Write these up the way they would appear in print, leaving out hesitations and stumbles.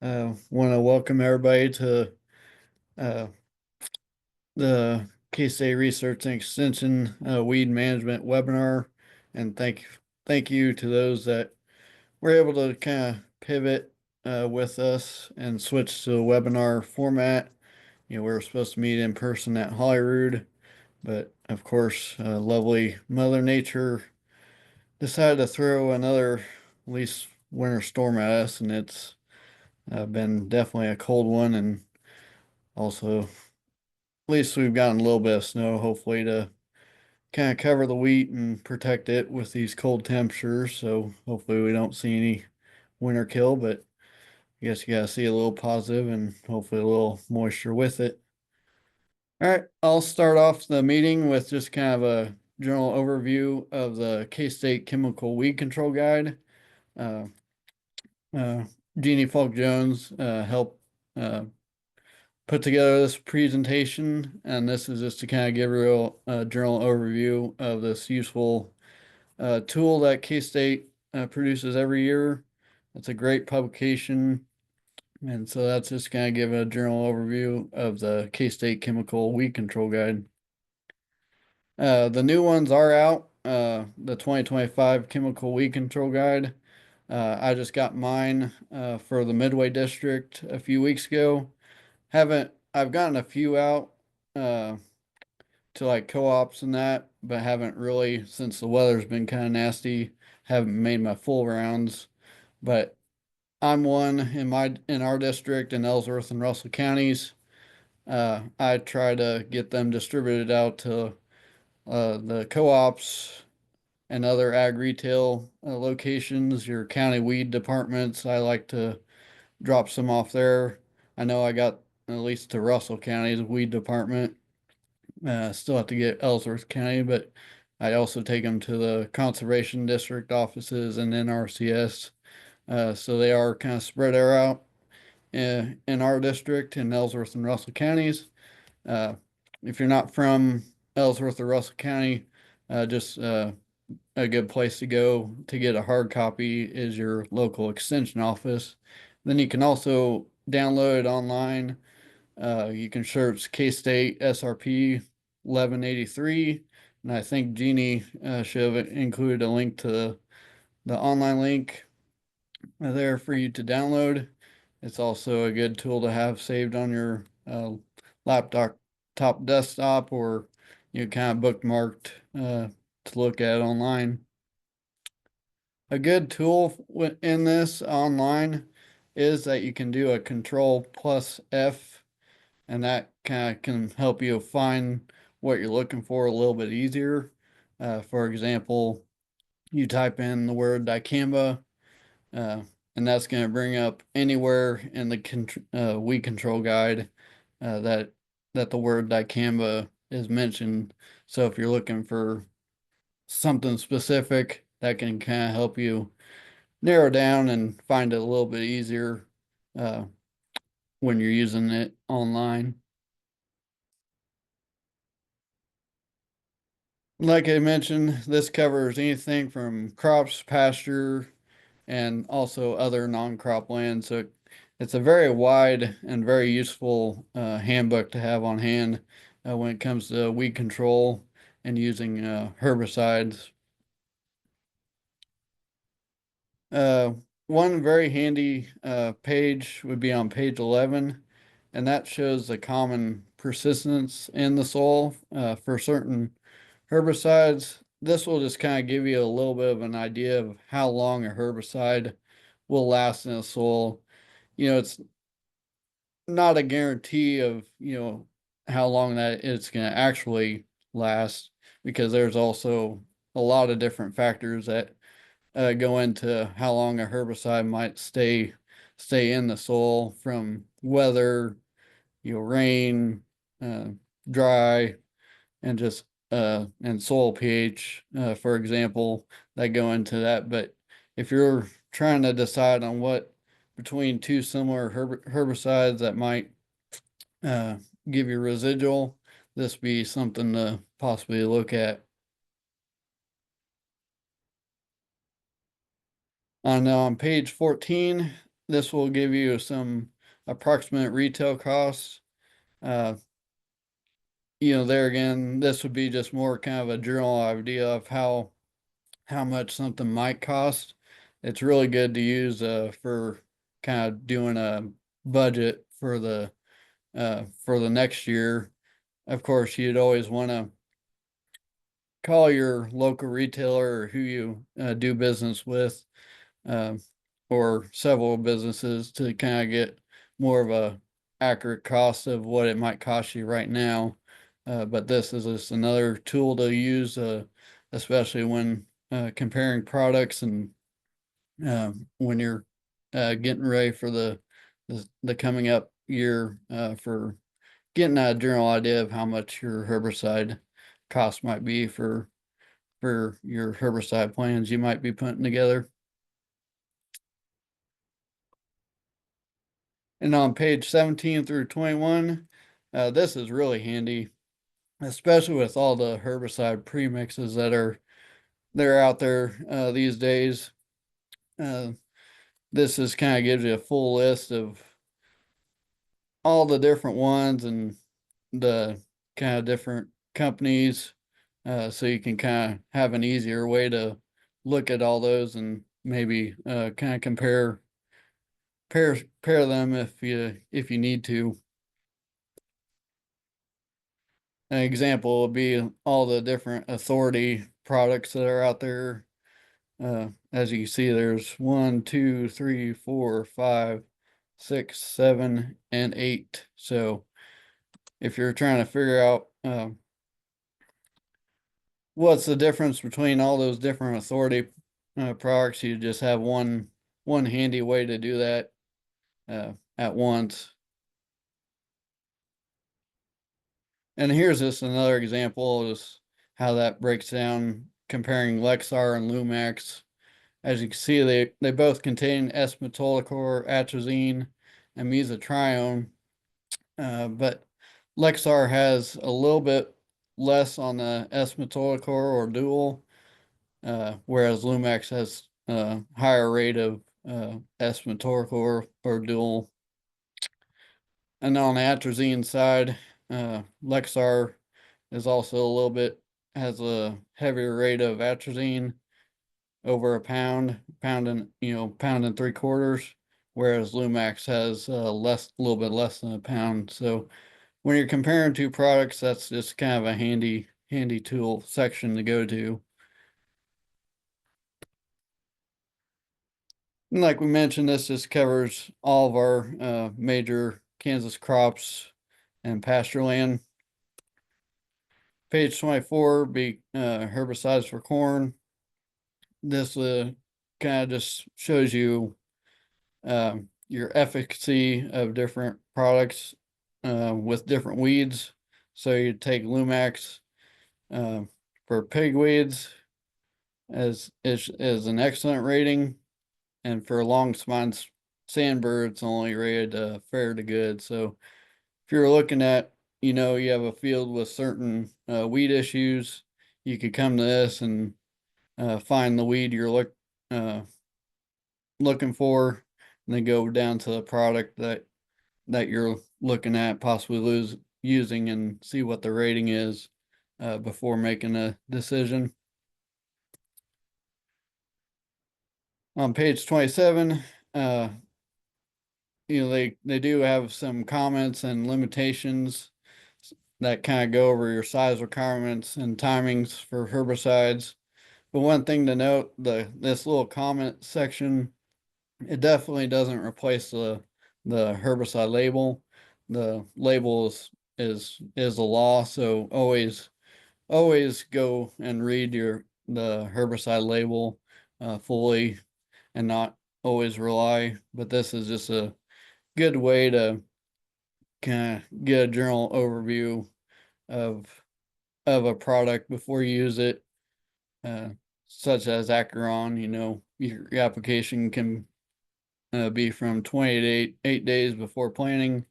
Want to welcome everybody to uh, the K-State Research and Extension Weed Management webinar, and thank you to those that were able to kind of pivot with us and switch to a webinar format. We were supposed to meet in person at Holyrood, but of course, lovely Mother Nature decided to throw another at least winter storm at us, and it's been definitely a cold one, and also at least we've gotten a little bit of snow, hopefully to kind of cover the wheat and protect it with these cold temperatures. So hopefully we don't see any winter kill, but I guess you gotta see a little positive and hopefully a little moisture with it. All right, I'll start off the meeting with just kind of a general overview of the K-State Chemical Weed Control Guide. Uh, uh, Jeannie Falk Jones helped uh, put together this presentation, and this is just to kind of give a real general overview of this useful tool that K-State produces every year. It's a great publication, and so that's just kind of give a general overview of the K-State Chemical Weed Control Guide. The new ones are out, the 2025 Chemical Weed Control Guide. I just got mine for the Midway District a few weeks ago. Haven't I've gotten a few out uh to like co-ops and that, but haven't really, since the weather's been kind of nasty, haven't made my full rounds. But I'm one in our district in Ellsworth and Russell counties. I try to get them distributed out to the co-ops and other ag retail locations, your county weed departments. I like to drop some off there. I know I got at least to Russell County's weed department. Still have to get Ellsworth County, but I also take them to the conservation district offices and NRCS. So they are kind of spread out in our district in Ellsworth and Russell counties. Uh, if you're not from Ellsworth or Russell County, just a good place to go to get a hard copy is your local extension office. Then you can also download it online. You can search K-State SRP 1183, and I think Jeannie should have included a link to the online link there for you to download. It's also a good tool to have saved on your laptop, top desktop, or you kind of bookmarked to look at online. A good tool in this online is that you can do a Control plus F, and that kind of can help you find what you're looking for a little bit easier. For example, you type in the word dicamba, uh, and that's going to bring up anywhere in the weed control guide that the word dicamba is mentioned. So if you're looking for something specific, that can kind of help you narrow down and find it a little bit easier uh, when you're using it online. Like I mentioned, this covers anything from crops, pasture, and also other non-crop land. So it's a very wide and very useful handbook to have on hand when it comes to weed control and using herbicides. Uh, One very handy page would be on page 11, and that shows the common persistence in the soil for certain herbicides. This will just kind of give you a little bit of an idea of how long a herbicide will last in the soil. It's not a guarantee of, how long that it's going to actually last, because there's also a lot of different factors that go into how long a herbicide might stay in the soil, from weather, rain, uh, dry, and just and soil pH, for example, that go into that. But if you're trying to decide on what between two similar herbicides that might uh, give you residual, this be something to possibly look at. On page 14, this will give you some approximate retail costs. Uh, there again, this would be just more kind of a general idea of how much something might cost. It's really good to use for kind of doing a budget for the next year. Of course, you'd always want to call your local retailer or who you do business with, uh, or several businesses to kind of get more of a accurate cost of what it might cost you right now. But this is just another tool to use, especially when comparing products and when you're getting ready for the coming up year, for getting a general idea of how much your herbicide cost might be for your herbicide plans you might be putting together. And on page 17 through 21, this is really handy, especially with all the herbicide premixes they're out there these days. Uh, this is kind of gives you a full list of all the different ones and the kind of different companies, so you can kind of have an easier way to look at all those and maybe kind of pair them if you need to. An example would be all the different authority products that are out there. As you can see, there's one, two, three, four, five, six, seven, and eight. So if you're trying to figure out what's the difference between all those different authority products, you just have one handy way to do that at once. And here's just another example of how that breaks down comparing Lexar and Lumax. As you can see, they both contain S-metolachlor, atrazine, and mesotrione, but Lexar has a little bit less on the S-metolachlor or dual, whereas Lumax has a higher rate of S-metolachlor or dual. And on the atrazine side, Lexar is also a little bit has a heavier rate of atrazine over a pound and 3/4, whereas Lumax has a little bit less than a pound. So when you're comparing two products, that's just kind of a handy tool section to go to. And like we mentioned, this just covers all of our major Kansas crops and pasture land. Page 24 be herbicides for corn. This kind of just shows you your efficacy of different products with different weeds. So you take Lumax uh, for pig weeds as an excellent rating, and for long spine sandbur, it's only rated fair to good. So if you're looking at, you have a field with certain weed issues, you could come to this and find the weed you're uh, looking for, and then go down to the product that you're looking at possibly using and see what the rating is before making a decision. On page 27, uh, they do have some comments and limitations that kind of go over your size requirements and timings for herbicides. But one thing to note, this little comment section, it definitely doesn't replace the herbicide label. The label is a law, so always go and read the herbicide label fully, and not always rely. But this is just a good way to kind of get a general overview of a product before you use it, uh, such as Acheron. Your application can be from 20 to 8 days before planting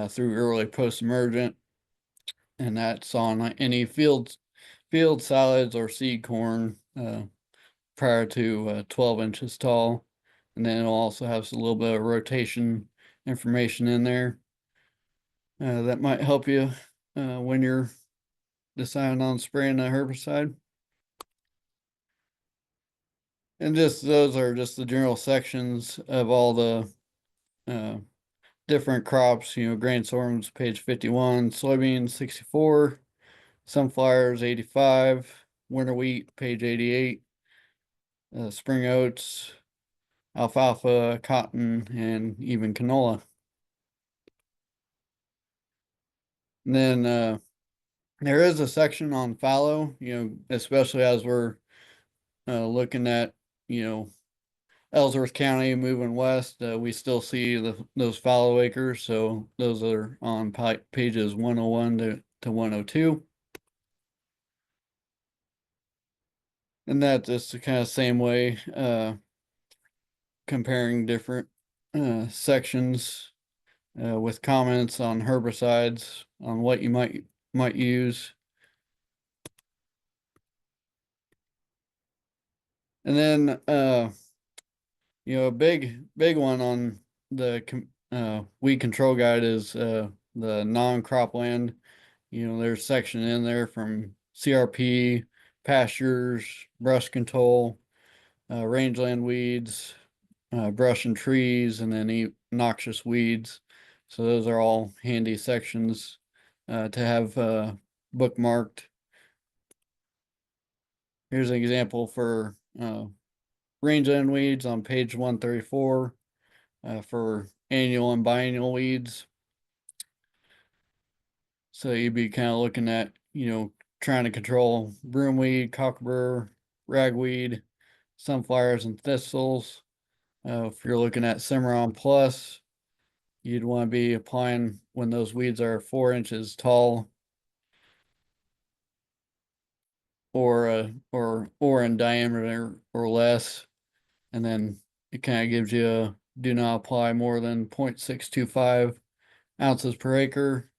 through early post-emergent, and that's on any field salads or seed corn prior to 12 inches tall. And then it'll also have a little bit of rotation information in there that might help you when you're deciding on spraying a herbicide. And just those are just the general sections of all the uh, different crops. Grain sorghum's page 51, soybeans 64, sunflowers 85, winter wheat page 88, spring oats, alfalfa, cotton, and even canola. And then there is a section on fallow, especially as we're looking at, Ellsworth County moving west. We still see those fallow acres, so those are on pages 101 to 102. And that's just the kind of same way, comparing different sections with comments on herbicides, on what you might use. And then a big one on the weed control guide is the non-cropland. There's section in there from CRP, pastures, brush control, rangeland weeds, brush and trees, and then noxious weeds. So those are all handy sections to have bookmarked. Here's an example for rangeland weeds on page 134 for annual and biennial weeds. So you'd be kind of looking at, trying to control broomweed, cockburr, ragweed, sunflowers, and thistles. If you're looking at Cimarron Plus, you'd want to be applying when those weeds are 4 inches tall or in diameter or less. And then it kind of gives you a do not apply more than 0.625 ounces per acre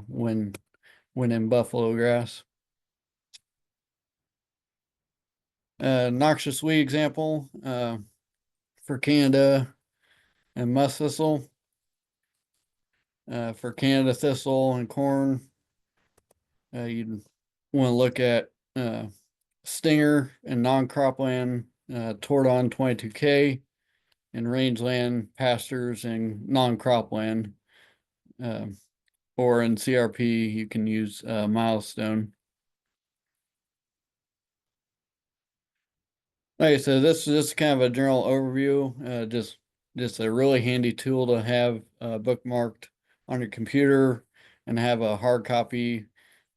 when in buffalo grass. Noxious weed example for Canada and musk thistle. For Canada thistle and corn, you'd want to look at stinger and non-cropland Tordon 22K, and rangeland pastures and non-cropland. Or in CRP, you can use milestone. Like I said, this is just kind of a general overview. Just a really handy tool to have bookmarked on your computer and have a hard copy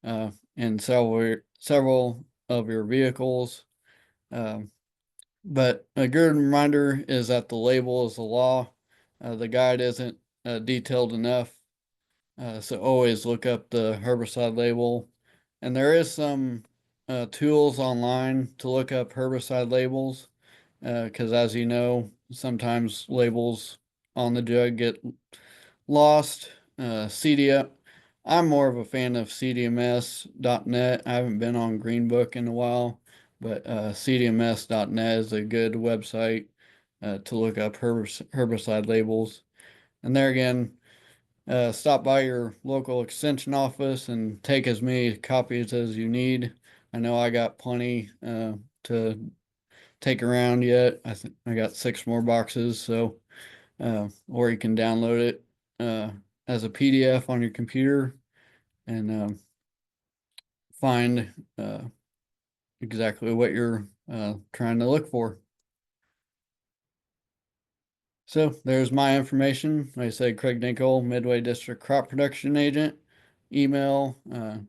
in several of your vehicles. But a good reminder is that the label is the law. The guide isn't detailed enough, so always look up the herbicide label. And there is some tools online to look up herbicide labels, because as you know, sometimes labels on the jug get lost. CDM, I'm more of a fan of CDMS.net. I haven't been on Green Book in a while, but CDMS.net is a good website to look up herbicide labels. And there again, stop by your local extension office and take as many copies as you need. I know I got plenty to take around yet. I think I got 6 more boxes, so or you can download it as a PDF on your computer and find exactly what you're trying to look for. So there's my information. Like I said, Craig Dinkel, Midway District Crop Production Agent, email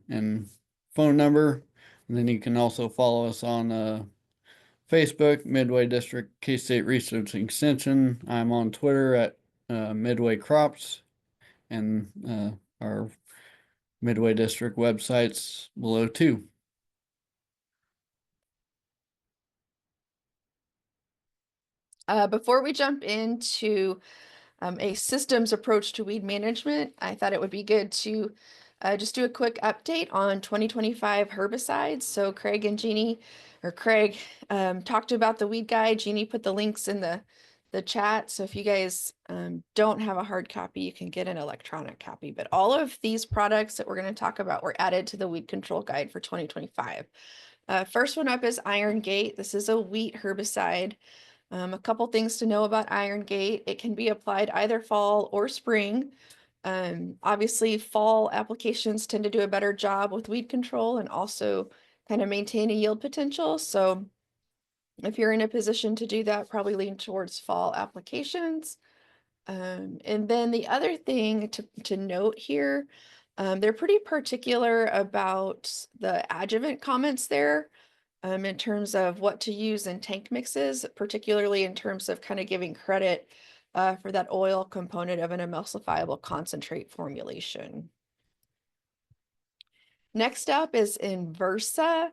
and phone number. And then you can also follow us on Facebook, Midway District K-State Research Extension. I'm on Twitter at Midway Crops, and our Midway District websites below too. Before we jump into a systems approach to weed management, I thought it would be good to just do a quick update on 2025 herbicides. So Craig and Jeannie, or Craig, talked about the weed guide. Jeannie put the links in the the chat. So if you guys don't have a hard copy, you can get an electronic copy. But all of these products that we're going to talk about were added to the weed control guide for 2025. First one up is Iron Gate. This is a wheat herbicide. A couple things to know about Iron Gate. It can be applied either fall or spring. Obviously, fall applications tend to do a better job with weed control and also kind of maintain a yield potential. So if you're in a position to do that, probably lean towards fall applications. And then the other thing to note here, they're pretty particular about the adjuvant comments there in terms of what to use in tank mixes, particularly in terms of kind of giving credit for that oil component of an emulsifiable concentrate formulation. Next up is Inversa.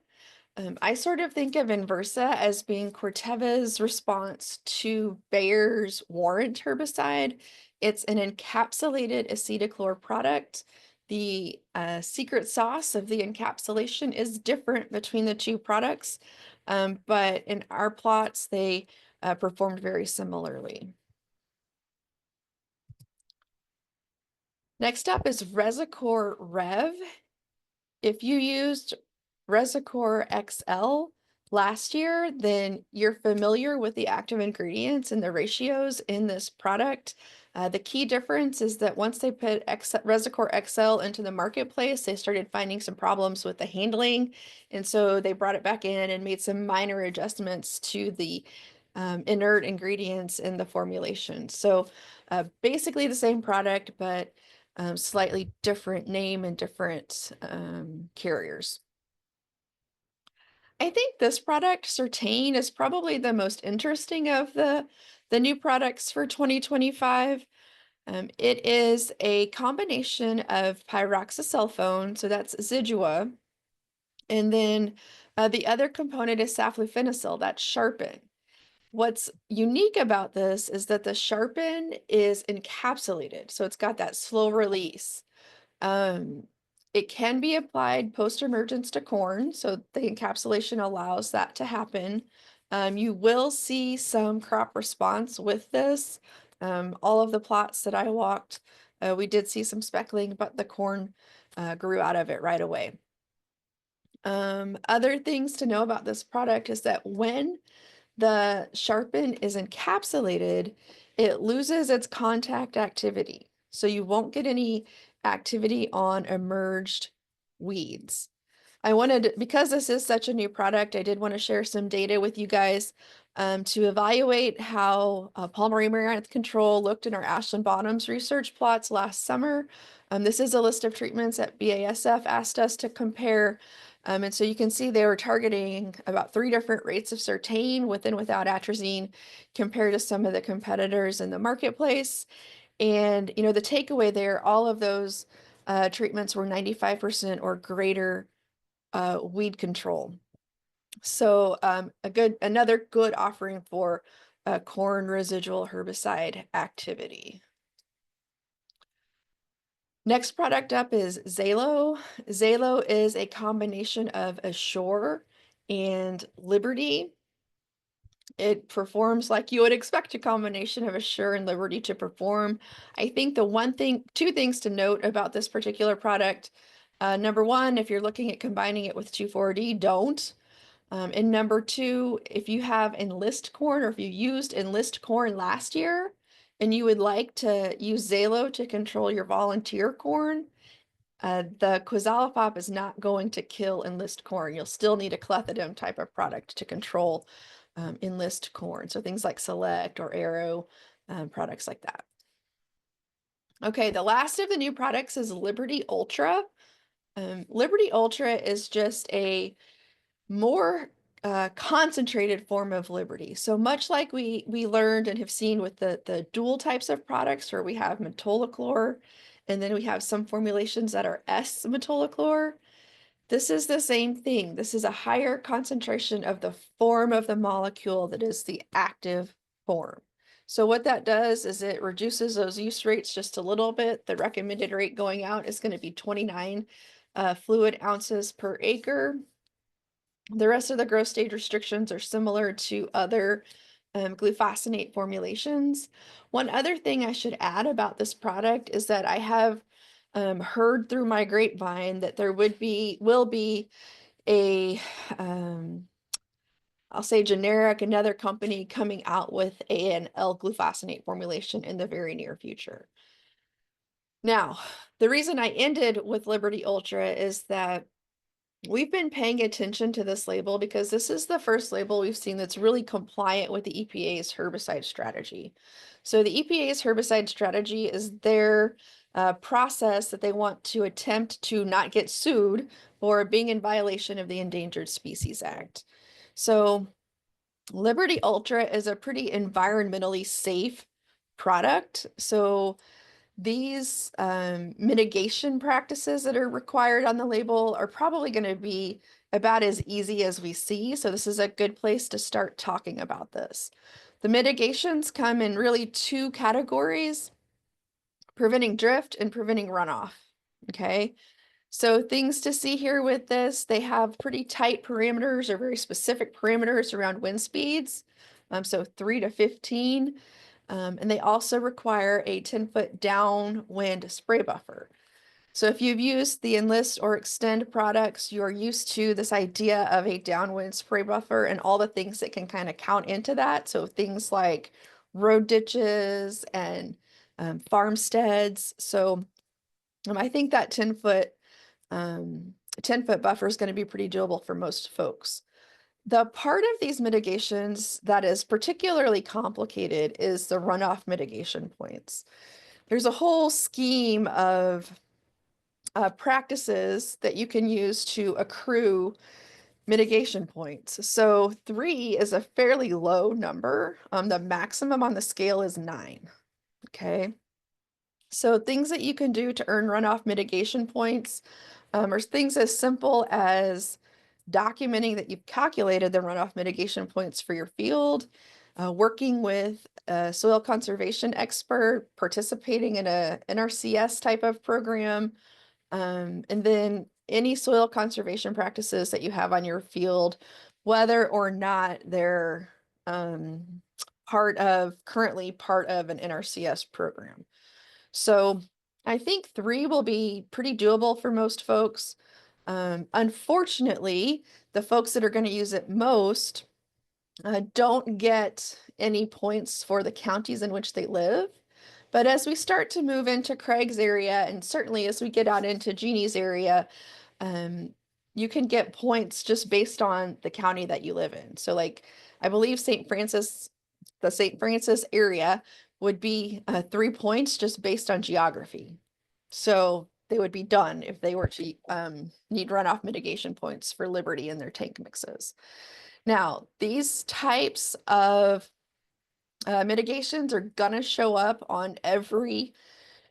I sort of think of Inversa as being Corteva's response to Bayer's Warrant herbicide. It's an encapsulated acetochlor product. The secret sauce of the encapsulation is different between the two products, but in our plots, they performed very similarly. Next up is Resicor Rev. If you used Resicor XL last year, then you're familiar with the active ingredients and the ratios in this product. The key difference is that once they put Resicor XL into the marketplace, they started finding some problems with the handling. And so they brought it back in and made some minor adjustments to the inert ingredients in the formulation. So basically the same product, but slightly different name and different carriers. I think this product, Certain, is probably the most interesting of the new products for 2025. It is a combination of pyroxasulfone, so that's Zidua, and then the other component is saflufenicil, that's Sharpen. What's unique about this is that the Sharpen is encapsulated, so it's got that slow release. It can be applied post-emergence to corn, so the encapsulation allows that to happen. You will see some crop response with this. All of the plots that I walked, we did see some speckling, but the corn grew out of it right away. Other things to know about this product is that when the Sharpen is encapsulated, it loses its contact activity. So you won't get any activity on emerged weeds. Because this is such a new product, I did want to share some data with you guys to evaluate how palmer amaranth control looked in our Ashland Bottoms research plots last summer. This is a list of treatments that BASF asked us to compare. And so you can see they were targeting about 3 different rates of Certain with and without atrazine compared to some of the competitors in the marketplace. And, you know, the takeaway there, all of those treatments were 95% or greater weed control. So another good offering for corn residual herbicide activity. Next product up is Zalo. Zalo is a combination of Assure and Liberty. It performs like you would expect a combination of Assure and Liberty to perform. I think two things to note about this particular product. Number one, if you're looking at combining it with 2,4-D, don't. And number two, if you have enlist corn or if you used enlist corn last year and you would like to use Zalo to control your volunteer corn, the quizalofop is not going to kill enlist corn. You'll still need a clethodim type of product to control enlist corn. So things like Select or Arrow, products like that. Okay, the last of the new products is Liberty Ultra. Liberty Ultra is just a more concentrated form of Liberty. So much like we learned and have seen with the dual types of products where we have metolachlor and then we have some formulations that are S-metolachlor, this is the same thing. This is a higher concentration of the form of the molecule that is the active form. So what that does is it reduces those use rates just a little bit. The recommended rate going out is going to be 29 fluid ounces per acre. The rest of the growth stage restrictions are similar to other glufosinate formulations. One other thing I should add about this product is that I have heard through my grapevine that there will be a I'll say generic, another company coming out with an L-glufosinate formulation in the very near future. Now, the reason I ended with Liberty Ultra is that we've been paying attention to this label because this is the first label we've seen that's really compliant with the EPA's herbicide strategy. So the EPA's herbicide strategy is their process that they want to attempt to not get sued for being in violation of the Endangered Species Act. So Liberty Ultra is a pretty environmentally safe product. So these mitigation practices that are required on the label are probably going to be about as easy as we see. So this is a good place to start talking about this. The mitigations come in really two categories: preventing drift and preventing runoff. Okay. So things to see here with this, they have pretty tight parameters or very specific parameters around wind speeds. So 3 to 15. And they also require a 10-foot downwind spray buffer. So if you've used the Enlist or Extend products, you're used to this idea of a downwind spray buffer and all the things that can kind of count into that. So things like road ditches and farmsteads. So I think that 10-foot buffer is going to be pretty doable for most folks. The part of these mitigations that is particularly complicated is the runoff mitigation points. There's a whole scheme of practices that you can use to accrue mitigation points. So 3 is a fairly low number. The maximum on the scale is 9. Okay. So things that you can do to earn runoff mitigation points are things as simple as documenting that you've calculated the runoff mitigation points for your field, working with a soil conservation expert, participating in a NRCS type of program, and then any soil conservation practices that you have on your field, whether or not they're currently part of an NRCS program. So I think 3 will be pretty doable for most folks. Unfortunately, the folks that are going to use it most don't get any points for the counties in which they live. But as we start to move into Craig's area, and certainly as we get out into Jeannie's area, you can get points just based on the county that you live in. So like, I believe the St. Francis area would be 3 points just based on geography. So they would be done if they were to need runoff mitigation points for Liberty in their tank mixes. Now, these types of mitigations are gonna show up on every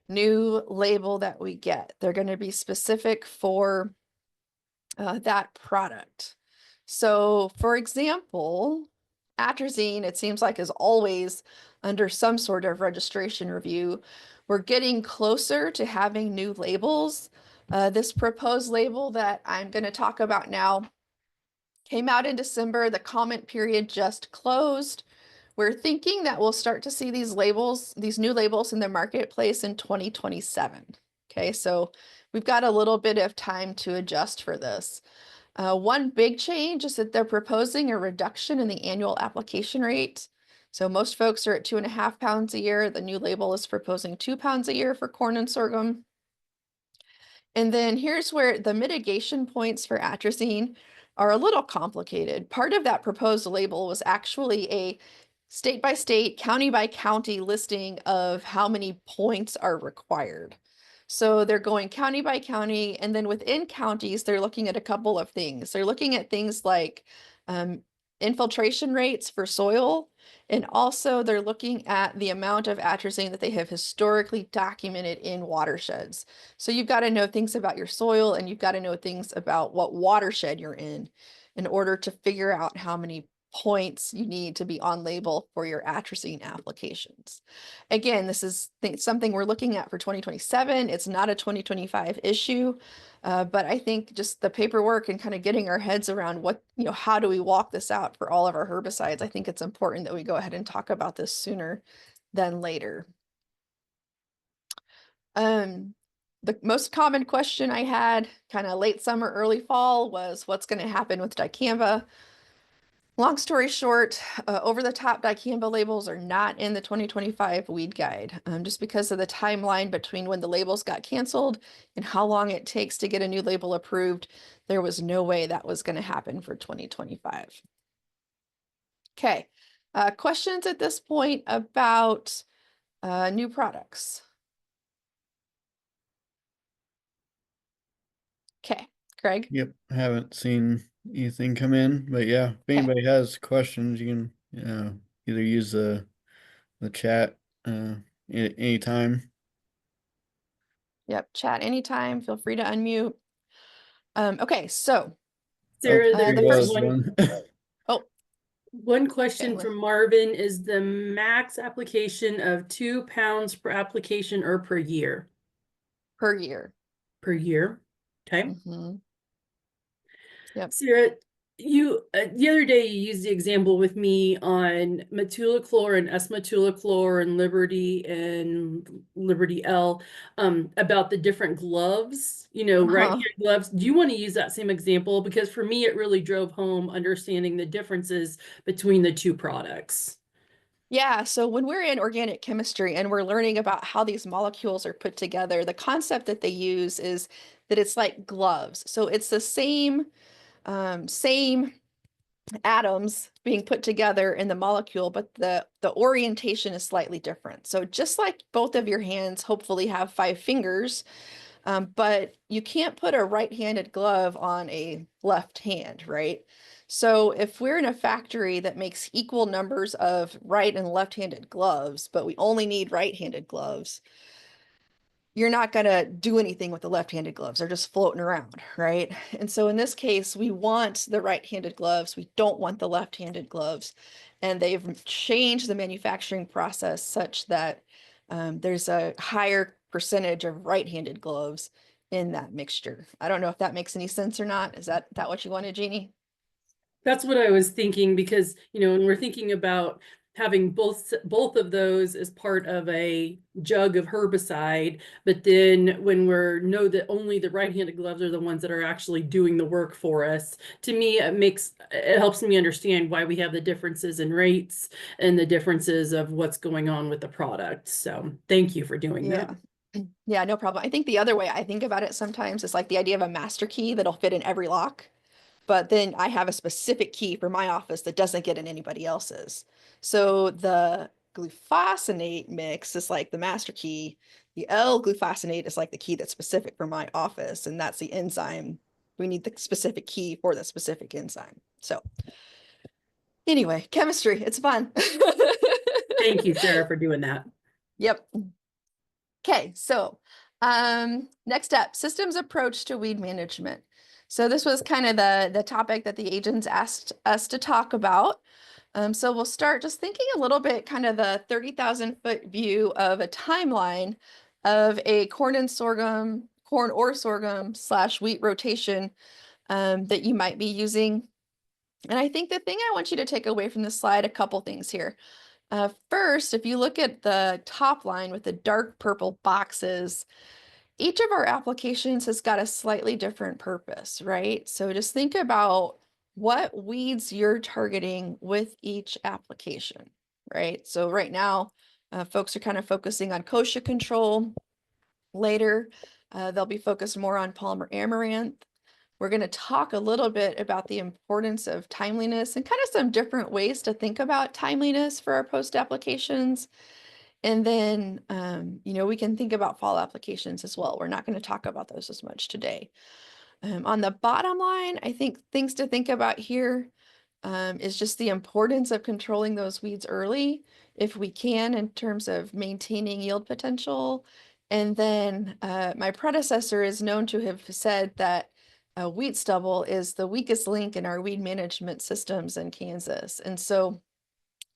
new label that we get. They're gonna be specific for that product. So for example, atrazine, it seems like, is always under some sort of registration review. We're getting closer to having new labels. This proposed label that I'm going to talk about now came out in December. The comment period just closed. We're thinking that we'll start to see these new labels in the marketplace in 2027. Okay, so we've got a little bit of time to adjust for this. One big change is that they're proposing a reduction in the annual application rate. So most folks are at 2.5 pounds a year. The new label is proposing 2 pounds a year for corn and sorghum. And then here's where the mitigation points for atrazine are a little complicated. Part of that proposed label was actually a state by state, county by county listing of how many points are required. So they're going county by county, and then within counties, they're looking at a couple of things. They're looking at things like infiltration rates for soil, and also they're looking at the amount of atrazine that they have historically documented in watersheds. So you've got to know things about your soil, and you've got to know things about what watershed you're in order to figure out how many points you need to be on label for your atrazine applications. Again, this is something we're looking at for 2027. It's not a 2025 issue, but I think just the paperwork and kind of getting our heads around what, how do we walk this out for all of our herbicides? I think it's important that we go ahead and talk about this sooner than later. The most common question I had kind of late summer, early fall was what's going to happen with dicamba. Long story short, over-the-top dicamba labels are not in the 2025 weed guide, just because of the timeline between when the labels got canceled and how long it takes to get a new label approved. There was no way that was going to happen for 2025. Okay, questions at this point about new products? Okay, Craig? Yep, haven't seen anything come in, but yeah, if Okay. anybody has questions, you can either use the chat anytime. Yep, chat anytime. Feel free to unmute. Okay, so Oh, Sarah, there the there's first one. oh, one okay, question from Marvin. Is the max application of 2 pounds per application or per year? per year. Per year. Okay. Mhm. Yep. Sarah, you the other day you used the example with me on metulachlor and S-metolachlor and Liberty L about the different gloves, right hand gloves. Do you want to use that same example? Because for me, it really drove home understanding the differences between the two products. Yeah, so when we're in organic chemistry and we're learning about how these molecules are put together, the concept that they use is that it's like gloves. So it's the same atoms being put together in the molecule, but the orientation is slightly different. So just like both of your hands hopefully have 5 fingers, but you can't put a right-handed glove on a left hand, right? So if we're in a factory that makes equal numbers of right and left-handed gloves, but we only need right-handed gloves, you're not going to do anything with the left-handed gloves. They're just floating around, right? And so in this case, we want the right-handed gloves. We don't want the left-handed gloves. And they've changed the manufacturing process such that there's a higher percentage of right-handed gloves in that mixture. I don't know if that makes any sense or not. Is that what you wanted, Jeannie? That's what I was thinking because, when we're thinking about having both of those as part of a jug of herbicide, but then when we know that only the right-handed gloves are the ones that are actually doing the work for us, to me, it helps me understand why we have the differences in rates and the differences of what's going on with the product. So thank you for doing that. Yeah, no problem. I think the other way I think about it sometimes is like the idea of a master key that'll fit in every lock. But then I have a specific key for my office that doesn't get in anybody else's. So the glufosinate mix is like the master key. The L-glufosinate is like the key that's specific for my office, and that's the enzyme. We need the specific key for the specific enzyme. So anyway, chemistry, it's fun. Thank you, Sarah, for doing that. Yep. Okay, so next up, systems approach to weed management. So this was kind of the topic that the agents asked us to talk about. So we'll start just thinking a little bit kind of the 30,000-foot view of a timeline of a corn or sorghum / wheat rotation that you might be using. And I think the thing I want you to take away from this slide, a couple things here. First, if you look at the top line with the dark purple boxes, each of our applications has got a slightly different purpose, right? So just think about what weeds you're targeting with each application, right? So right now, folks are kind of focusing on kochia control. Later, they'll be focused more on polymer amaranth. We're going to talk a little bit about the importance of timeliness and kind of some different ways to think about timeliness for our post applications. And then, we can think about fall applications as well. We're not going to talk about those as much today. On the bottom line, I think things to think about here is just the importance of controlling those weeds early, if we can, in terms of maintaining yield potential. And then my predecessor is known to have said that wheat stubble is the weakest link in our weed management systems in Kansas. And so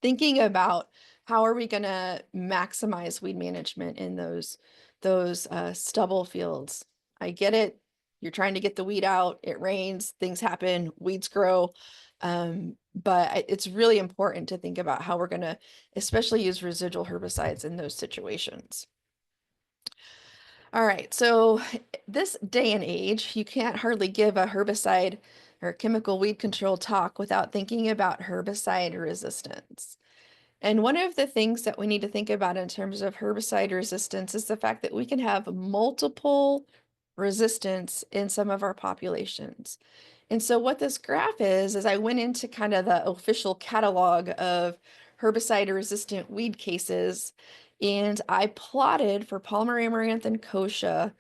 thinking about how are we going to maximize weed management in those stubble fields. I get it. You're trying to get the weed out. It rains, things happen, weeds grow. But it's really important to think about how we're going to especially use residual herbicides in those situations. All right, so this day and age, you can't hardly give a herbicide or chemical weed control talk without thinking about herbicide resistance. And one of the things that we need to think about in terms of herbicide resistance is the fact that we can have multiple resistance in some of our populations. And so what this graph is I went into kind of the official catalog of herbicide resistant weed cases, and I plotted for Palmer amaranth and kochia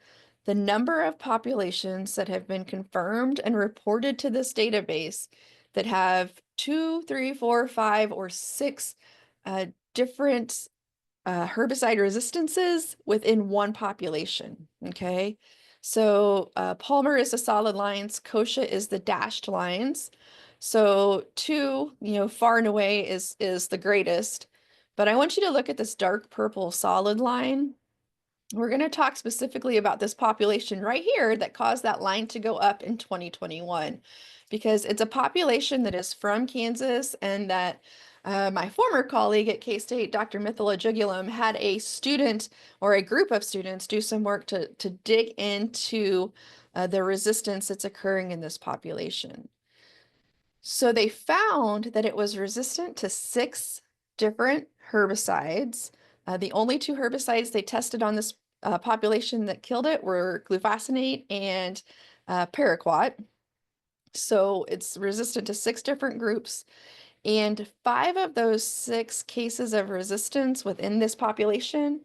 the number of populations that have been confirmed and reported to this database that have 2, 3, 4, 5, or 6 different herbicide resistances within one population. Okay, so Palmer is the solid lines, kochia is the dashed lines. So 2, far and away is the greatest. But I want you to look at this dark purple solid line. We're going to talk specifically about this population right here that caused that line to go up in 2021, because it's a population that is from Kansas, and that my former colleague at K-State, Dr. Mithila Jugulam, had a student or a group of students do some work to dig into the resistance that's occurring in this population. So they found that it was resistant to 6 different herbicides. The only 2 herbicides they tested on this population that killed it were glufosinate and paraquat. So it's resistant to 6 different groups. And 5 of those 6 cases of resistance within this population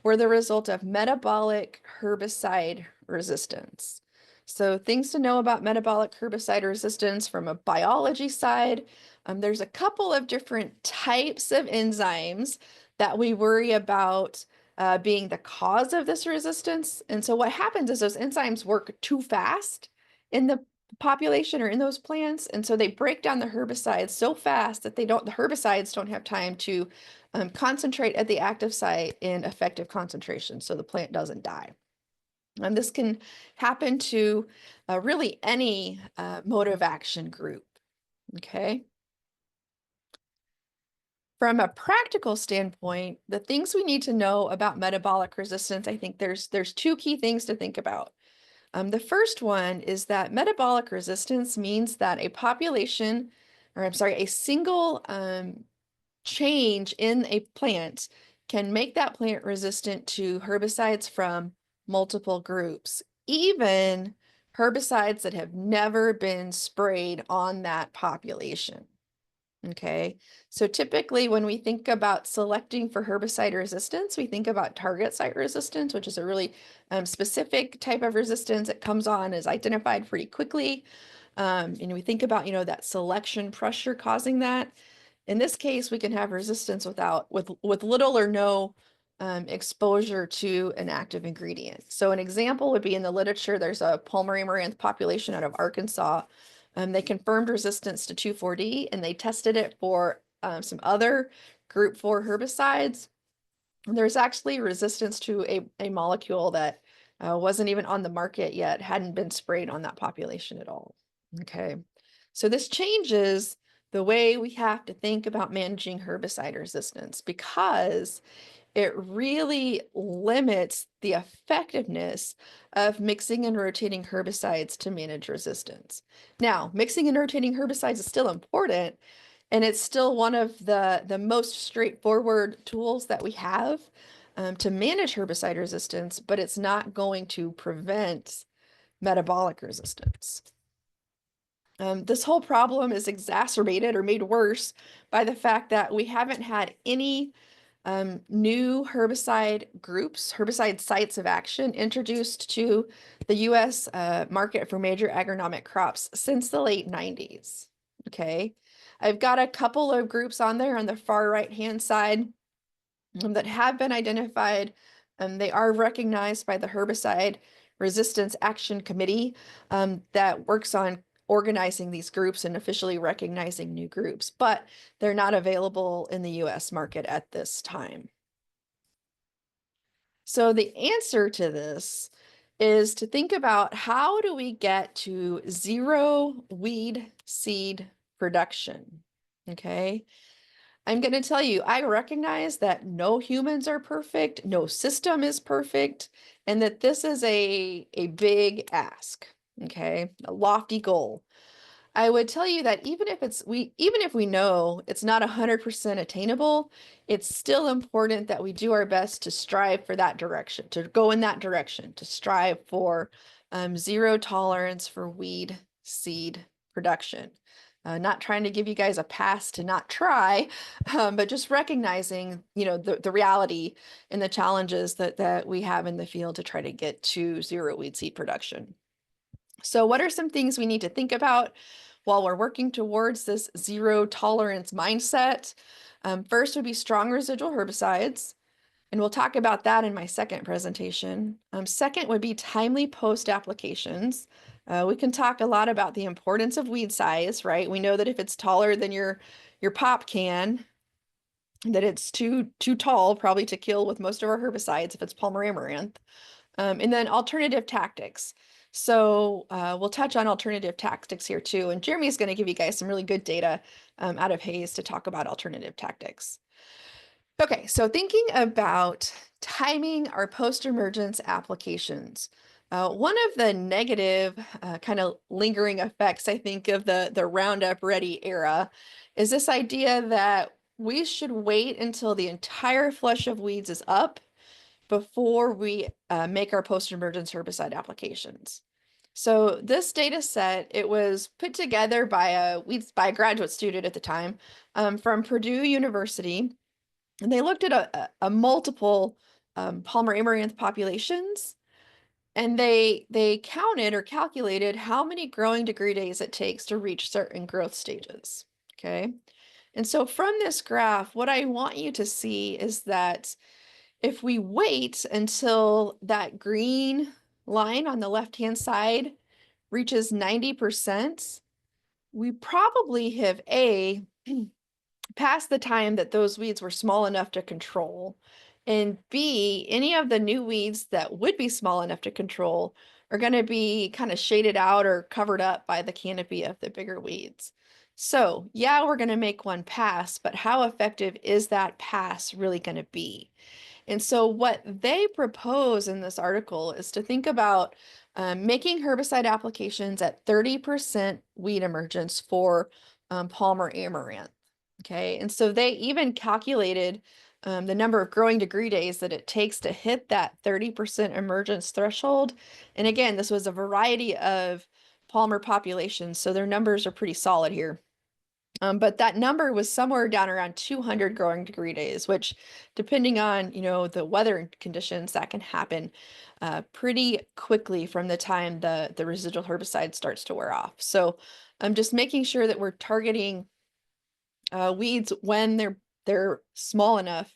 were the result of metabolic herbicide resistance. So things to know about metabolic herbicide resistance from a biology side. There's a couple of different types of enzymes that we worry about being the cause of this resistance. And so what happens is those enzymes work too fast in the population or in those plants, and so they break down the herbicides so fast that the herbicides don't have time to concentrate at the active site in effective concentration, so the plant doesn't die. And this can happen to really any mode of action group. Okay. From a practical standpoint, the things we need to know about metabolic resistance, I think there's 2 key things to think about. The first one is that metabolic resistance means that a population, or I'm sorry, a single change in a plant can make that plant resistant to herbicides from multiple groups, even herbicides that have never been sprayed on that population. Okay, so typically when we think about selecting for herbicide resistance, we think about target site resistance, which is a really specific type of resistance. It comes on, is identified pretty quickly. And we think about, that selection pressure causing that. In this case, we can have resistance with little or no exposure to an active ingredient. So an example would be in the literature, there's a Palmer amaranth population out of Arkansas. They confirmed resistance to 2,4-D, and they tested it for some other group 4 herbicides. And there's actually resistance to a molecule that wasn't even on the market yet, hadn't been sprayed on that population at all. Okay, so this changes the way we have to think about managing herbicide resistance, because it really limits the effectiveness of mixing and rotating herbicides to manage resistance. Now, mixing and rotating herbicides is still important, and it's still one of the most straightforward tools that we have to manage herbicide resistance, but it's not going to prevent metabolic resistance. This whole problem is exacerbated or made worse by the fact that we haven't had any new herbicide groups, herbicide sites of action introduced to the U.S. Market for major agronomic crops since the late 90s. Okay, I've got a couple of groups on there on the far right-hand side that have been identified. They are recognized by the Herbicide Resistance Action Committee that works on organizing these groups and officially recognizing new groups, but they're not available in the US market at this time. So the answer to this is to think about, how do we get to zero weed seed production? Okay. I'm going to tell you, I recognize that no humans are perfect, no system is perfect, and that this is a big ask, okay, a lofty goal. I would tell you that even if we know it's not 100% attainable, it's still important that we do our best to strive for that direction, to go in that direction, to strive for zero tolerance for weed seed production. Not trying to give you guys a pass to not try, but just recognizing, the reality and the challenges that we have in the field to try to get to zero weed seed production. So what are some things we need to think about while we're working towards this zero tolerance mindset? First would be strong residual herbicides, and we'll talk about that in my second presentation. Second would be timely post applications. We can talk a lot about the importance of weed size, right? We know that if it's taller than your pop can, that it's too tall probably to kill with most of our herbicides if it's Palmer amaranth. And then alternative tactics. So we'll touch on alternative tactics here too. And Jeremie is going to give you guys some really good data out of Hayes to talk about alternative tactics. Okay, so thinking about timing our post-emergence applications. One of the negative kind of lingering effects, I think, of the Roundup Ready era is this idea that we should wait until the entire flush of weeds is up before we make our post-emergence herbicide applications. So this data set, it was put together by a graduate student at the time from Purdue University, and they looked at a multiple Palmer amaranth populations, and they counted or calculated how many growing degree days it takes to reach certain growth stages. Okay, and so from this graph, what I want you to see is that if we wait until that green line on the left-hand side reaches 90%, we probably have passed the time that those weeds were small enough to control, and B, any of the new weeds that would be small enough to control are going to be kind of shaded out or covered up by the canopy of the bigger weeds. So yeah, we're going to make one pass, but how effective is that pass really going to be? And so what they propose in this article is to think about making herbicide applications at 30% weed emergence for Palmer amaranth. Okay, and so they even calculated the number of growing degree days that it takes to hit that 30% emergence threshold. And again, this was a variety of Palmer populations, so their numbers are pretty solid here. But that number was somewhere down around 200 growing degree days, which, depending on, the weather conditions, that can happen pretty quickly from the time the residual herbicide starts to wear off. So I'm just making sure that we're targeting weeds when they're small enough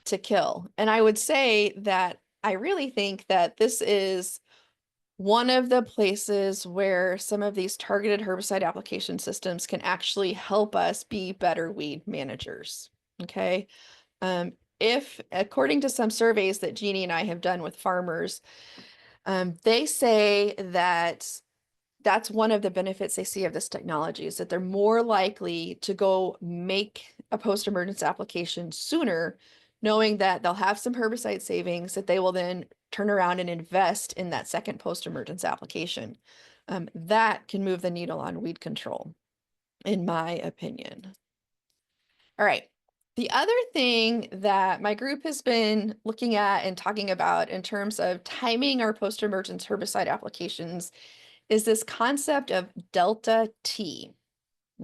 to kill. And I would say that I really think that this is one of the places where some of these targeted herbicide application systems can actually help us be better weed managers. Okay. If, according to some surveys that Jeannie and I have done with farmers, they say that that's one of the benefits they see of this technology, is that they're more likely to go make a post-emergence application sooner, knowing that they'll have some herbicide savings that they will then turn around and invest in that second post-emergence application. That can move the needle on weed control, in my opinion. All right. The other thing that my group has been looking at and talking about in terms of timing our post-emergence herbicide applications is this concept of delta T.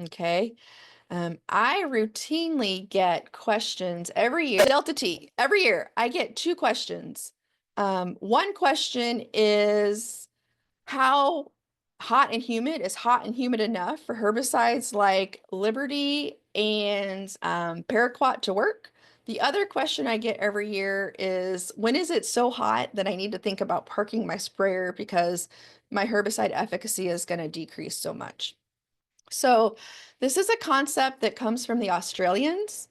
Okay. I routinely get questions every year. Delta T, every year I get two questions. One question is, how hot and humid is hot and humid enough for herbicides like Liberty and Paraquat to work? The other question I get every year is, when is it so hot that I need to think about parking my sprayer because my herbicide efficacy is going to decrease so much? So this is a concept that comes from the Australians.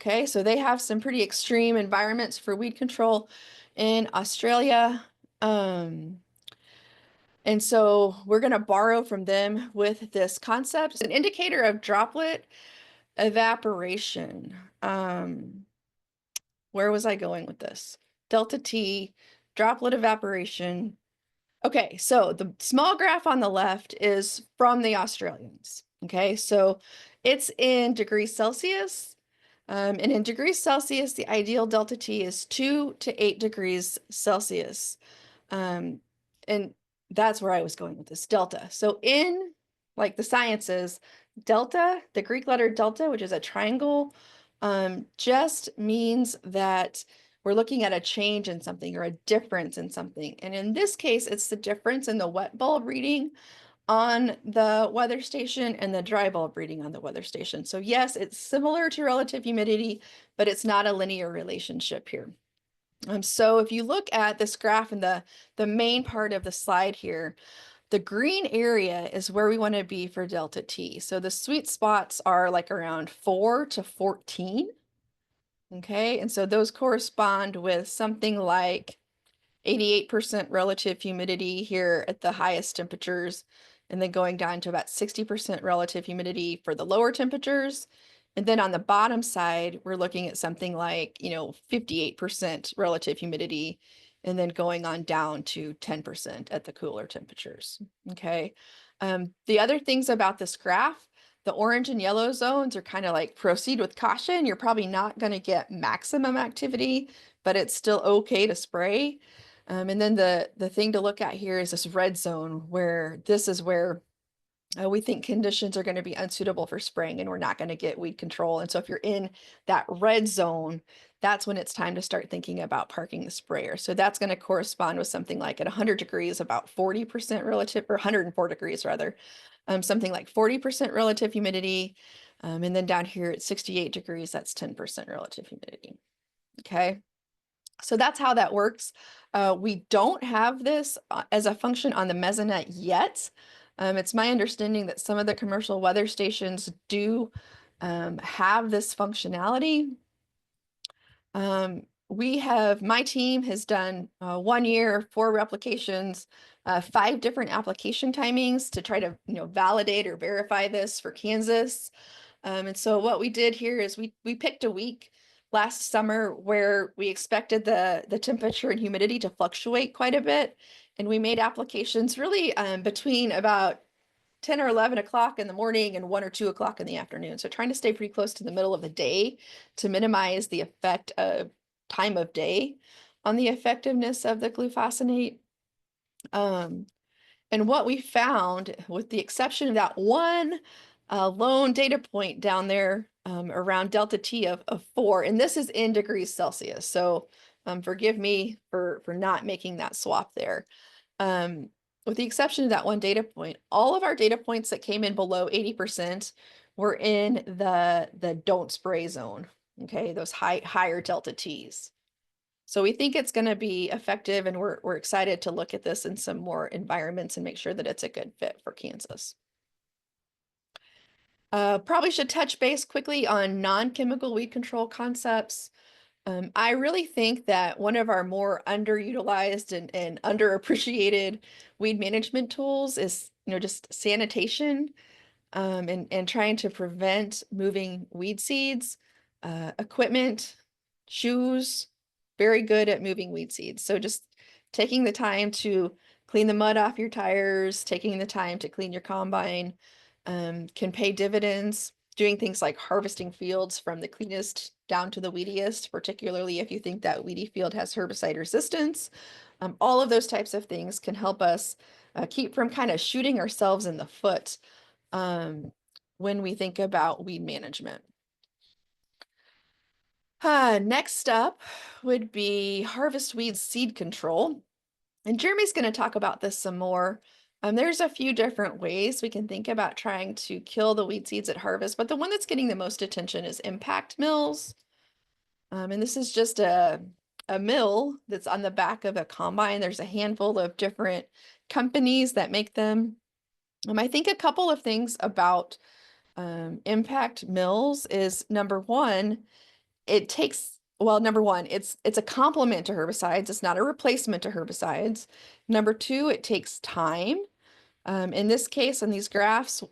Okay, so they have some pretty extreme environments for weed control in Australia. And so we're going to borrow from them with this concept. It's an indicator of droplet evaporation. Where was I going with this? Delta T, droplet evaporation. Okay, so the small graph on the left is from the Australians. Okay, so it's in degrees Celsius. And in degrees Celsius, the ideal delta T is 2 to 8 degrees Celsius. And that's where I was going with this delta. So in like the sciences, delta, the Greek letter delta, which is a triangle, just means that we're looking at a change in something or a difference in something. And in this case, it's the difference in the wet bulb reading on the weather station and the dry bulb reading on the weather station. So yes, it's similar to relative humidity, but it's not a linear relationship here. So if you look at this graph in the main part of the slide here, the green area is where we want to be for delta T. So the sweet spots are like around 4 to 14. Okay, and so those correspond with something like 88% relative humidity here at the highest temperatures, and then going down to about 60% relative humidity for the lower temperatures. And then on the bottom side, we're looking at something like, 58% relative humidity, and then going on down to 10% at the cooler temperatures. Okay. The other things about this graph, the orange and yellow zones are kind of like proceed with caution. You're probably not going to get maximum activity, but it's still okay to spray. And then the thing to look at here is this red zone, where this is where we think conditions are going to be unsuitable for spraying and we're not going to get weed control. And so if you're in that red zone, that's when it's time to start thinking about parking the sprayer. So that's going to correspond with something like at 100 degrees, about 40% relative, or 104 degrees rather, something like 40% relative humidity. And then down here at 68 degrees, that's 10% relative humidity. Okay. So that's how that works. We don't have this as a function on the mesonet yet. It's my understanding that some of the commercial weather stations do have this functionality. My team has done 1 year, 4 replications, 5 different application timings to try to validate or verify this for Kansas. And so what we did here is we picked a week last summer where we expected the temperature and humidity to fluctuate quite a bit. And we made applications really between about 10 or 11 o'clock in the morning and 1 or 2 o'clock in the afternoon. So trying to stay pretty close to the middle of the day to minimize the effect of time of day on the effectiveness of the glufosinate. And what we found, with the exception of that one lone data point down there around delta T of 4, and this is in degrees Celsius. So forgive me for not making that swap there. With the exception of that one data point, all of our data points that came in below 80% were in the don't spray zone. Okay, those higher delta Ts. So we think it's going to be effective, and we're excited to look at this in some more environments and make sure that it's a good fit for Kansas. Probably should touch base quickly on non-chemical weed control concepts. I really think that one of our more underutilized and underappreciated weed management tools is, just sanitation, and trying to prevent moving weed seeds. Equipment, shoes, very good at moving weed seeds. So just taking the time to clean the mud off your tires, taking the time to clean your combine, can pay dividends. Doing things like harvesting fields from the cleanest down to the weediest, particularly if you think that weedy field has herbicide resistance. All of those types of things can help us keep from kind of shooting ourselves in the foot when we think about weed management. Next up would be harvest weed seed control. And Jeremie's going to talk about this some more. There's a few different ways we can think about trying to kill the weed seeds at harvest, but the one that's getting the most attention is impact mills. And this is just a mill that's on the back of a combine. There's a handful of different companies that make them. I think a couple of things about impact mills is number one, number one, it's a complement to herbicides. It's not a replacement to herbicides. Number two, it takes time. In this case, on these graphs,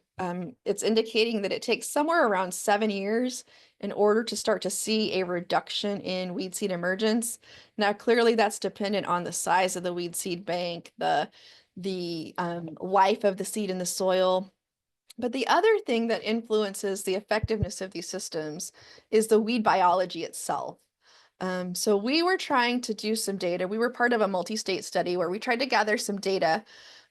it's indicating that it takes somewhere around 7 years in order to start to see a reduction in weed seed emergence. Now, clearly that's dependent on the size of the weed seed bank, the life of the seed in the soil. But the other thing that influences the effectiveness of these systems is the weed biology itself. So we were trying to do some data. We were part of a multi-state study where we tried to gather some data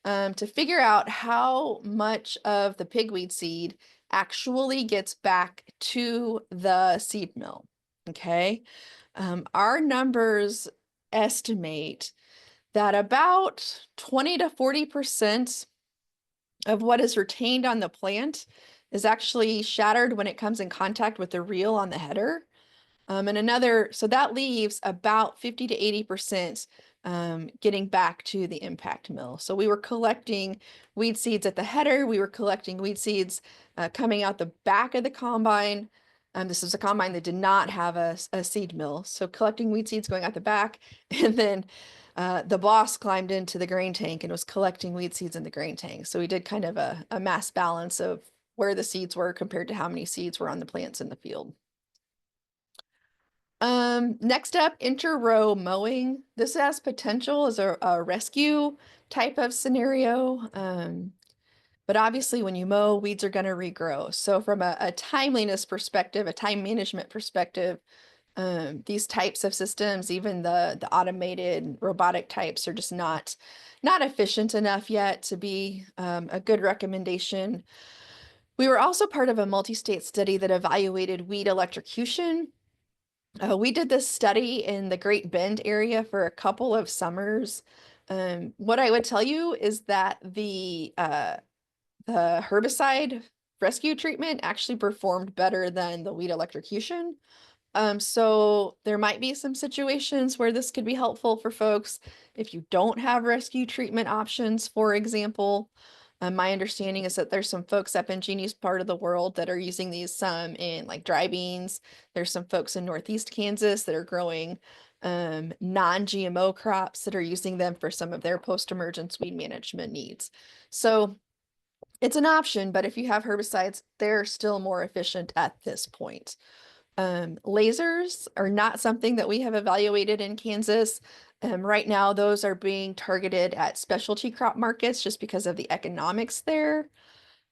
to figure out how much of the pigweed seed actually gets back to the seed mill. Okay. Our numbers estimate that about 20 to 40% of what is retained on the plant is actually shattered when it comes in contact with the reel on the header. So that leaves about 50 to 80% getting back to the impact mill. So we were collecting weed seeds at the header. We were collecting weed seeds coming out the back of the combine. This is a combine that did not have a seed mill. So collecting weed seeds going out the back. And then the boss climbed into the grain tank and was collecting weed seeds in the grain tank. So we did kind of a mass balance of where the seeds were compared to how many seeds were on the plants in the field. Next up, inter-row mowing. This has potential as a rescue type of scenario. But obviously when you mow, weeds are going to regrow. So from a timeliness perspective, a time management perspective, these types of systems, even the automated robotic types, are just not efficient enough yet to be a good recommendation. We were also part of a multi-state study that evaluated weed electrocution. We did this study in the Great Bend area for a couple of summers. What I would tell you is that the herbicide rescue treatment actually performed better than the weed electrocution. So there might be some situations where this could be helpful for folks if you don't have rescue treatment options, for example. My understanding is that there's some folks up in Jeannie's part of the world that are using these some in like dry beans. There's some folks in Northeast Kansas that are growing non-GMO crops that are using them for some of their post-emergence weed management needs. So it's an option, but if you have herbicides, they're still more efficient at this point. Lasers are not something that we have evaluated in Kansas. Right now, those are being targeted at specialty crop markets just because of the economics there.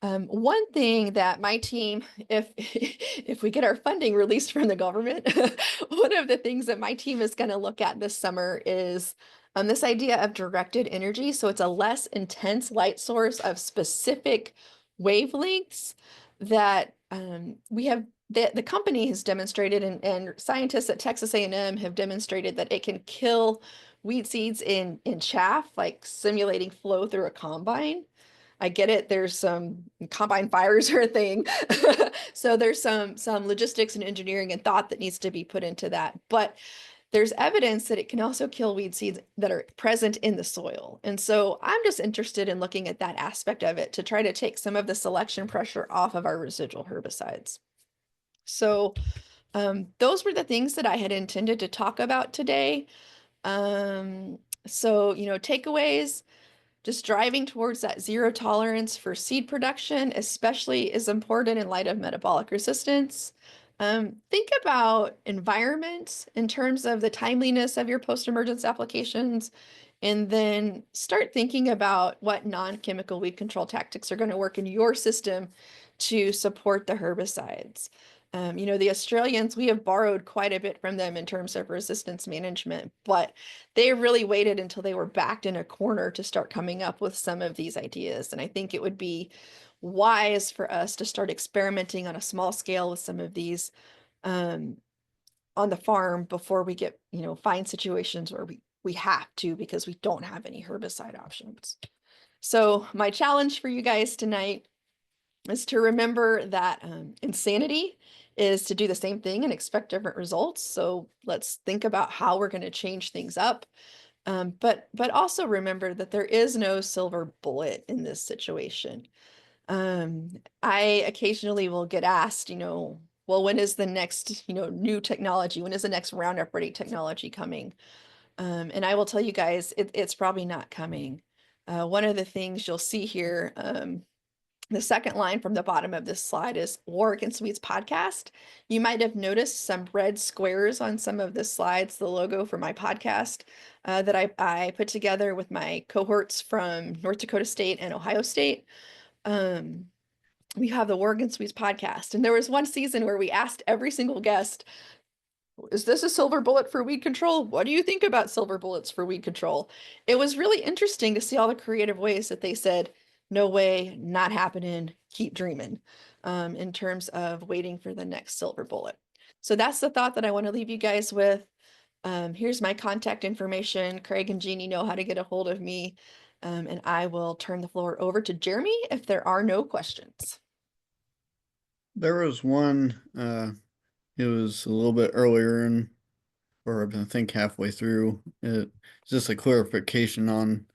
One thing that my team, if we get our funding released from the government, one of the things that my team is going to look at this summer is this idea of directed energy. So it's a less intense light source of specific wavelengths that we have. The company has demonstrated, and scientists at Texas A&M have demonstrated that it can kill weed seeds in chaff, like simulating flow through a combine. I get it. There's some combine fires are a thing. So there's some logistics and engineering and thought that needs to be put into that. But there's evidence that it can also kill weed seeds that are present in the soil. And so I'm just interested in looking at that aspect of it to try to take some of the selection pressure off of our residual herbicides. So those were the things that I had intended to talk about today. So, takeaways, just driving towards that zero tolerance for seed production, especially is important in light of metabolic resistance. Think about environment in terms of the timeliness of your post-emergence applications, and then start thinking about what non-chemical weed control tactics are going to work in your system to support the herbicides. The Australians, we have borrowed quite a bit from them in terms of resistance management, but they really waited until they were backed in a corner to start coming up with some of these ideas. And I think it would be wise for us to start experimenting on a small scale with some of these on the farm before we get, find situations where we have to because we don't have any herbicide options. So my challenge for you guys tonight is to remember that insanity is to do the same thing and expect different results. So let's think about how we're going to change things up. But also remember that there is no silver bullet in this situation. I occasionally will get asked, well, when is the next, new technology? When is the next Roundup Ready technology coming? And I will tell you guys, it's probably not coming. One of the things you'll see here, the second line from the bottom of this slide is War Against Weeds podcast. You might have noticed some red squares on some of the slides, the logo for my podcast that I put together with my cohorts from North Dakota State and Ohio State. We have the War Against Weeds podcast. And there was one season where we asked every single guest, is this a silver bullet for weed control? What do you think about silver bullets for weed control? It was really interesting to see all the creative ways that they said, no way, not happening, keep dreaming, in terms of waiting for the next silver bullet. So that's the thought that I want to leave you guys with. Here's my contact information. Craig and Jeannie know how to get a hold of me. And I will turn the floor over to Jeremie if there are no questions. There was one, it was a little bit earlier in, or I think halfway through. It's just a clarification on,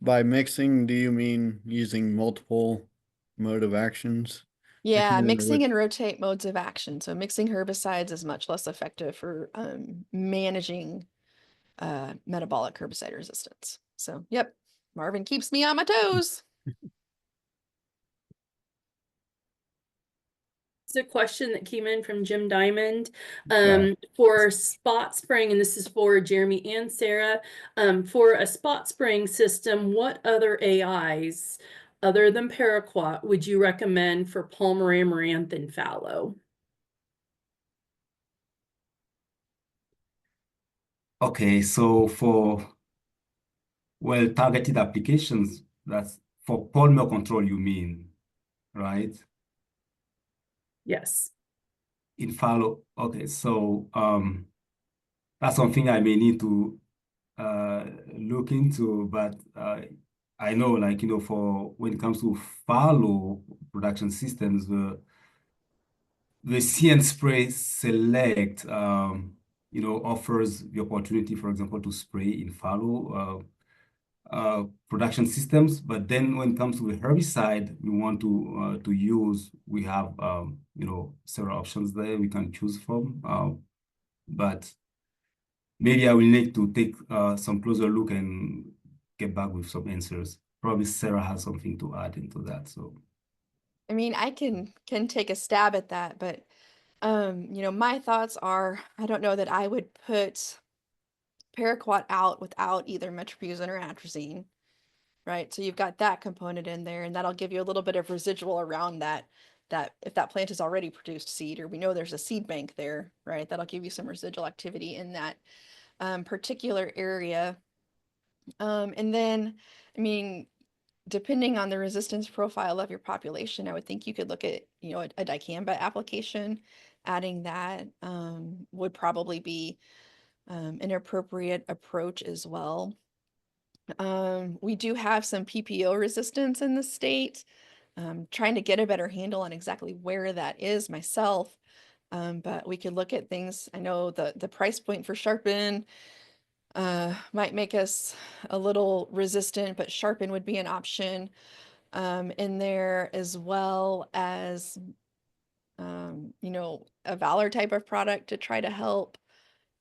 by mixing, do you mean using multiple mode of actions? I Yeah, can't remember mixing which. and rotate modes of action. So mixing herbicides is much less effective for managing metabolic herbicide resistance. So, yep, Marvin keeps me on my toes. It's a question that came in from Jim Diamond. Yeah. For spot spraying, and this is for Jeremie and Sarah, for a spot spraying system, what other AIs other than paraquat would you recommend for Palmer amaranth and fallow? Okay, so for well-targeted applications, that's for polymer control, you mean, right? Yes. In fallow, okay, so that's something I may need to look into, but I know, like, for when it comes to fallow production systems, the See and Spray Select, offers the opportunity, for example, to spray in fallow production systems. But then when it comes to the herbicide we want to use, we have several options there we can choose from. But maybe I will need to take some closer look and get back with some answers. Probably Sarah has something to add into that. So I mean, I can take a stab at that, but my thoughts are, I don't know that I would put paraquat out without either metribuzin or atrazine, right? So you've got that component in there, and that'll give you a little bit of residual around that if that plant has already produced seed, or we know there's a seed bank there, right? That'll give you some residual activity in that particular area. And then, I mean, depending on the resistance profile of your population, I would think you could look at, a dicamba application. Adding that would probably be an appropriate approach as well. We do have some PPO resistance in the state. Trying to get a better handle on exactly where that is myself. But we could look at things. I know the price point for Sharpen might make us a little resistant, but Sharpen would be an option in there, as well as a Valor type of product to try to help.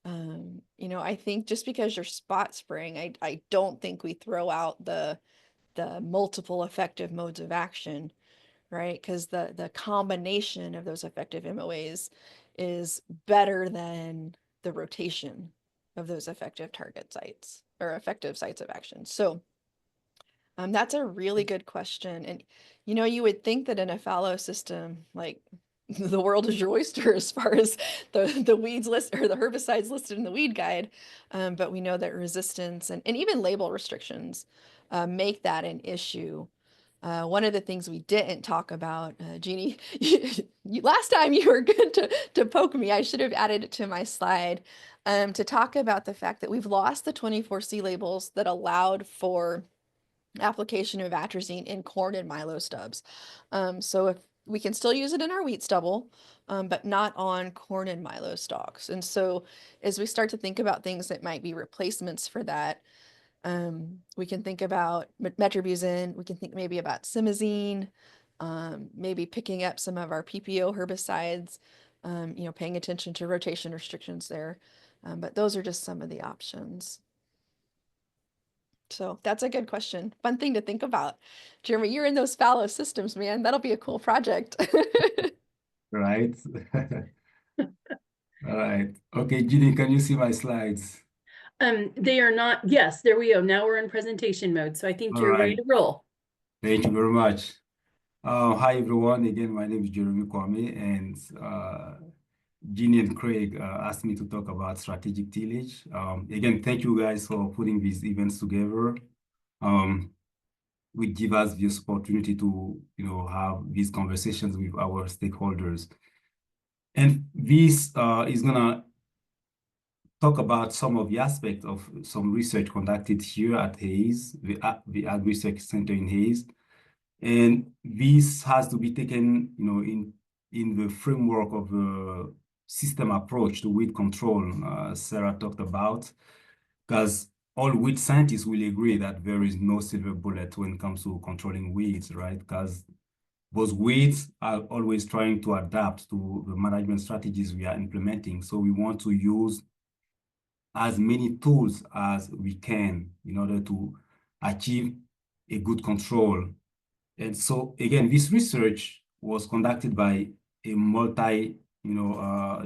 I think just because you're spot spraying, I don't think we throw out the multiple effective modes of action, right? Because the combination of those effective MOAs is better than the rotation of those effective target sites or effective sites of action. So that's a really good question. And, you would think that in a fallow system, like the world is your oyster as far as the weeds list or the herbicides listed in the weed guide. But we know that resistance and even label restrictions make that an issue. One of the things we didn't talk about, Jeannie, last time you were good to poke me. I should have added it to my slide to talk about the fact that we've lost the 24C labels that allowed for application of atrazine in corn and milo stubs. So we can still use it in our wheat stubble, but not on corn and milo stalks. And so as we start to think about things that might be replacements for that, we can think about metribuzin, we can think maybe about simazine, maybe picking up some of our PPO herbicides, paying attention to rotation restrictions there. But those are just some of the options. So that's a good question. Fun thing to think about. Jeremie, you're in those fallow systems, man. That'll be a cool project. Right? All right. Okay, Ginny, can you see my slides? They are not, yes, there we go. Now we're in presentation mode. So I think All you're ready right. to roll. Thank you very much. Hi, everyone. Again, my name is Jeremie Kouame, and Ginny and Craig asked me to talk about strategic tillage. Again, thank you guys for putting these events together. Which give us this opportunity to, have these conversations with our stakeholders. And this is gonna talk about some of the aspects of some research conducted here at Hayes, the Ag Research Center in Hayes. And this has to be taken, in the framework of the system approach to weed control Sarah talked about, because all weed scientists will agree that there is no silver bullet when it comes to controlling weeds, right? Because those weeds are always trying to adapt to the management strategies we are implementing. So we want to use as many tools as we can in order to achieve a good control. And so again, this research was conducted by a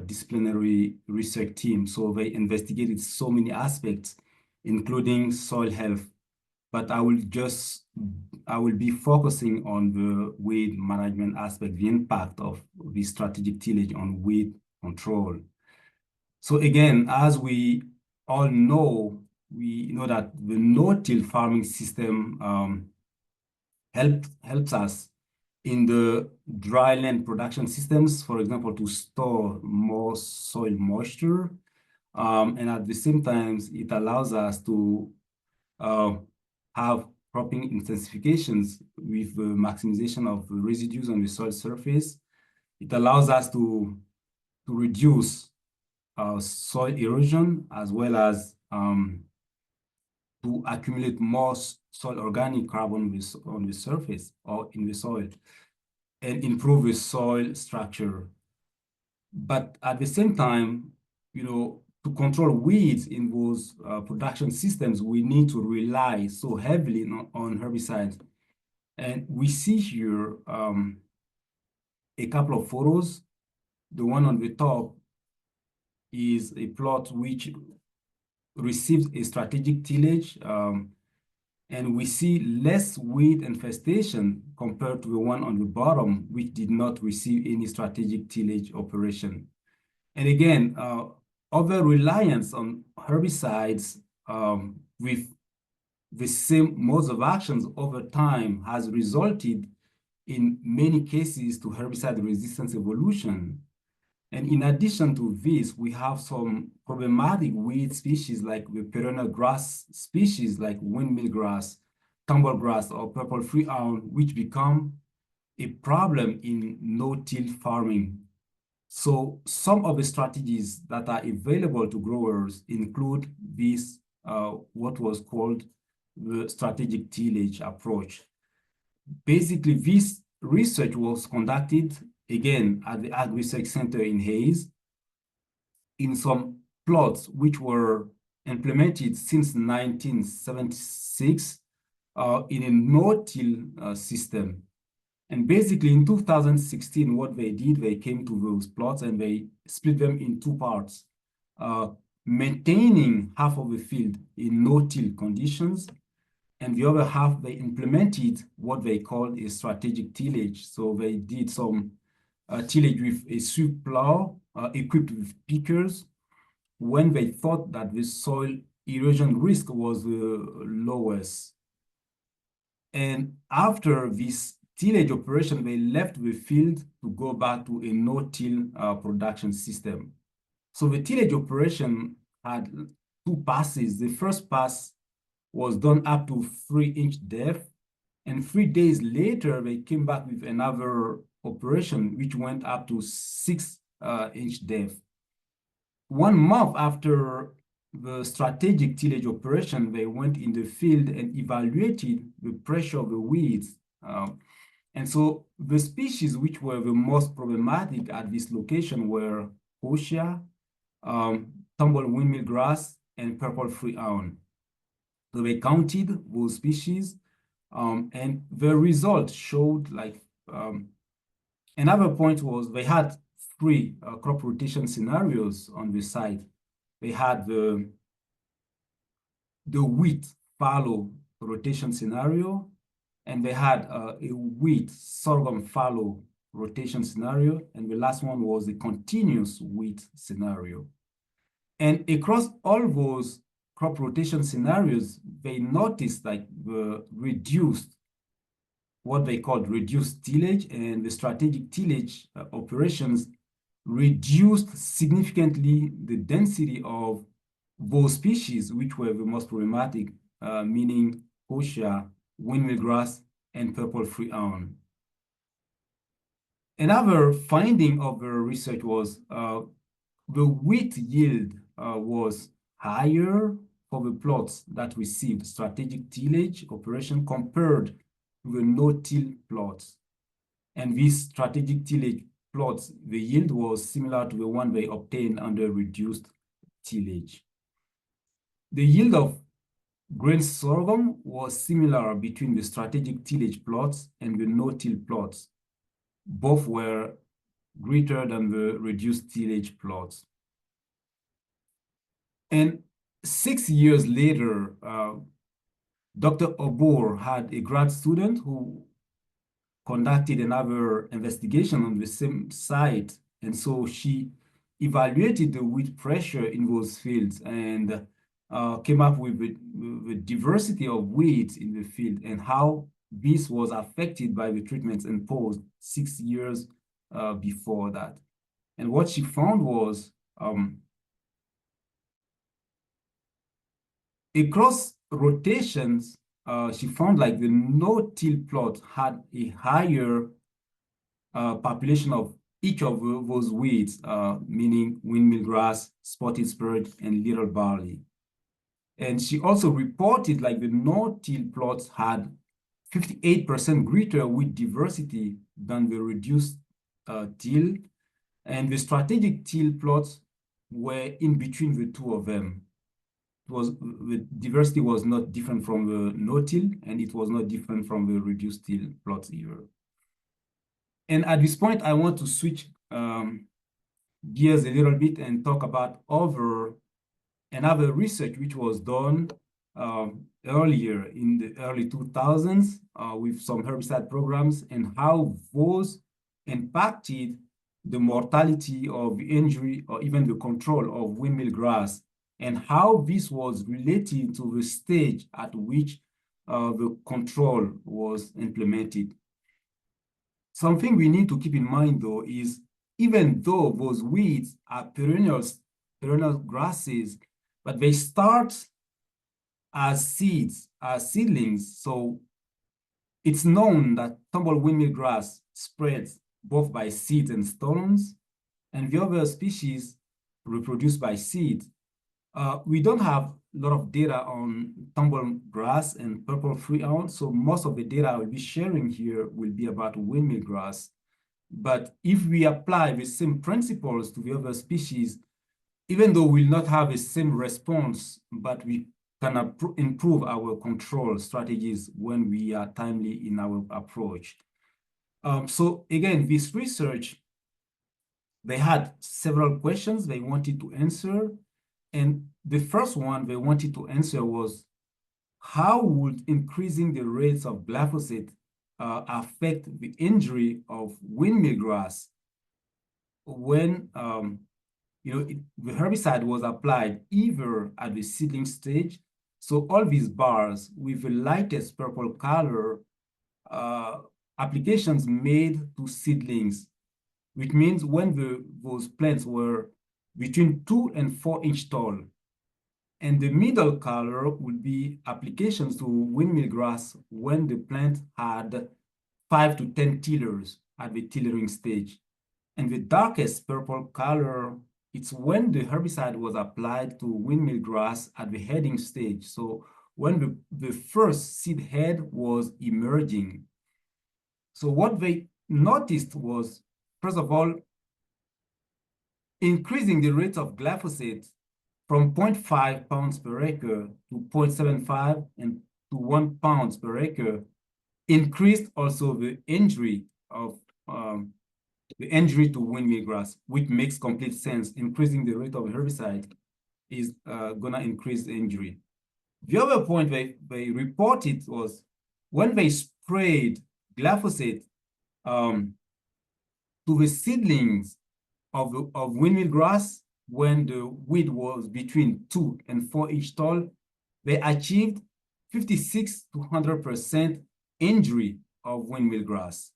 disciplinary research team. So they investigated so many aspects, including soil health. But I will be focusing on the weed management aspect, the impact of the strategic tillage on weed control. So again, as we all know, we know that the no-till farming system helps us in the dry land production systems, for example, to store more soil moisture. And at the same time, it allows us to have cropping intensifications with the maximization of the residues on the soil surface. It allows us to reduce soil erosion, as well as to accumulate more soil organic carbon on the surface or in the soil, and improve the soil structure. But at the same time, to control weeds in those production systems, we need to rely so heavily on herbicides. And we see here a couple of photos. The one on the top is a plot which receives a strategic tillage, and we see less weed infestation compared to the one on the bottom, which did not receive any strategic tillage operation. And again, over reliance on herbicides with the same modes of actions over time has resulted in many cases to herbicide resistance evolution. And in addition to this, we have some problematic weed species like the perennial grass species like windmill grass, tumble grass, or purple freehound, which become a problem in no-till farming. So some of the strategies that are available to growers include this, what was called the strategic tillage approach. Basically, this research was conducted again at the Ag Research Center in Hayes in some plots which were implemented since 1976 in a no-till system. And basically in 2016, what they did, they came to those plots and they split them in two parts, maintaining half of the field in no-till conditions, and the other half, they implemented what they called a strategic tillage. So they did some tillage with a sweep plow equipped with pickers when they thought that the soil erosion risk was the lowest. And after this tillage operation, they left the field to go back to a no-till production system. So the tillage operation had two passes. The first pass was done up to 3-inch depth, and 3 days later, they came back with another operation, which went up to 6-inch depth. 1 month after the strategic tillage operation, they went in the field and evaluated the pressure of the weeds. And so the species which were the most problematic at this location were kochia, tumble windmill grass, and purple freehound. So they counted those species, and the result showed like another point was they had 3 crop rotation scenarios on the site. They had the wheat fallow rotation scenario, and they had a wheat sorghum fallow rotation scenario, and the last one was the continuous wheat scenario. And across all those crop rotation scenarios, they noticed like the reduced, what they called reduced tillage, and the strategic tillage operations reduced significantly the density of those species which were the most problematic, meaning kochia, windmill grass, and purple freehound. Another finding of the research was the wheat yield was higher for the plots that received strategic tillage operation compared to the no-till plots. And these strategic tillage plots, the yield was similar to the one they obtained under reduced tillage. The yield of grain sorghum was similar between the strategic tillage plots and the no-till plots. Both were greater than the reduced tillage plots. And 6 years later, Dr. Obor had a grad student who conducted another investigation on the same site. And so she evaluated the wheat pressure in those fields and came up with the diversity of weeds in the field and how this was affected by the treatments imposed 6 years before that. And what she found was across rotations, she found like the no-till plot had a higher population of each of those weeds, meaning windmill grass, spotted sparrow, and little barley. And she also reported like the no-till plots had 58% greater weed diversity than the reduced till, and the strategic till plots were in between the two of them. The diversity was not different from the no-till, and it was not different from the reduced till plots either. And at this point, I want to switch gears a little bit and talk about another research which was done earlier in the early 2000s with some herbicide programs and how those impacted the mortality of injury or even the control of windmill grass, and how this was related to the stage at which the control was implemented. Something we need to keep in mind, though, is even though those weeds are perennial grasses, but they start as seeds, as seedlings. So it's known that tumble windmill grass spreads both by seeds and stolons, and the other species reproduce by seed. We don't have a lot of data on tumble grass and purple freehound, so most of the data I will be sharing here will be about windmill grass. But if we apply the same principles to the other species, even though we'll not have the same response, but we can improve our control strategies when we are timely in our approach. So again, this research, they had several questions they wanted to answer. And the first one they wanted to answer was, how would increasing the rates of glyphosate affect the injury of windmill grass when the herbicide was applied either at the seedling stage? So all these bars with the lightest purple color, applications made to seedlings, which means when those plants were between 2 and 4 inch tall. And the middle color would be applications to windmill grass when the plant had 5 to 10 tillers at the tillering stage. And the darkest purple color, it's when the herbicide was applied to windmill grass at the heading stage. So when the first seed head was emerging. So what they noticed was, first of all, increasing the rate of glyphosate from 0.5 pounds per acre to 0.75 and to 1 pound per acre increased also the injury to windmill grass, which makes complete sense. Increasing the rate of herbicide is gonna increase the injury. The other point they reported was when they sprayed glyphosate to the seedlings of windmill grass, when the weed was between 2 and 4 inch tall, they achieved 56 to 100% injury of windmill grass.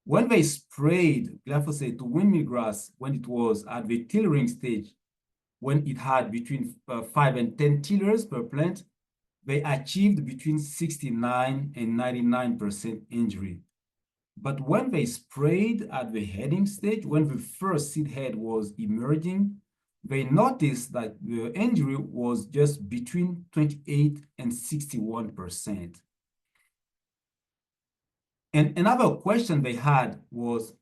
When they sprayed glyphosate to windmill grass, when it was at the tillering stage, when it had between 5 and 10 tillers per plant, they achieved between 69 and 99% injury. But when they sprayed at the heading stage, when the first seed head was emerging, they noticed that the injury was just between 28 and 61%. And another question they had was,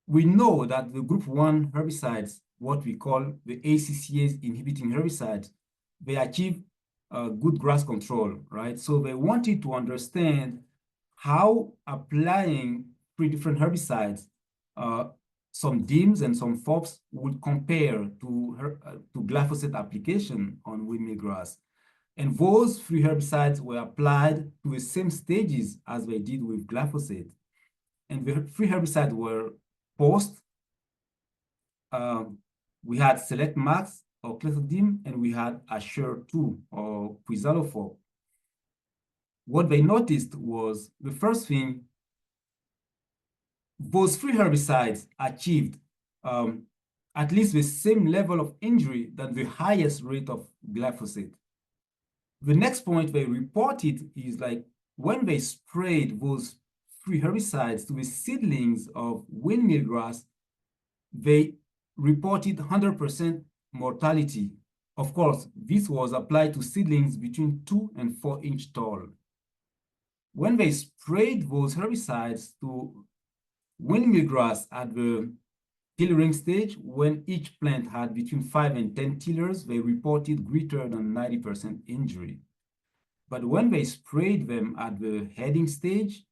we know that the group 1 herbicides, what we call the ACCAs inhibiting herbicides, they achieve good grass control, right? So they wanted to understand how applying 3 different herbicides, some DIMs and some FOPs, would compare to glyphosate application on windmill grass. And those 3 herbicides were applied to the same stages as they did with glyphosate. And the 3 herbicides were post. We had Select Max or Clethodim, and we had Assure 2 or Quizalofop. What they noticed was, the first thing, those 3 herbicides achieved at least the same level of injury than the highest rate of glyphosate. The next point they reported is, like, when they sprayed those 3 herbicides to the seedlings of windmill grass, they reported 100% mortality. Of course, this was applied to seedlings between 2 and 4 inch tall. When they sprayed those herbicides to windmill grass at the tillering stage, when each plant had between 5 and 10 tillers, they reported greater than 90% injury. But when they sprayed them at the heading stage,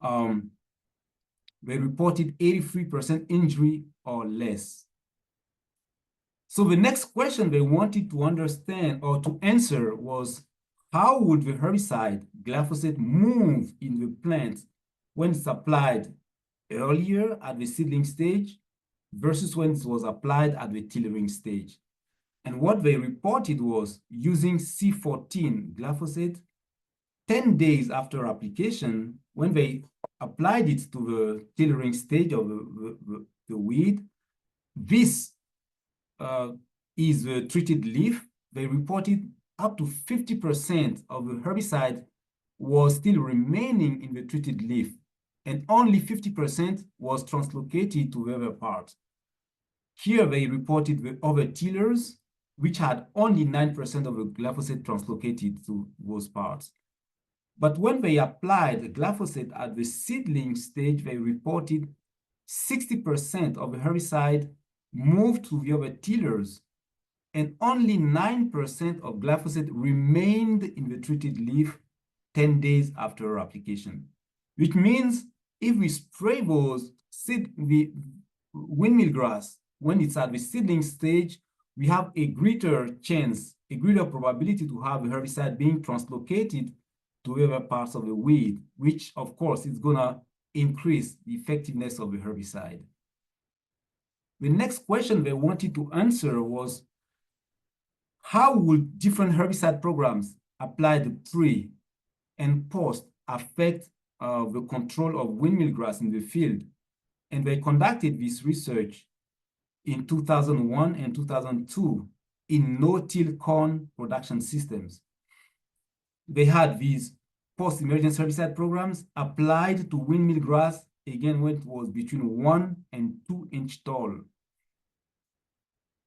they reported 83% injury or less. So the next question they wanted to understand or to answer was, how would the herbicide glyphosate move in the plant when it's applied earlier at the seedling stage versus when it was applied at the tillering stage? And what they reported was, using C14 glyphosate, 10 days after application, when they applied it to the tillering stage of the weed, this is the treated leaf. They reported up to 50% of the herbicide was still remaining in the treated leaf, and only 50% was translocated to the other part. Here they reported the other tillers, which had only 9% of the glyphosate translocated to those parts. But when they applied the glyphosate at the seedling stage, they reported 60% of the herbicide moved to the other tillers, and only 9% of glyphosate remained in the treated leaf 10 days after application. Which means if we spray the windmill grass when it's at the seedling stage, we have a greater chance, a greater probability to have the herbicide being translocated to other parts of the weed, which of course is gonna increase the effectiveness of the herbicide. The next question they wanted to answer was, how would different herbicide programs applied pre and post affect the control of windmill grass in the field? And they conducted this research in 2001 and 2002 in no-till corn production systems. They had these post-emergence herbicide programs applied to windmill grass again, when it was between 1 and 2 inch tall.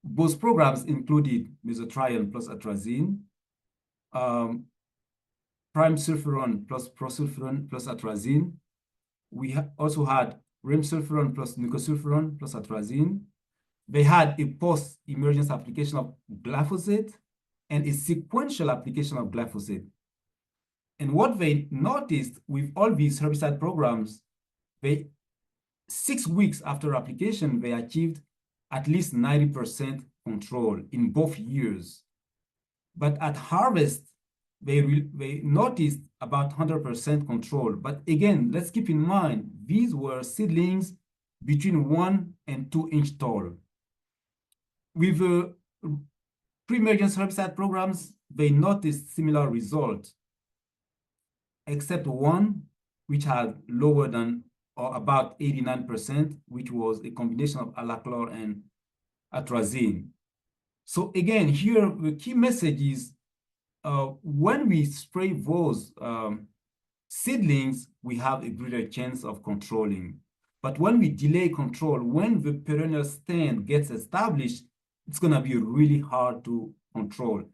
Those programs included mesotrione plus atrazine, Preemergence plus prosulfuron plus atrazine. We also had rimsulfuron plus nicosulfuron plus atrazine. They had a post-emergence application of glyphosate and a sequential application of glyphosate. And what they noticed with all these herbicide programs, 6 weeks after application, they achieved at least 90% control in both years. But at harvest, they noticed about 100% control. But again, let's keep in mind, these were seedlings between 1 and 2 inch tall. With the pre-emergence herbicide programs, they noticed similar results, except one which had lower than or about 89%, which was a combination of alachlor and atrazine. So again, here the key message is when we spray those seedlings, we have a greater chance of controlling. But when we delay control, when the perennial stand gets established, it's going to be really hard to control.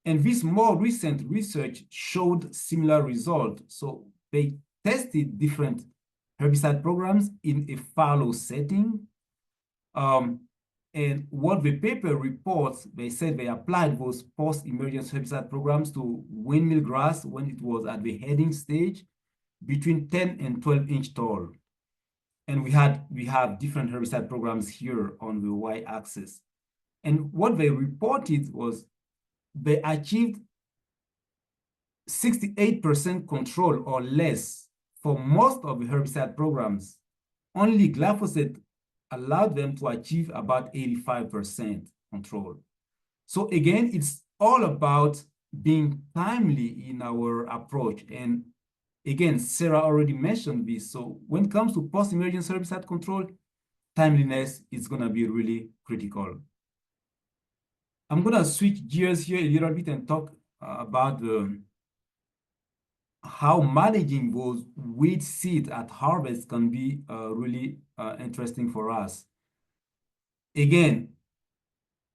And this more recent research showed similar results. So they tested different herbicide programs in a fallow setting. And what the paper reports, they said they applied those post-emergence herbicide programs to windmill grass when it was at the heading stage between 10 and 12 inch tall. And we have different herbicide programs here on the y-axis. And what they reported was they achieved 68% control or less for most of the herbicide programs. Only glyphosate allowed them to achieve about 85% control. So again, it's all about being timely in our approach. And again, Sarah already mentioned this. So when it comes to post-emergence herbicide control, timeliness is going to be really critical. I'm going to switch gears here a little bit and talk about how managing those weed seeds at harvest can be really interesting for us. Again,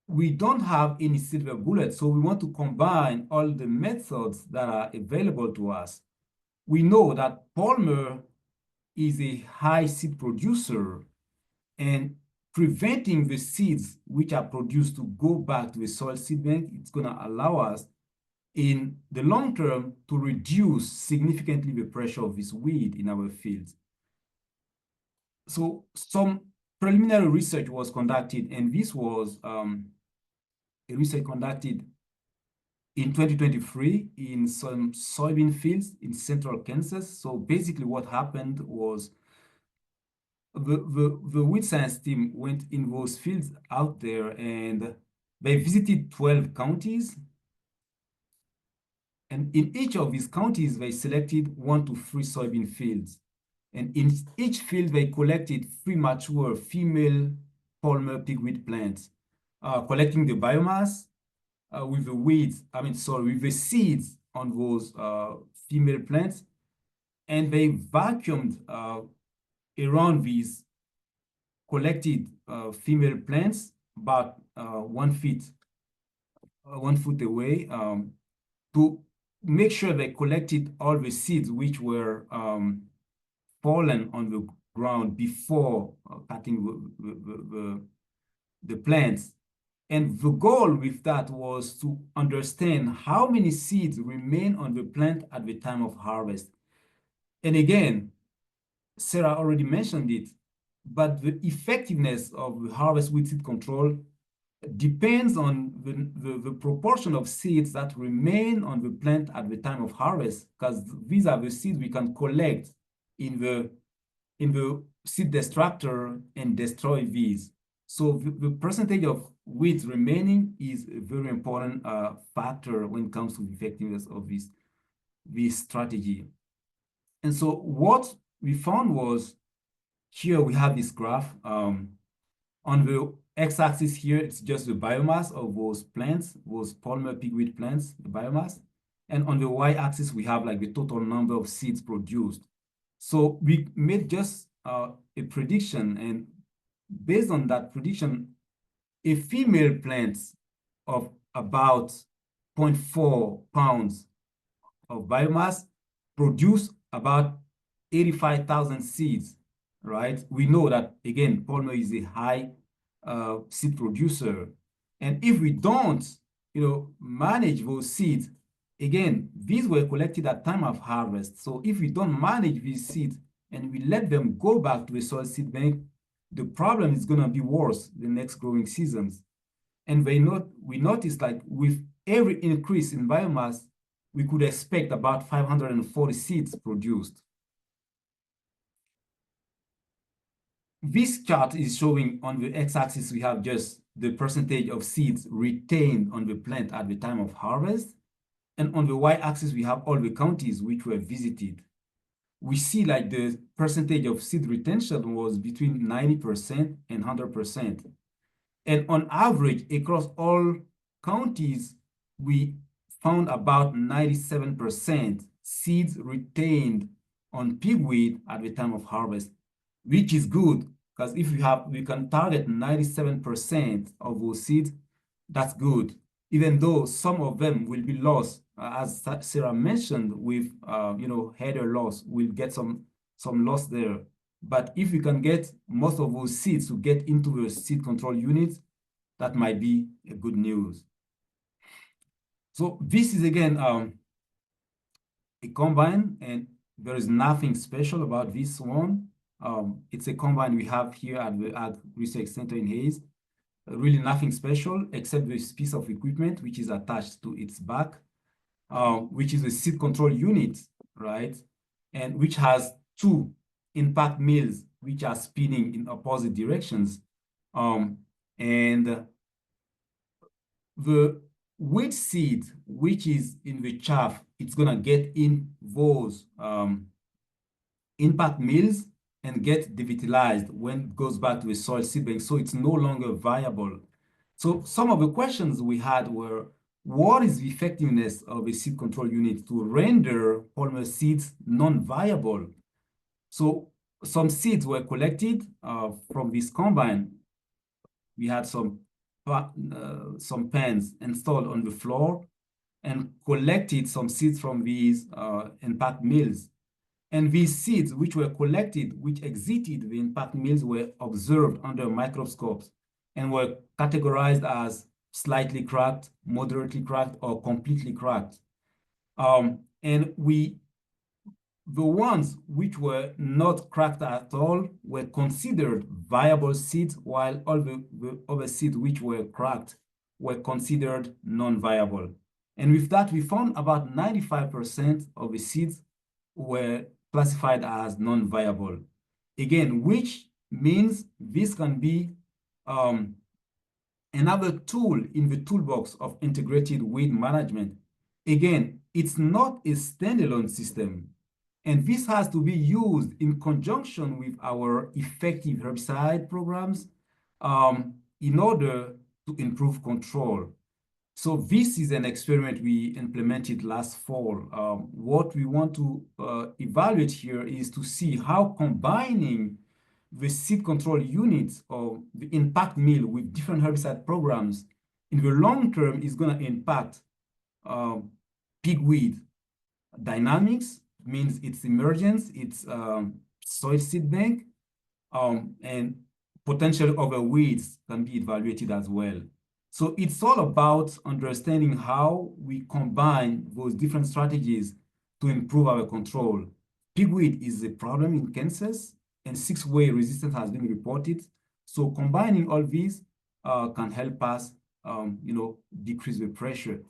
we don't have any silver bullet, so we want to combine all the methods that are available to us. We know that Palmer is a high seed producer, and preventing the seeds which are produced to go back to the soil seed bank, it's going to allow us in the long term to reduce significantly the pressure of this weed in our fields. So some preliminary research was conducted, and this was a research conducted in 2023 in some soybean fields in central Kansas. So basically what happened was the weed science team went in those fields out there, and they visited 12 counties. And in each of these counties, they selected 1 to 3 soybean fields. And in each field, they collected 3 mature female Palmer pigweed plants, collecting the biomass with the weeds, with the seeds on those female plants. And they vacuumed around these collected female plants about 1 foot away to make sure they collected all the seeds which were fallen on the ground before cutting the plants. And the goal with that was to understand how many seeds remain on the plant at the time of harvest. And again, Sarah already mentioned it, but the effectiveness of the harvest weed seed control depends on the proportion of seeds that remain on the plant at the time of harvest, because these are the seeds we can collect in the seed destructor and destroy these. So the percentage of weeds remaining is a very important factor when it comes to the effectiveness of this strategy. And so what we found was, here we have this graph. On the x-axis here, it's just the biomass of those plants, those Palmer pigweed plants, the biomass. And on the y-axis, we have like the total number of seeds produced. So we made just a prediction, and based on that prediction, a female plant of about 0.4 pounds of biomass produce about 85,000 seeds, right? We know that, again, Palmer is a high seed producer. And if we don't, manage those seeds, again, these were collected at time of harvest. So if we don't manage these seeds and we let them go back to a soil seed bank, the problem is going to be worse the next growing seasons. And we noticed, like, with every increase in biomass, we could expect about 540 seeds produced. This chart is showing on the x-axis, we have just the percentage of seeds retained on the plant at the time of harvest. And on the y-axis, we have all the counties which were visited. We see like the percentage of seed retention was between 90% and 100%. And on average, across all counties, we found about 97% seeds retained on pigweed at the time of harvest, which is good, because if we can target 97% of those seeds, that's good, even though some of them will be lost. As Sarah mentioned, with header loss, we'll get some loss there. But if we can get most of those seeds to get into the seed control units, that might be a good news. So this is, again, a combine, and there is nothing special about this one. It's a combine we have here at the Ag Research Center in Hayes. Really nothing special except this piece of equipment which is attached to its back, which is a seed control unit, right? And which has two impact mills which are spinning in opposite directions. And the wheat seed, which is in the chaff, it's gonna get in those impact mills and get devitalized when it goes back to the soil seed bank, so it's no longer viable. So some of the questions we had were, what is the effectiveness of a seed control unit to render polymer seeds non-viable? So some seeds were collected from this combine. We had some pens installed on the floor and collected some seeds from these impact mills. And these seeds which were collected, which exited the impact mills, were observed under microscopes and were categorized as slightly cracked, moderately cracked, or completely cracked. And the ones which were not cracked at all were considered viable seeds, while all the other seeds which were cracked were considered non-viable. And with that, we found about 95% of the seeds were classified as non-viable. Again, which means this can be another tool in the toolbox of integrated weed management. Again, it's not a standalone system, and this has to be used in conjunction with our effective herbicide programs in order to improve control. So this is an experiment we implemented last fall. What we want to evaluate here is to see how combining the seed control units or the impact mill with different herbicide programs in the long term is going to impact pigweed dynamics, means its emergence, its soil seed bank, and potential other weeds can be evaluated as well. So it's all about understanding how we combine those different strategies to improve our control. Pigweed is a problem in Kansas, and 6-way resistance has been reported. So combining all these can help us, decrease the pressure.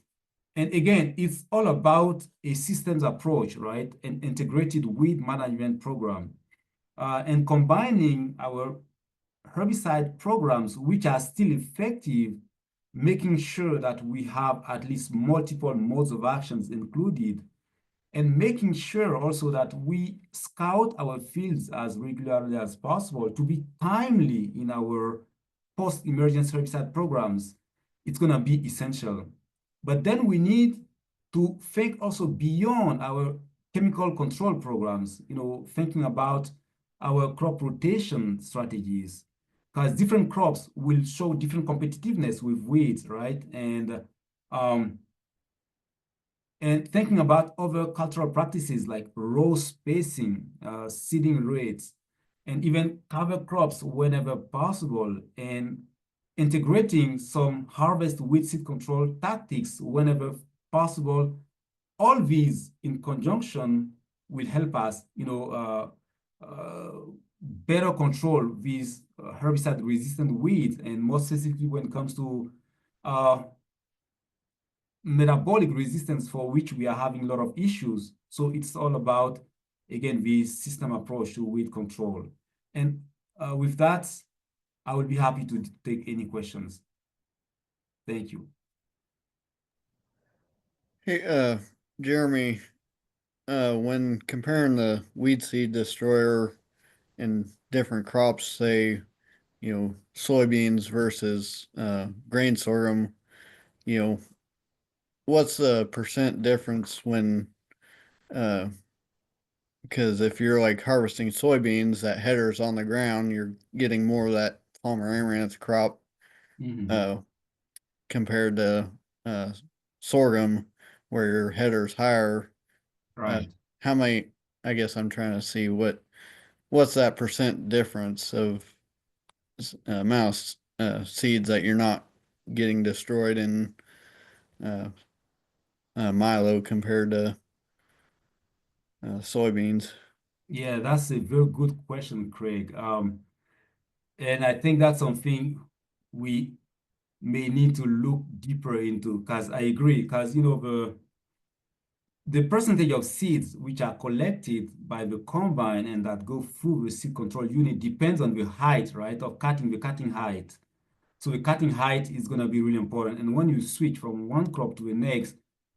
And again, it's all about a systems approach, right? An integrated weed management program, and combining our herbicide programs, which are still effective, making sure that we have at least multiple modes of actions included, and making sure also that we scout our fields as regularly as possible to be timely in our post-emergence herbicide programs. It's going to be essential. But then we need to think also beyond our chemical control programs, thinking about our crop rotation strategies, because different crops will show different competitiveness with weeds, right? And thinking about other cultural practices like row spacing, seeding rates, and even cover crops whenever possible, and integrating some harvest weed seed control tactics whenever possible. All these in conjunction will help us, better control these herbicide-resistant weeds, and more specifically when it comes to metabolic resistance, for which we are having a lot of issues. So it's all about, again, the system approach to weed control. And with that, I will be happy to take any questions. Thank you. Hey, Jeremie, when comparing the weed seed destroyer in different crops, say, soybeans versus grain sorghum, what's the percent difference when because if you're like harvesting soybeans, that header's on the ground, you're getting more of that Palmer amaranth crop compared to sorghum, where your header's higher. Right. How many? I guess I'm trying to see what's that percent difference of amount of seeds that you're not getting destroyed in milo compared to soybeans. Yeah, that's a very good question, Craig. And I think that's something we may need to look deeper into, because I agree, because the percentage of seeds which are collected by the combine and that go through the seed control unit depends on the height, right, of the cutting height. So the cutting height is going to be really important. And when you switch from one crop to the next,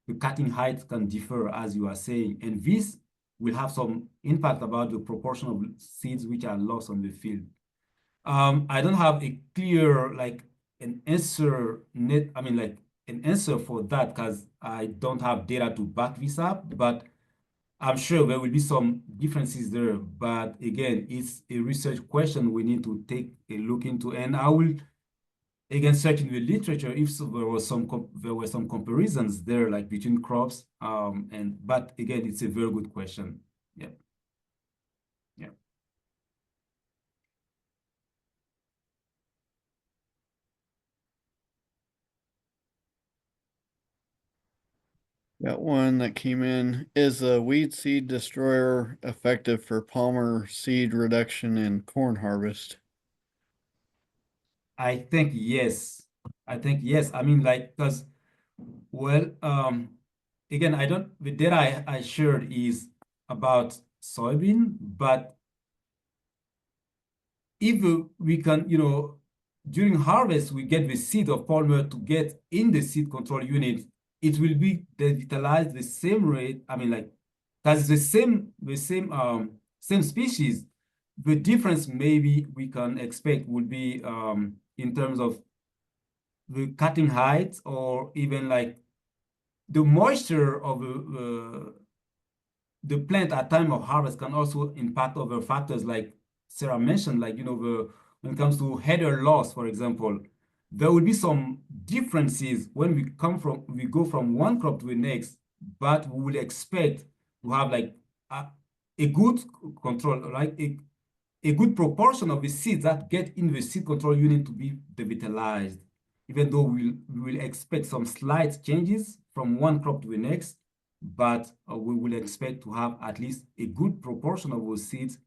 the cutting height can differ, as you are saying. And this will have some impact about the proportion of seeds which are lost on the field. I don't have a clear, an answer an answer for that, because I don't have data to back this up, but I'm sure there will be some differences there. But again, it's a research question we need to take a look into. And I will again search in the literature if there were some comparisons there, like between crops. But again, it's a very good question. Yeah. Yeah. Got one that came in. Is a weed seed destroyer effective for palmer seed reduction and corn harvest? I think yes. I think yes. I mean, because, well, again, the data I shared is about soybean, but if we can, during harvest, we get the seed of palmer to get in the seed control unit, it will be devitalized the same rate. I mean, that's the same species. The difference maybe we can expect would be in terms of the cutting height, or even the moisture of the plant at time of harvest can also impact other factors, like Sarah mentioned, when it comes to header loss, for example. There will be some differences when we go from one crop to the next, but we will expect to have a good control, a good proportion of the seeds that get in the seed control unit to be devitalized, even though we will expect some slight changes from one crop to the next, but we will expect to have at least a good proportion of those seeds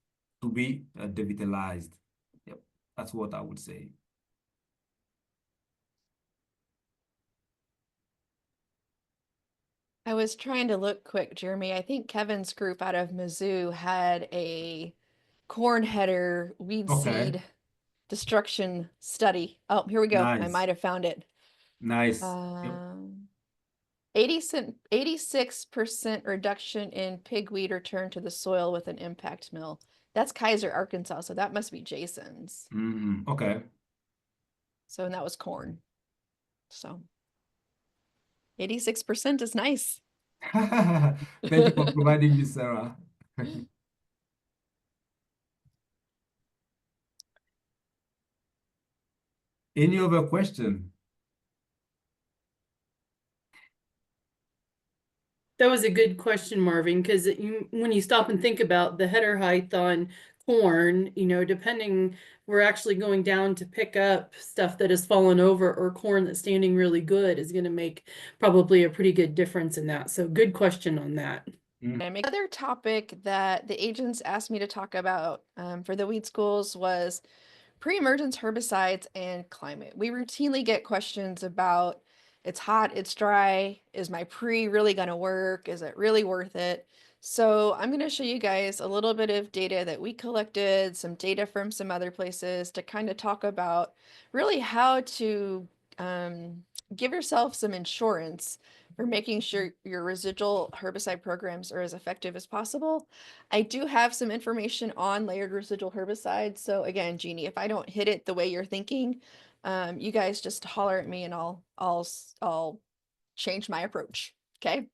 to be devitalized. Yep, that's what I would say. I was trying to look quick, Jeremie. I think Kevin's group out of Mizzou had a corn header weed seed destruction study. Oh, here we go. I Nice. might have found it. Nice. Yep. 86% reduction in pigweed return to the soil with an impact mill. That's Kaiser, Arkansas, so that must be Jason's. Okay. So, and that was corn. So 86% is nice. Thank you for providing me, Sarah. Any other question? That was a good question, Marvin, because when you stop and think about the header height on corn, depending, we're actually going down to pick up stuff that has fallen over or corn that's standing really good is going to make probably a pretty good difference in that. So good question on that. Another topic that the agents asked me to talk about for the weed schools was pre-emergence herbicides and climate. We routinely get questions about it's hot, it's dry, is my pre really going to work? Is it really worth it? So I'm going to show you guys a little bit of data that we collected, some data from some other places to kind of talk about really how to give yourself some insurance for making sure your residual herbicide programs are as effective as possible. I do have some information on layered residual herbicides. So again, Jeannie, if I don't hit it the way you're thinking, you guys just holler at me and I'll change my approach. Okay.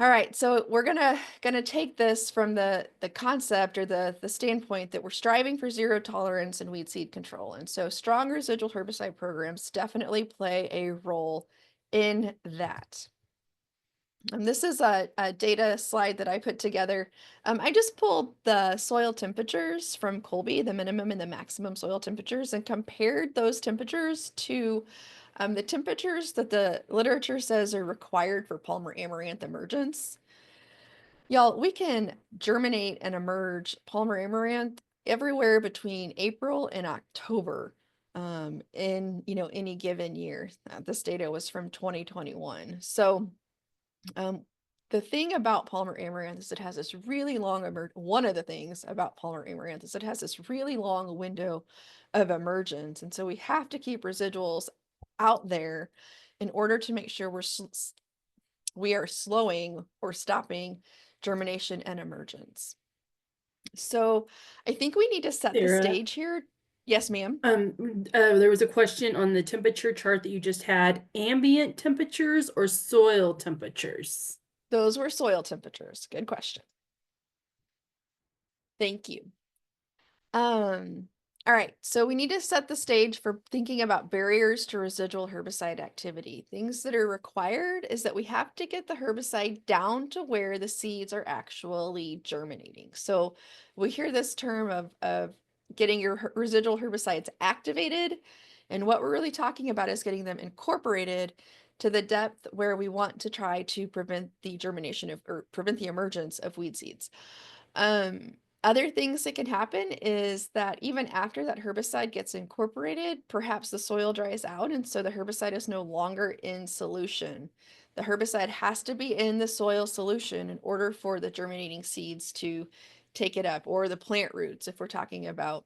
All right, so we're gonna take this from the concept or the standpoint that we're striving for zero tolerance in weed seed control. And so strong residual herbicide programs definitely play a role in that. And this is a data slide that I put together. I just pulled the soil temperatures from Colby, the minimum and the maximum soil temperatures, and compared those temperatures to the temperatures that the literature says are required for Palmer amaranth emergence. Y'all, we can germinate and emerge Palmer amaranth everywhere between April and October in any given year. This data was from 2021. So the thing about Palmer amaranth is it has this really long one of the things about Palmer amaranth is it has this really long window of emergence, and so we have to keep residuals out there in order to make sure we are slowing or stopping germination and emergence. So I think we need to set the Sarah? stage here. Yes, ma'am. There was a question on the temperature chart that you just had, ambient temperatures or soil temperatures? Those were soil temperatures. Good question. Thank you. All right, so we need to set the stage for thinking about barriers to residual herbicide activity. Things that are required is that we have to get the herbicide down to where the seeds are actually germinating. So we hear this term of getting your residual herbicides activated, and what we're really talking about is getting them incorporated to the depth where we want to try to prevent the germination of or prevent the emergence of weed seeds. Other things that can happen is that even after that herbicide gets incorporated, perhaps the soil dries out and so the herbicide is no longer in solution. The herbicide has to be in the soil solution in order for the germinating seeds to take it up, or the plant roots if we're talking about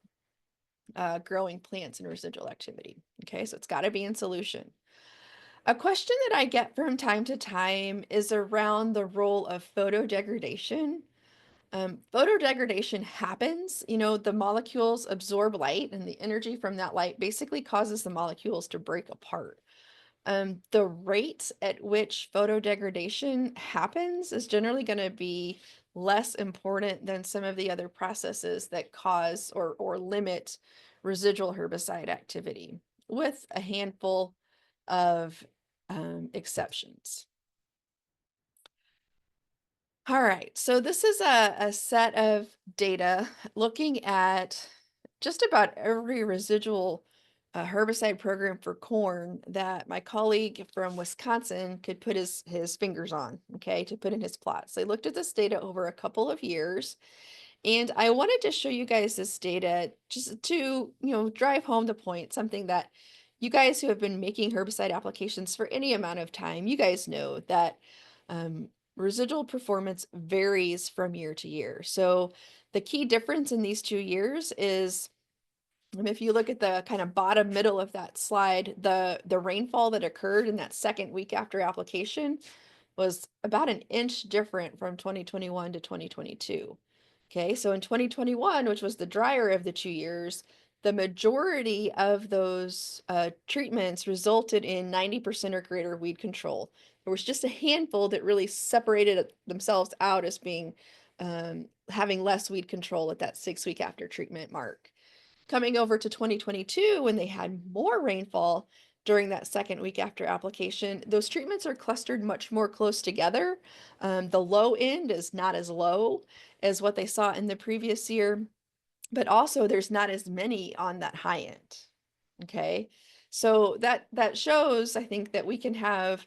growing plants and residual activity. Okay, so it's got to be in solution. A question that I get from time to time is around the role of photodegradation. Photodegradation happens, the molecules absorb light and the energy from that light basically causes the molecules to break apart. The rate at which photodegradation happens is generally going to be less important than some of the other processes that cause or limit residual herbicide activity, with a handful of exceptions. All right, so this is a set of data looking at just about every residual herbicide program for corn that my colleague from Wisconsin could put his fingers on, okay, to put in his plots. They looked at this data over a couple of years, and I wanted to show you guys this data just to, drive home the point, something that you guys who have been making herbicide applications for any amount of time, you guys know that residual performance varies from year to year. So the key difference in these 2 years is, if you look at the kind of bottom middle of that slide, the rainfall that occurred in that second week after application was about an inch different from 2021 to 2022. Okay, so in 2021, which was the drier of the 2 years, the majority of those treatments resulted in 90% or greater weed control. There was just a handful that really separated themselves out as being having less weed control at that 6 week after treatment mark. Coming over to 2022, when they had more rainfall during that second week after application, those treatments are clustered much more close together. The low end is not as low as what they saw in the previous year, but also there's not as many on that high end. Okay, so that shows, I think, that we can have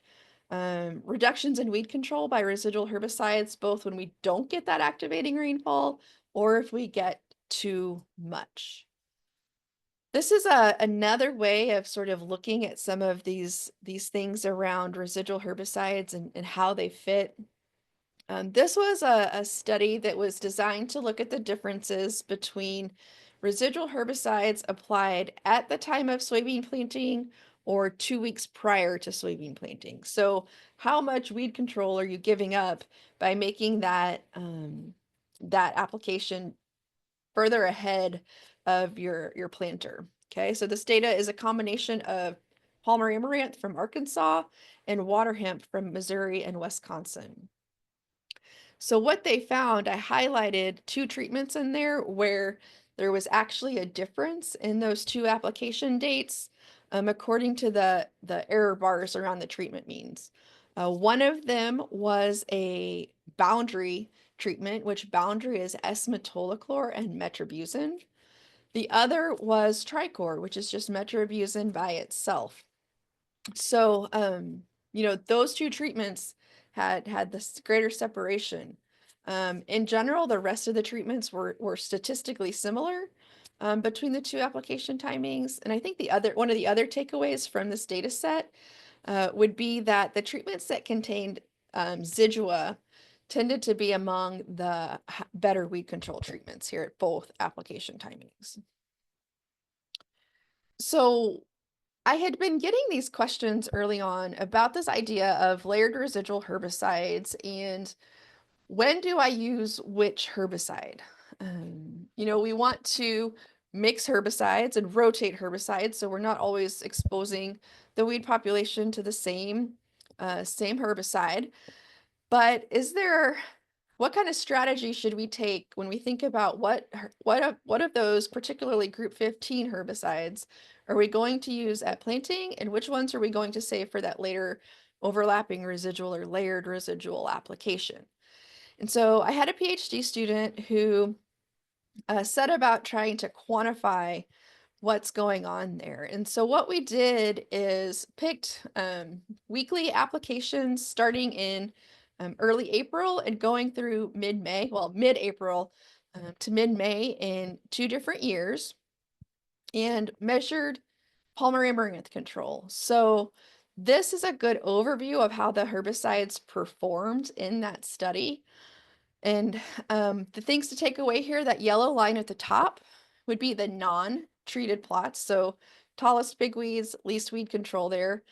reductions in weed control by residual herbicides, both when we don't get that activating rainfall or if we get too much. This is another way of sort of looking at some of these things around residual herbicides and how they fit. This was a study that was designed to look at the differences between residual herbicides applied at the time of soybean planting or 2 weeks prior to soybean planting. So how much weed control are you giving up by making that that application further ahead of your planter? Okay, so this data is a combination of Palmer amaranth from Arkansas and water hemp from Missouri and Wisconsin. So what they found, I highlighted 2 treatments in there where there was actually a difference in those 2 application dates, according to the error bars around the treatment means. One of them was a boundary treatment, which boundary is S-metolachlor and metribuzin. The other was Tricor, which is just metribuzin by itself. So, you know, those 2 treatments had this greater separation. In general, the rest of the treatments were statistically similar between the 2 application timings. And I think one of the other takeaways from this data set would be that the treatments that contained Zidua tended to be among the better weed control treatments here at both application timings. So I had been getting these questions early on about this idea of layered residual herbicides and when do I use which herbicide? You know, we want to mix herbicides and rotate herbicides so we're not always exposing the weed population to the same herbicide. But what kind of strategy should we take when we think about what of those, particularly group 15 herbicides, are we going to use at planting, and which ones are we going to save for that later overlapping residual or layered residual application? And so I had a PhD student who set about trying to quantify what's going on there. And so what we did is picked weekly applications starting in early April and going through mid-April to mid-May in 2 different years, and measured Palmer amaranth control. So this is a good overview of how the herbicides performed in that study. And the things to take away here, that yellow line at the top would be the non-treated plots. So tallest bigweeds, least weed control there.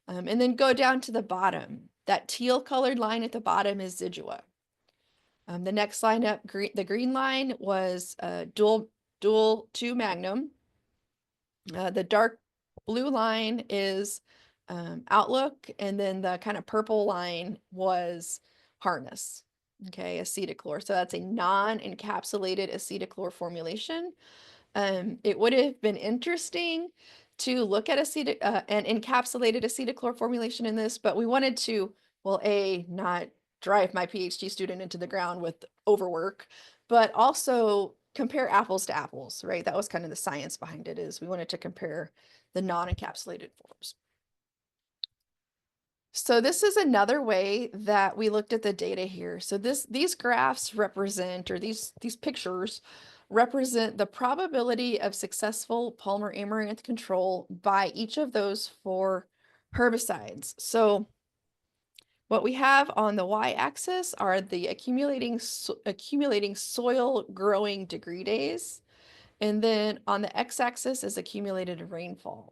And then go down to the bottom. That teal colored line at the bottom is Zidua. The next line up, the green line was dual 2 Magnum. The dark blue line is Outlook, and then the kind of purple line was Harness. Okay, acetochlor. So that's a non-encapsulated acetochlor formulation. It would have been interesting to look at an encapsulated acetochlor formulation in this, but we wanted to, well, not drive my PhD student into the ground with overwork, but also compare apples to apples, right? That was kind of the science behind it, is we wanted to compare the non-encapsulated forms. So this is another way that we looked at the data here. So these graphs represent, or these pictures represent the probability of successful Palmer amaranth control by each of those 4 herbicides. So what we have on the y-axis are the accumulating soil growing degree days, and then on the x-axis is accumulated rainfall.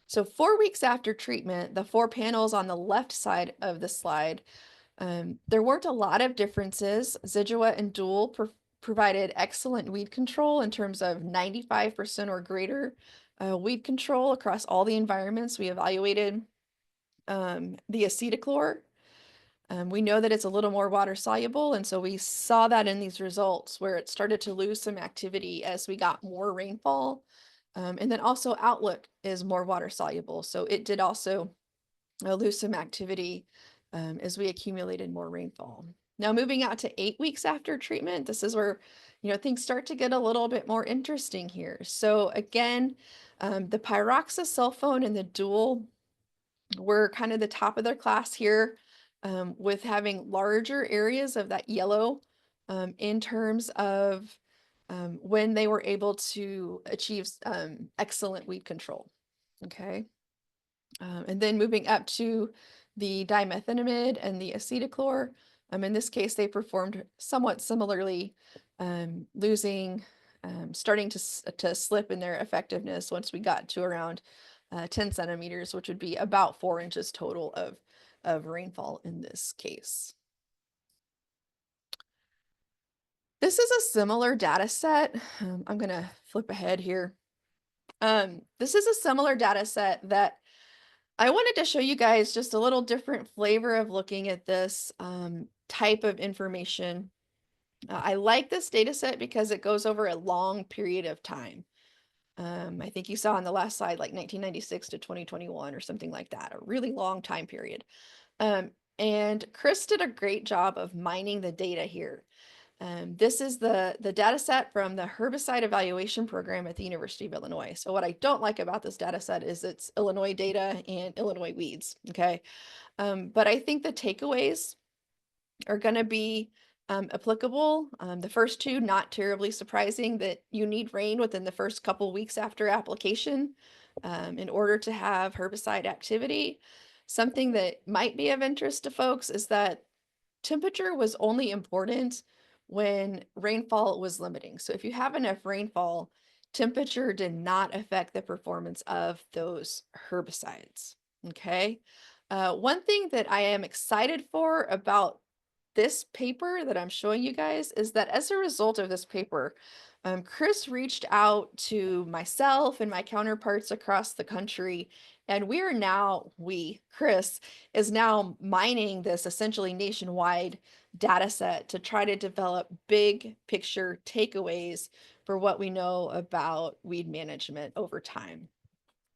So 4 weeks after treatment, the 4 panels on the left side of the slide, there weren't a lot of differences. Zidua and Dual provided excellent weed control in terms of 95% or greater weed control across all the environments we evaluated the acetochlor. We know that it's a little more water soluble, and so we saw that in these results where it started to lose some activity as we got more rainfall. And then also Outlook is more water soluble, so it did also lose some activity as we accumulated more rainfall. Now moving out to 8 weeks after treatment, this is where things start to get a little bit more interesting here. So again, the pyroxasulfone and the dual were kind of the top of their class here, with having larger areas of that yellow in terms of when they were able to achieve excellent weed control. Okay. And then moving up to the dimethenamide and the acetochlor, in this case, they performed somewhat similarly, starting to slip in their effectiveness once we got to around 10 centimeters, which would be about 4 inches total of rainfall in this case. This is a similar data set. I'm going to flip ahead here. This is a similar data set that I wanted to show you guys just a little different flavor of looking at this type of information. I like this data set because it goes over a long period of time. I think you saw on the last slide, like 1996 to 2021 or something like that, a really long time period. And Chris did a great job of mining the data here. This is the data set from the Herbicide Evaluation Program at the University of Illinois. So what I don't like about this data set is it's Illinois data and Illinois weeds, okay? But I think the takeaways are going to be applicable. The first two, not terribly surprising, that you need rain within the first couple weeks after application in order to have herbicide activity. Something that might be of interest to folks is that temperature was only important when rainfall was limiting. So if you have enough rainfall, temperature did not affect the performance of those herbicides. Okay. One thing that I am excited for about this paper that I'm showing you guys is that as a result of this paper, Chris reached out to myself and my counterparts across the country, and Chris is now mining this essentially nationwide data set to try to develop big picture takeaways for what we know about weed management over time.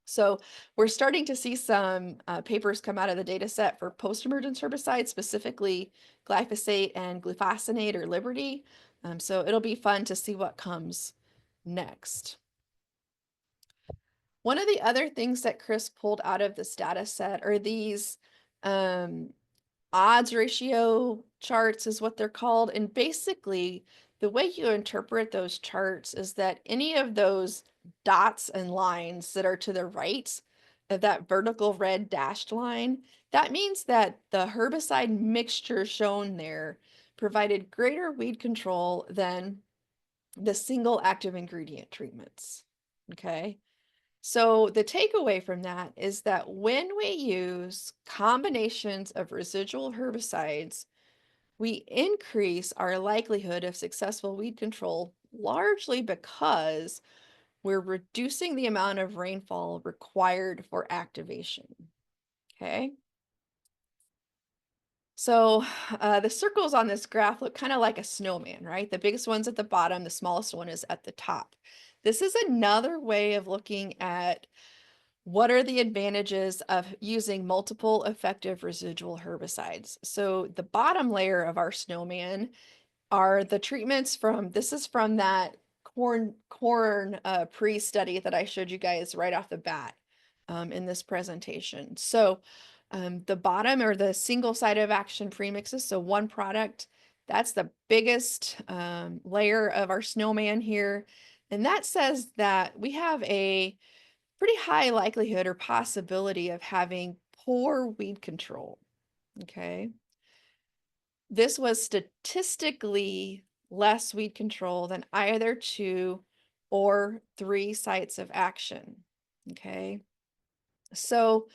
So we're starting to see some papers come out of the data set for post-emergence herbicides, specifically glyphosate and glufosinate or Liberty. So it'll be fun to see what comes next. One of the other things that Chris pulled out of this data set are these odds ratio charts is what they're called. And basically, the way you interpret those charts is that any of those dots and lines that are to the right of that vertical red dashed line, that means that the herbicide mixture shown there provided greater weed control than the single active ingredient treatments. Okay. So the takeaway from that is that when we use combinations of residual herbicides, we increase our likelihood of successful weed control, largely because we're reducing the amount of rainfall required for activation. Okay. So the circles on this graph look kind of like a snowman, right? The biggest one's at the bottom, the smallest one is at the top. This is another way of looking at what are the advantages of using multiple effective residual herbicides. So the bottom layer of our snowman are the treatments this is from that corn pre-study that I showed you guys right off the bat in this presentation. So the bottom are the single site of action premixes. So one product, that's the biggest layer of our snowman here. And that says that we have a pretty high likelihood or possibility of having poor weed control. Okay. This was statistically less weed control than either 2 or 3 sites of action. Okay. So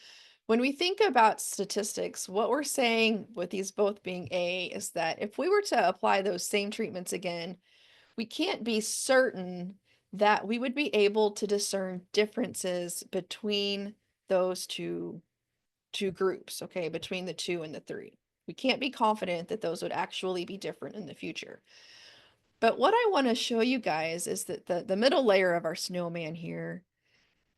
when we think about statistics, what we're saying with these both being A is that if we were to apply those same treatments again, we can't be certain that we would be able to discern differences between those two groups, okay, between the 2 and the 3. We can't be confident that those would actually be different in the future. But what I want to show you guys is that the middle layer of our snowman here,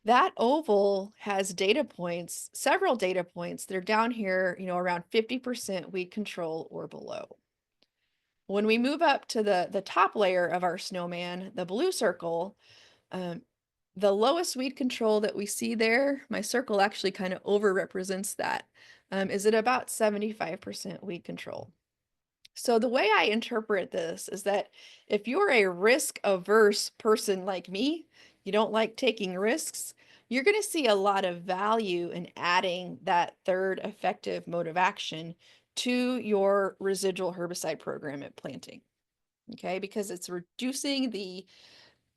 that oval has data points, several data points that are down here, around 50% weed control or below. When we move up to the top layer of our snowman, the blue circle, the lowest weed control that we see there, my circle actually kind of over represents that, is at about 75% weed control. So the way I interpret this is that if you're a risk averse person like me, you don't like taking risks, you're going to see a lot of value in adding that third effective mode of action to your residual herbicide program at planting. Okay, because it's reducing the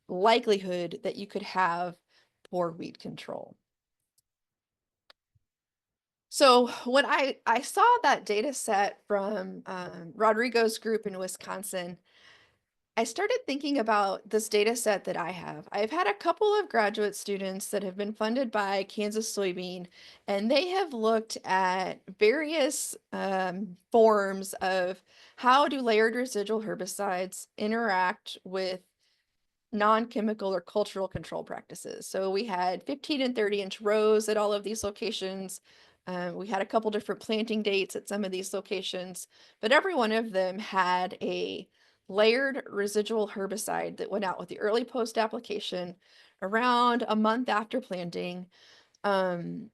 likelihood that you could have poor weed control. So when I saw that data set from Rodrigo's group in Wisconsin, I started thinking about this data set that I have. I've had a couple of graduate students that have been funded by Kansas Soybean, and they have looked at various forms of how do layered residual herbicides interact with non-chemical or cultural control practices. So we had 15 and 30-inch rows at all of these locations. We had a couple different planting dates at some of these locations, but every one of them had a layered residual herbicide that went out with the early post application around a month after planting. Either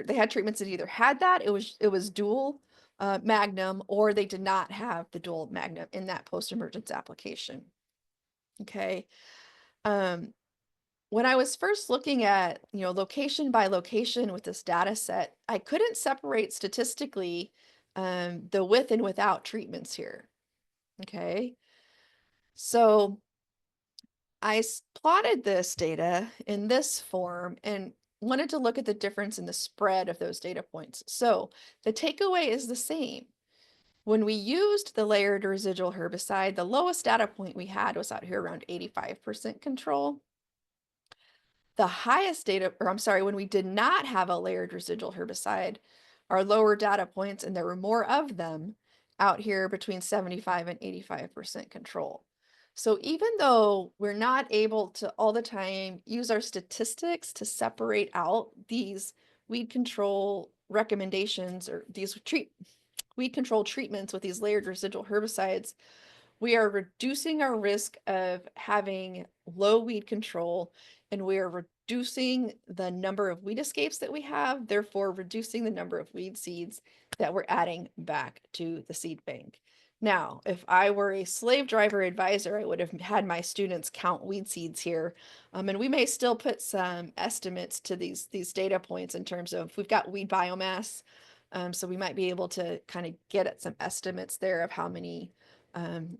they had treatments that either had that, it was dual Magnum, or they did not have the dual Magnum in that post-emergence application. Okay. When I was first looking at, location by location with this data set, I couldn't separate statistically the with and without treatments here. Okay. So I plotted this data in this form and wanted to look at the difference in the spread of those data points. So the takeaway is the same. When we used the layered residual herbicide, the lowest data point we had was out here around 85% control. The highest data, or I'm sorry, when we did not have a layered residual herbicide, our lower data points, and there were more of them out here between 75 and 85% control. So even though we're not able to all the time use our statistics to separate out these weed control recommendations or these weed control treatments with these layered residual herbicides, we are reducing our risk of having low weed control, and we are reducing the number of weed escapes that we have, therefore reducing the number of weed seeds that we're adding back to the seed bank. Now, if I were a slave driver advisor, I would have had my students count weed seeds here. And we may still put some estimates to these data points in terms of we've got weed biomass. So we might be able to kind of get at some estimates there of how many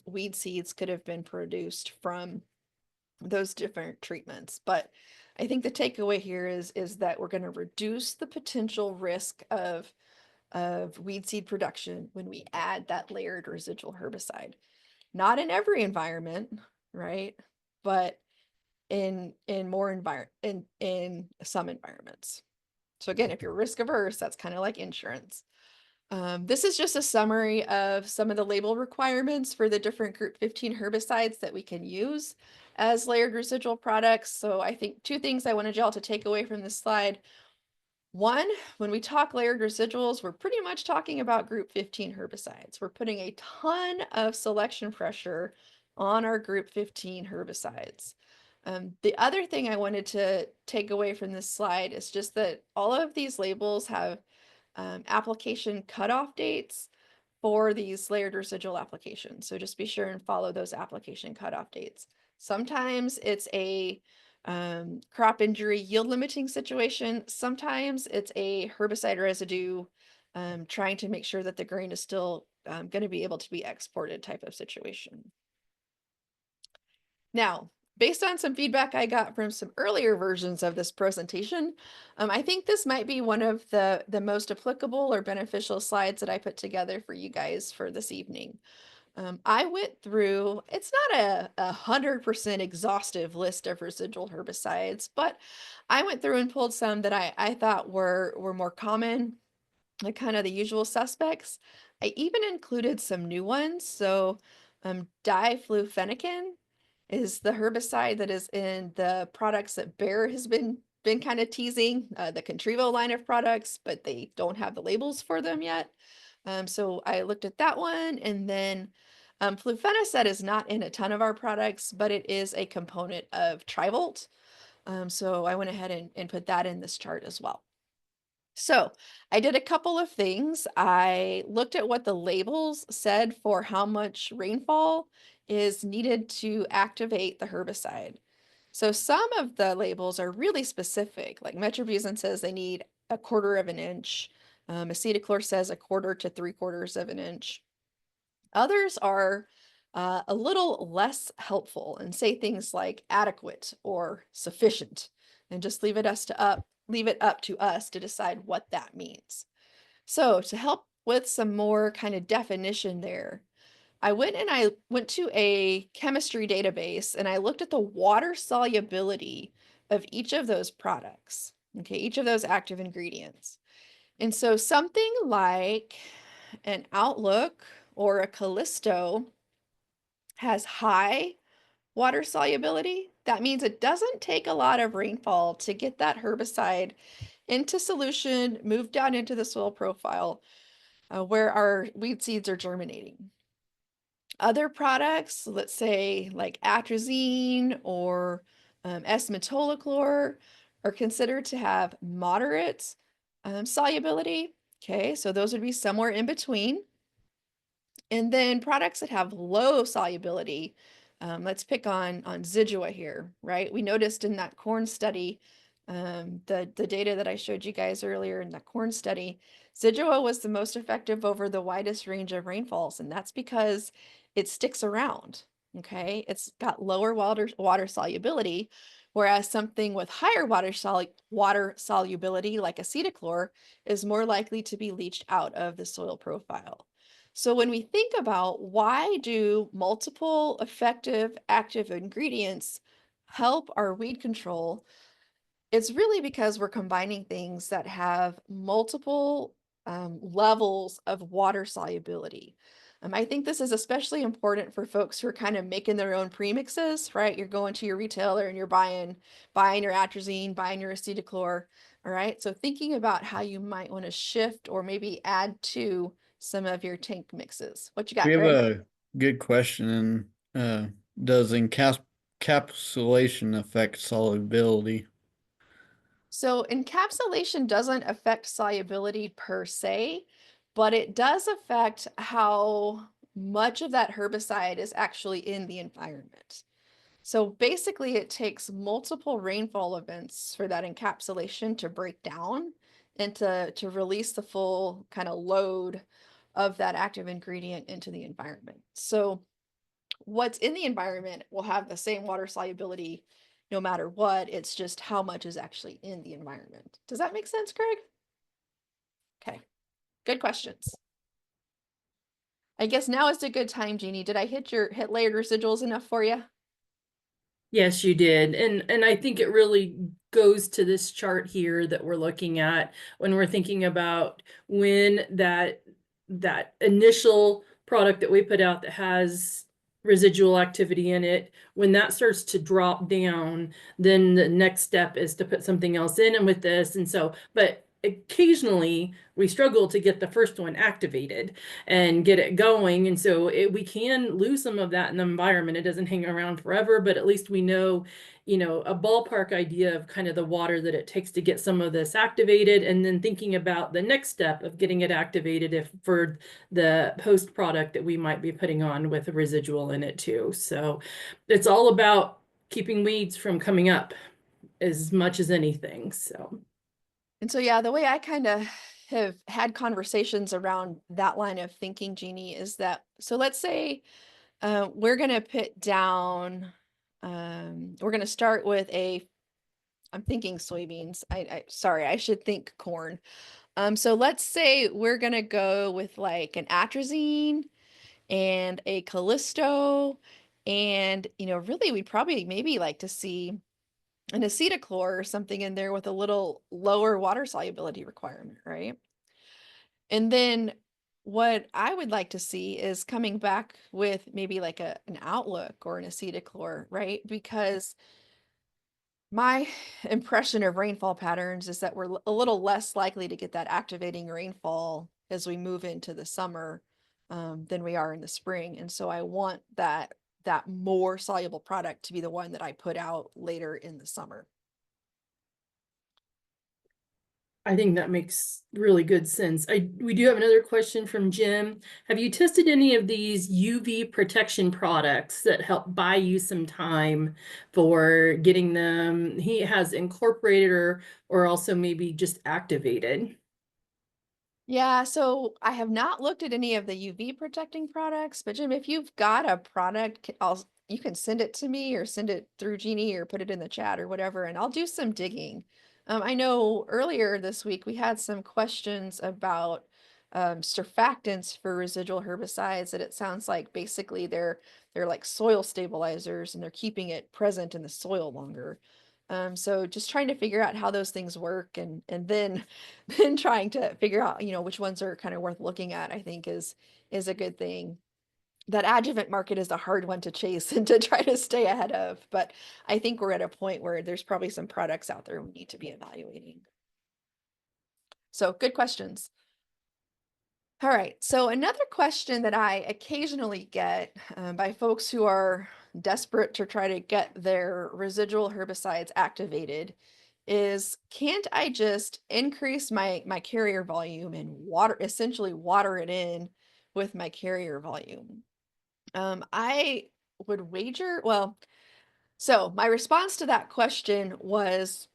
weed seeds could have been produced from those different treatments. But I think the takeaway here is that we're going to reduce the potential risk of weed seed production when we add that layered residual herbicide. Not in every environment, right? But in some environments. So again, if you're risk averse, that's kind of like insurance. This is just a summary of some of the label requirements for the different group 15 herbicides that we can use as layered residual products. So I think two things I wanted y'all to take away from this slide. One, when we talk layered residuals, we're pretty much talking about group 15 herbicides. We're putting a ton of selection pressure on our group 15 herbicides. The other thing I wanted to take away from this slide is just that all of these labels have application cutoff dates for these layered residual applications. So just be sure and follow those application cutoff dates. Sometimes it's a crop injury yield limiting situation. Sometimes it's a herbicide residue trying to make sure that the grain is still going to be able to be exported type of situation. Now, based on some feedback I got from some earlier versions of this presentation, I think this might be one of the most applicable or beneficial slides that I put together for you guys for this evening. I went through, it's not a 100% exhaustive list of residual herbicides, but I went through and pulled some that I thought were more common like kind of the usual suspects. I even included some new ones. So diflufenicin is the herbicide that is in the products that Bayer has been kind of teasing, the Contrivo line of products, but they don't have the labels for them yet. So I looked at that one, and then flufenicid is not in a ton of our products, but it is a component of Trivolt. So I went ahead and put that in this chart as well. So I did a couple of things. I looked at what the labels said for how much rainfall is needed to activate the herbicide. So some of the labels are really specific, like metribuzin says they need 1/4 of an inch. Acetochlor says 1/4 to 3/4 of an inch. Others are a little less helpful and say things like adequate or sufficient, and just leave it up to us to decide what that means. So to help with some more kind of definition there, I went to a chemistry database and I looked at the water solubility of each of those products. Okay, each of those active ingredients. And so something like an Outlook or a Callisto has high water solubility. That means it doesn't take a lot of rainfall to get that herbicide into solution, moved down into the soil profile where our weed seeds are germinating. Other products, let's say like atrazine or S-metolachlor, are considered to have moderate solubility. Okay, so those would be somewhere in between. And then products that have low solubility, let's pick on Zidua here, right? We noticed in that corn study, the data that I showed you guys earlier in that corn study, Zidua was the most effective over the widest range of rainfalls, and that's because it sticks around, okay? It's got lower water solubility, whereas something with higher water solubility, like acetochlor, is more likely to be leached out of the soil profile. So when we think about why do multiple effective active ingredients help our weed control, it's really because we're combining things that have multiple levels of water solubility. I think this is especially important for folks who are kind of making their own premixes, right? You're going to your retailer and you're buying your atrazine, buying your acetochlor, all right? So thinking about how you might want to shift or maybe add to some of your tank mixes. What you got, We have Craig? a good question. Does encapsulation affect solubility? So encapsulation doesn't affect solubility per se, but it does affect how much of that herbicide is actually in the environment. So basically, it takes multiple rainfall events for that encapsulation to break down and to release the full kind of load of that active ingredient into the environment. So what's in the environment will have the same water solubility no matter what. It's just how much is actually in the environment. Does that make sense, Craig? Okay, good questions. I guess now is a good time, Jeannie. Did I hit layered residuals enough for you? Yes, you did. And I think it really goes to this chart here that we're looking at when we're thinking about when that initial product that we put out that has residual activity in it, when that starts to drop down, then the next step is to put something else in and with this. And so, but occasionally we struggle to get the first one activated and get it going. And so we can lose some of that in the environment. It doesn't hang around forever, but at least we know, a ballpark idea of kind of the water that it takes to get some of this activated, and then thinking about the next step of getting it activated if for the post product that we might be putting on with a residual in it too. So it's all about keeping weeds from coming up as much as anything. So. And so, yeah, the way I kind of have had conversations around that line of thinking, Jeannie, is that, so let's say we're going to put down, we're going to start with I'm thinking soybeans. Sorry, I should think corn. So let's say we're going to go with like an atrazine and a Callisto. And, really, we'd probably maybe like to see an acetochlor or something in there with a little lower water solubility requirement, right? And then what I would like to see is coming back with maybe like an outlook or an acetochlor, right? Because my impression of rainfall patterns is that we're a little less likely to get that activating rainfall as we move into the summer than we are in the spring. And so I want that more soluble product to be the one that I put out later in the summer. I think that makes really good sense. We do have another question from Jim. Have you tested any of these UV protection products that help buy you some time for getting them? He has incorporated or also maybe just activated. Yeah, so I have not looked at any of the UV protecting products, but Jim, if you've got a product, you can send it to me or send it through Jeannie or put it in the chat or whatever, and I'll do some digging. I know earlier this week we had some questions about surfactants for residual herbicides that it sounds like basically they're like soil stabilizers and they're keeping it present in the soil longer. So just trying to figure out how those things work and then then trying to figure out, which ones are kind of worth looking at, I think is a good thing. That adjuvant market is a hard one to chase and to try to stay ahead of, but I think we're at a point where there's probably some products out there we need to be evaluating. So good questions. All right, so another question that I occasionally get by folks who are desperate to try to get their residual herbicides activated is, can't I just increase my carrier volume and essentially water it in with my carrier volume? I would wager, well, so my response to that question was,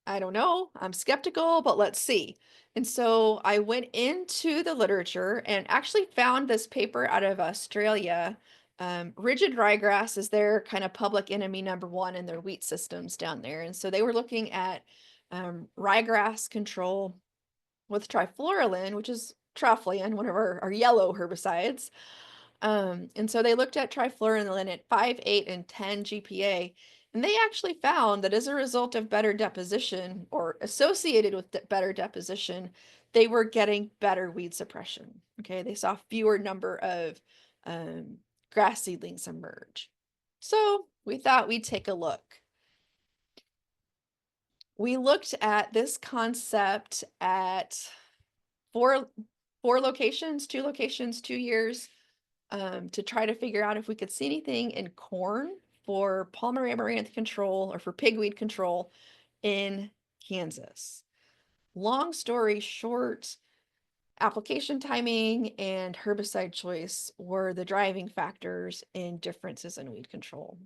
I don't know, I'm skeptical, but let's see. And so I went into the literature and actually found this paper out of Australia. Rigid ryegrass is their kind of public enemy #1 in their wheat systems down there. And so they were looking at ryegrass control with trifluralin, which is trifluran, one of our yellow herbicides. And so they looked at trifluralin at 5, 8, and 10 GPA, and they actually found that as a result of better deposition or associated with better deposition, they were getting better weed suppression. Okay, they saw fewer number of grass seedlings emerge. So we thought we'd take a look. We looked at this concept at four locations, 2 locations, 2 years. To try to figure out if we could see anything in corn for palmer amaranth control or for pigweed control in Kansas. Long story short, application timing and herbicide choice were the driving factors in differences in weed control.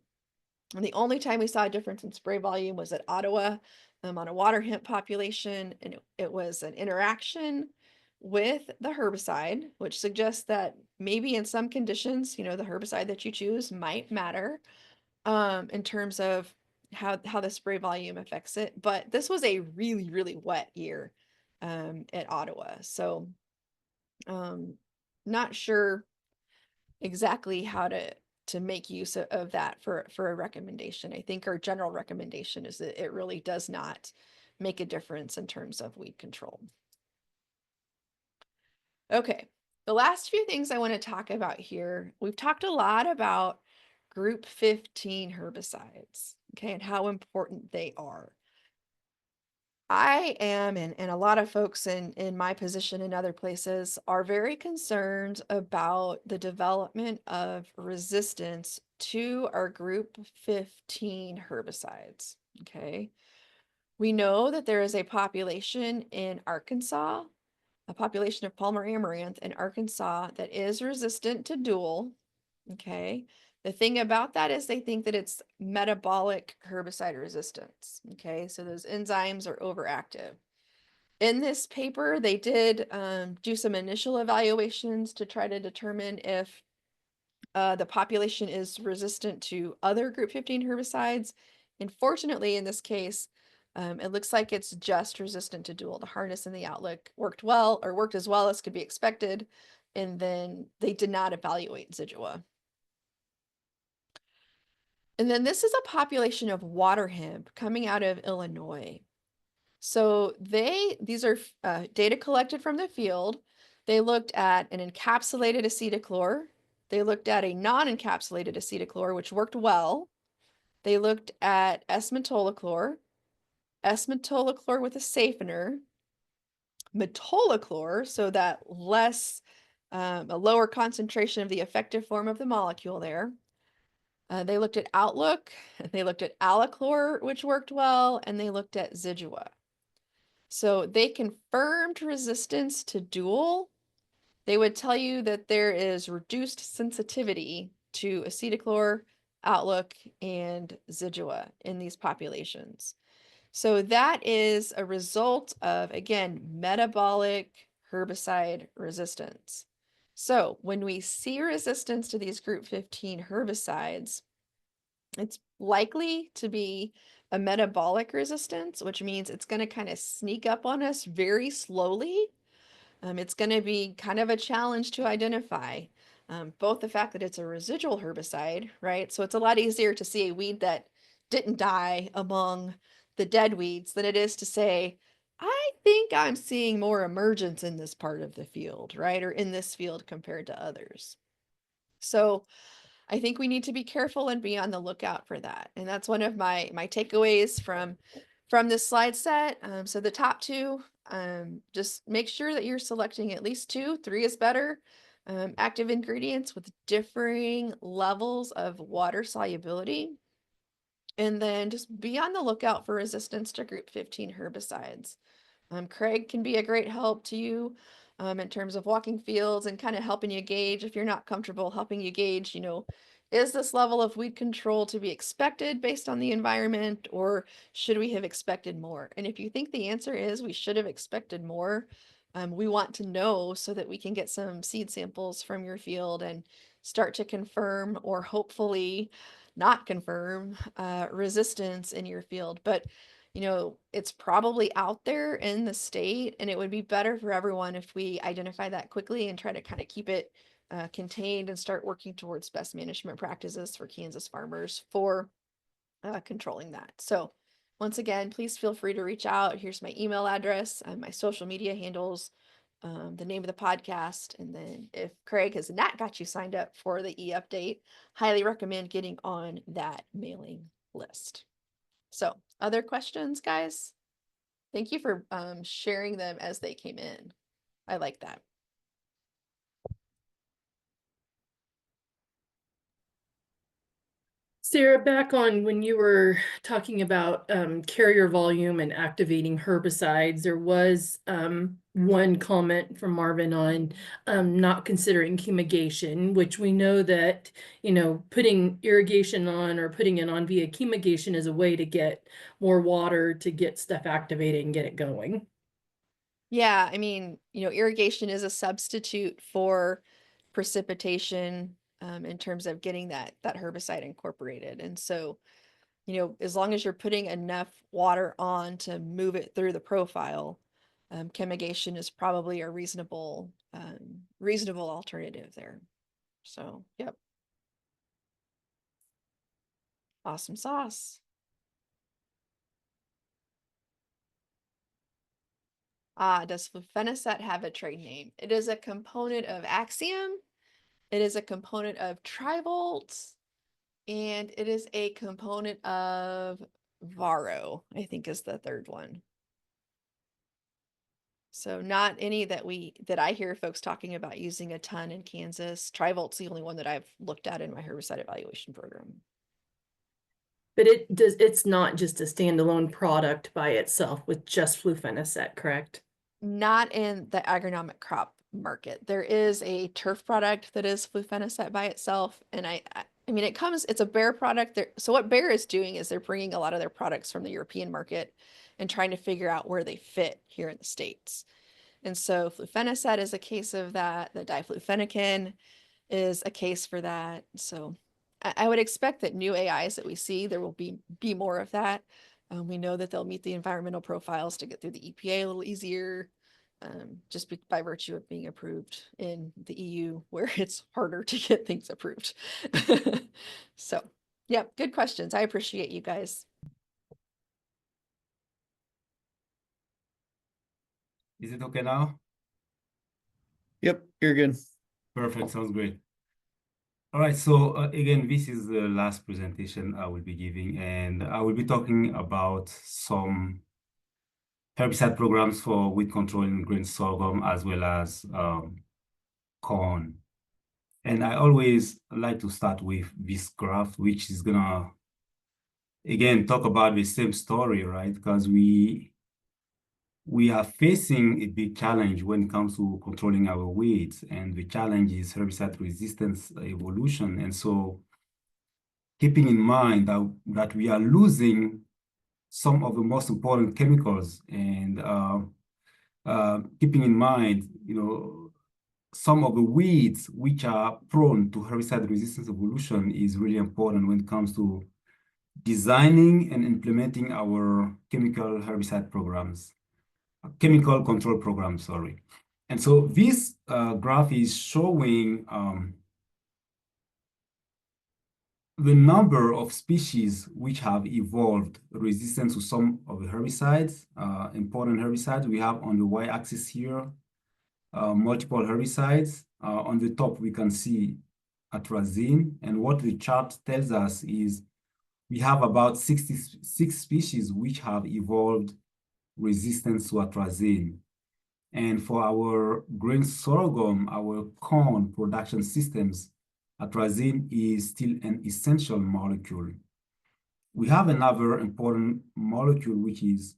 And the only time we saw a difference in spray volume was at Ottawa on a water hemp population, and it was an interaction with the herbicide, which suggests that maybe in some conditions, the herbicide that you choose might matter in terms of how the spray volume affects it. But this was a really, really wet year at Ottawa. So not sure exactly how to make use of that for a recommendation. I think our general recommendation is that it really does not make a difference in terms of weed control. Okay, the last few things I want to talk about here, we've talked a lot about group 15 herbicides, okay, and how important they are. I am, and a lot of folks in my position and other places are very concerned about the development of resistance to our group 15 herbicides, okay? We know that there is a population in Arkansas, a population of palmer amaranth in Arkansas that is resistant to dual, okay? The thing about that is they think that it's metabolic herbicide resistance, okay? So those enzymes are overactive. In this paper, they did do some initial evaluations to try to determine if the population is resistant to other group 15 herbicides. And fortunately, in this case, it looks like it's just resistant to dual. The harness and the outlook worked well, or worked as well as could be expected. And then they did not evaluate Zidua. And then this is a population of water hemp coming out of Illinois. So these are data collected from the field. They looked at an encapsulated acetochlor. They looked at a non-encapsulated acetochlor, which worked well. They looked at S-metolachlor with a safener, metolachlor, so that a lower concentration of the effective form of the molecule there. They looked at outlook, they looked at alachlor, which worked well, and they looked at zidua. So they confirmed resistance to dual. They would tell you that there is reduced sensitivity to acetochlor, outlook, and zidua in these populations. So that is a result of, again, metabolic herbicide resistance. So when we see resistance to these group 15 herbicides, it's likely to be a metabolic resistance, which means it's going to kind of sneak up on us very slowly. It's going to be kind of a challenge to identify. Both the fact that it's a residual herbicide, right? So it's a lot easier to see a weed that didn't die among the dead weeds than it is to say, I think I'm seeing more emergence in this part of the field, right? Or in this field compared to others. So I think we need to be careful and be on the lookout for that. And that's one of my takeaways from this slide set. So the top two, just make sure that you're selecting at least 2, 3 is better, active ingredients with differing levels of water solubility. And then just be on the lookout for resistance to group 15 herbicides. Craig can be a great help to you in terms of walking fields and kind of helping you gauge, if you're not comfortable, helping you gauge, is this level of weed control to be expected based on the environment, or should we have expected more? And if you think the answer is we should have expected more, we want to know so that we can get some seed samples from your field and start to confirm, or hopefully not confirm, resistance in your field. But it's probably out there in the state, and it would be better for everyone if we identify that quickly and try to kind of keep it contained and start working towards best management practices for Kansas farmers for controlling that. So once again, please feel free to reach out. Here's my email address and my social media handles, the name of the podcast. And then if Craig has not got you signed up for the e-update, highly recommend getting on that mailing list. So other questions, guys? Thank you for sharing them as they came in. I like that. Sarah, back on when you were talking about carrier volume and activating herbicides, there was one comment from Marvin on not considering chemigation, which we know that, putting irrigation on or putting it on via chemigation is a way to get more water to get stuff activated and get it going. Yeah, I mean, irrigation is a substitute for precipitation in terms of getting that herbicide incorporated. And so, as long as you're putting enough water on to move it through the profile, chemigation is probably a reasonable alternative there. So, yep. Awesome sauce. Does flufenicet have a trade name? It is a component of Axiom. It is a component of Trivolt, and it is a component of Varo, I think is the third one. So not any that I hear folks talking about using a ton in Kansas. Trivolt's the only one that I've looked at in my herbicide evaluation program. But it's not just a standalone product by itself with just flufenicet, correct? Not in the agronomic crop market. There is a turf product that is flufenicet by itself, and I mean it's a Bayer product there. So what Bayer is doing is they're bringing a lot of their products from the European market and trying to figure out where they fit here in the States. And so flufenicet is a case of that. The diflufenicin is a case for that. So I would expect that new AIs that we see, there will be more of that. We know that they'll meet the environmental profiles to get through the EPA a little easier, just by virtue of being approved in the EU, where it's harder to get things approved. So, yeah, good questions. I appreciate you guys. Is it okay now? Yep, you're good. Perfect, sounds great. All right, so again, this is the last presentation I will be giving, and I will be talking about some herbicide programs for weed control in grain sorghum as well as corn. And I always like to start with this graph, which is gonna, again, talk about the same story, right? Because we are facing a big challenge when it comes to controlling our weeds, and the challenge is herbicide resistance evolution. And so keeping in mind that we are losing some of the most important chemicals, and keeping in mind, some of the weeds which are prone to herbicide resistance evolution is really important when it comes to designing and implementing our chemical control programs, sorry. And so this graph is showing the number of species which have evolved resistance to some of the herbicides, important herbicides. We have on the y-axis here, multiple herbicides. On the top, we can see atrazine. And what the chart tells us is we have about 66 species which have evolved resistance to atrazine. And for our grain sorghum, our corn production systems, atrazine is still an essential molecule. We have another important molecule, which is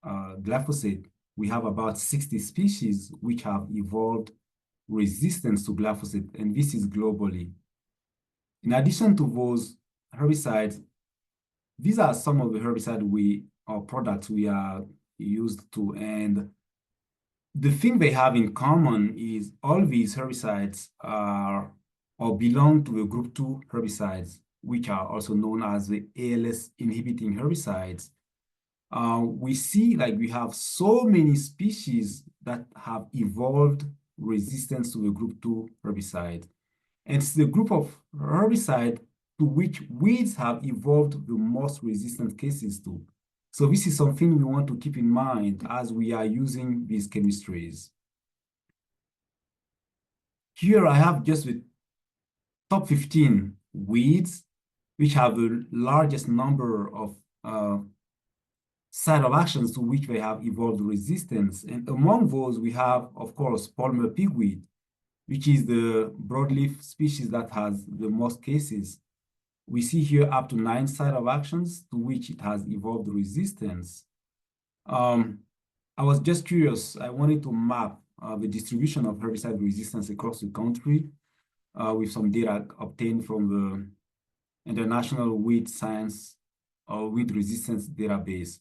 glyphosate. We have about 60 species which have evolved resistance to glyphosate, and this is globally. In addition to those herbicides, these are some of the herbicide products we are used to, and the thing they have in common is all these herbicides are or belong to the group 2 herbicides, which are also known as the ALS inhibiting herbicides. We see like we have so many species that have evolved resistance to the group 2 herbicide. And it's the group of herbicide to which weeds have evolved the most resistant cases to. So this is something we want to keep in mind as we are using these chemistries. Here I have just the top 15 weeds, which have the largest number of site of actions to which they have evolved resistance. And among those, we have, of course, Palmer pigweed, which is the broadleaf species that has the most cases. We see here up to 9 site of actions to which it has evolved resistance. I was just curious. I wanted to map the distribution of herbicide resistance across the country with some data obtained from the International Weed Science or Weed Resistance Database.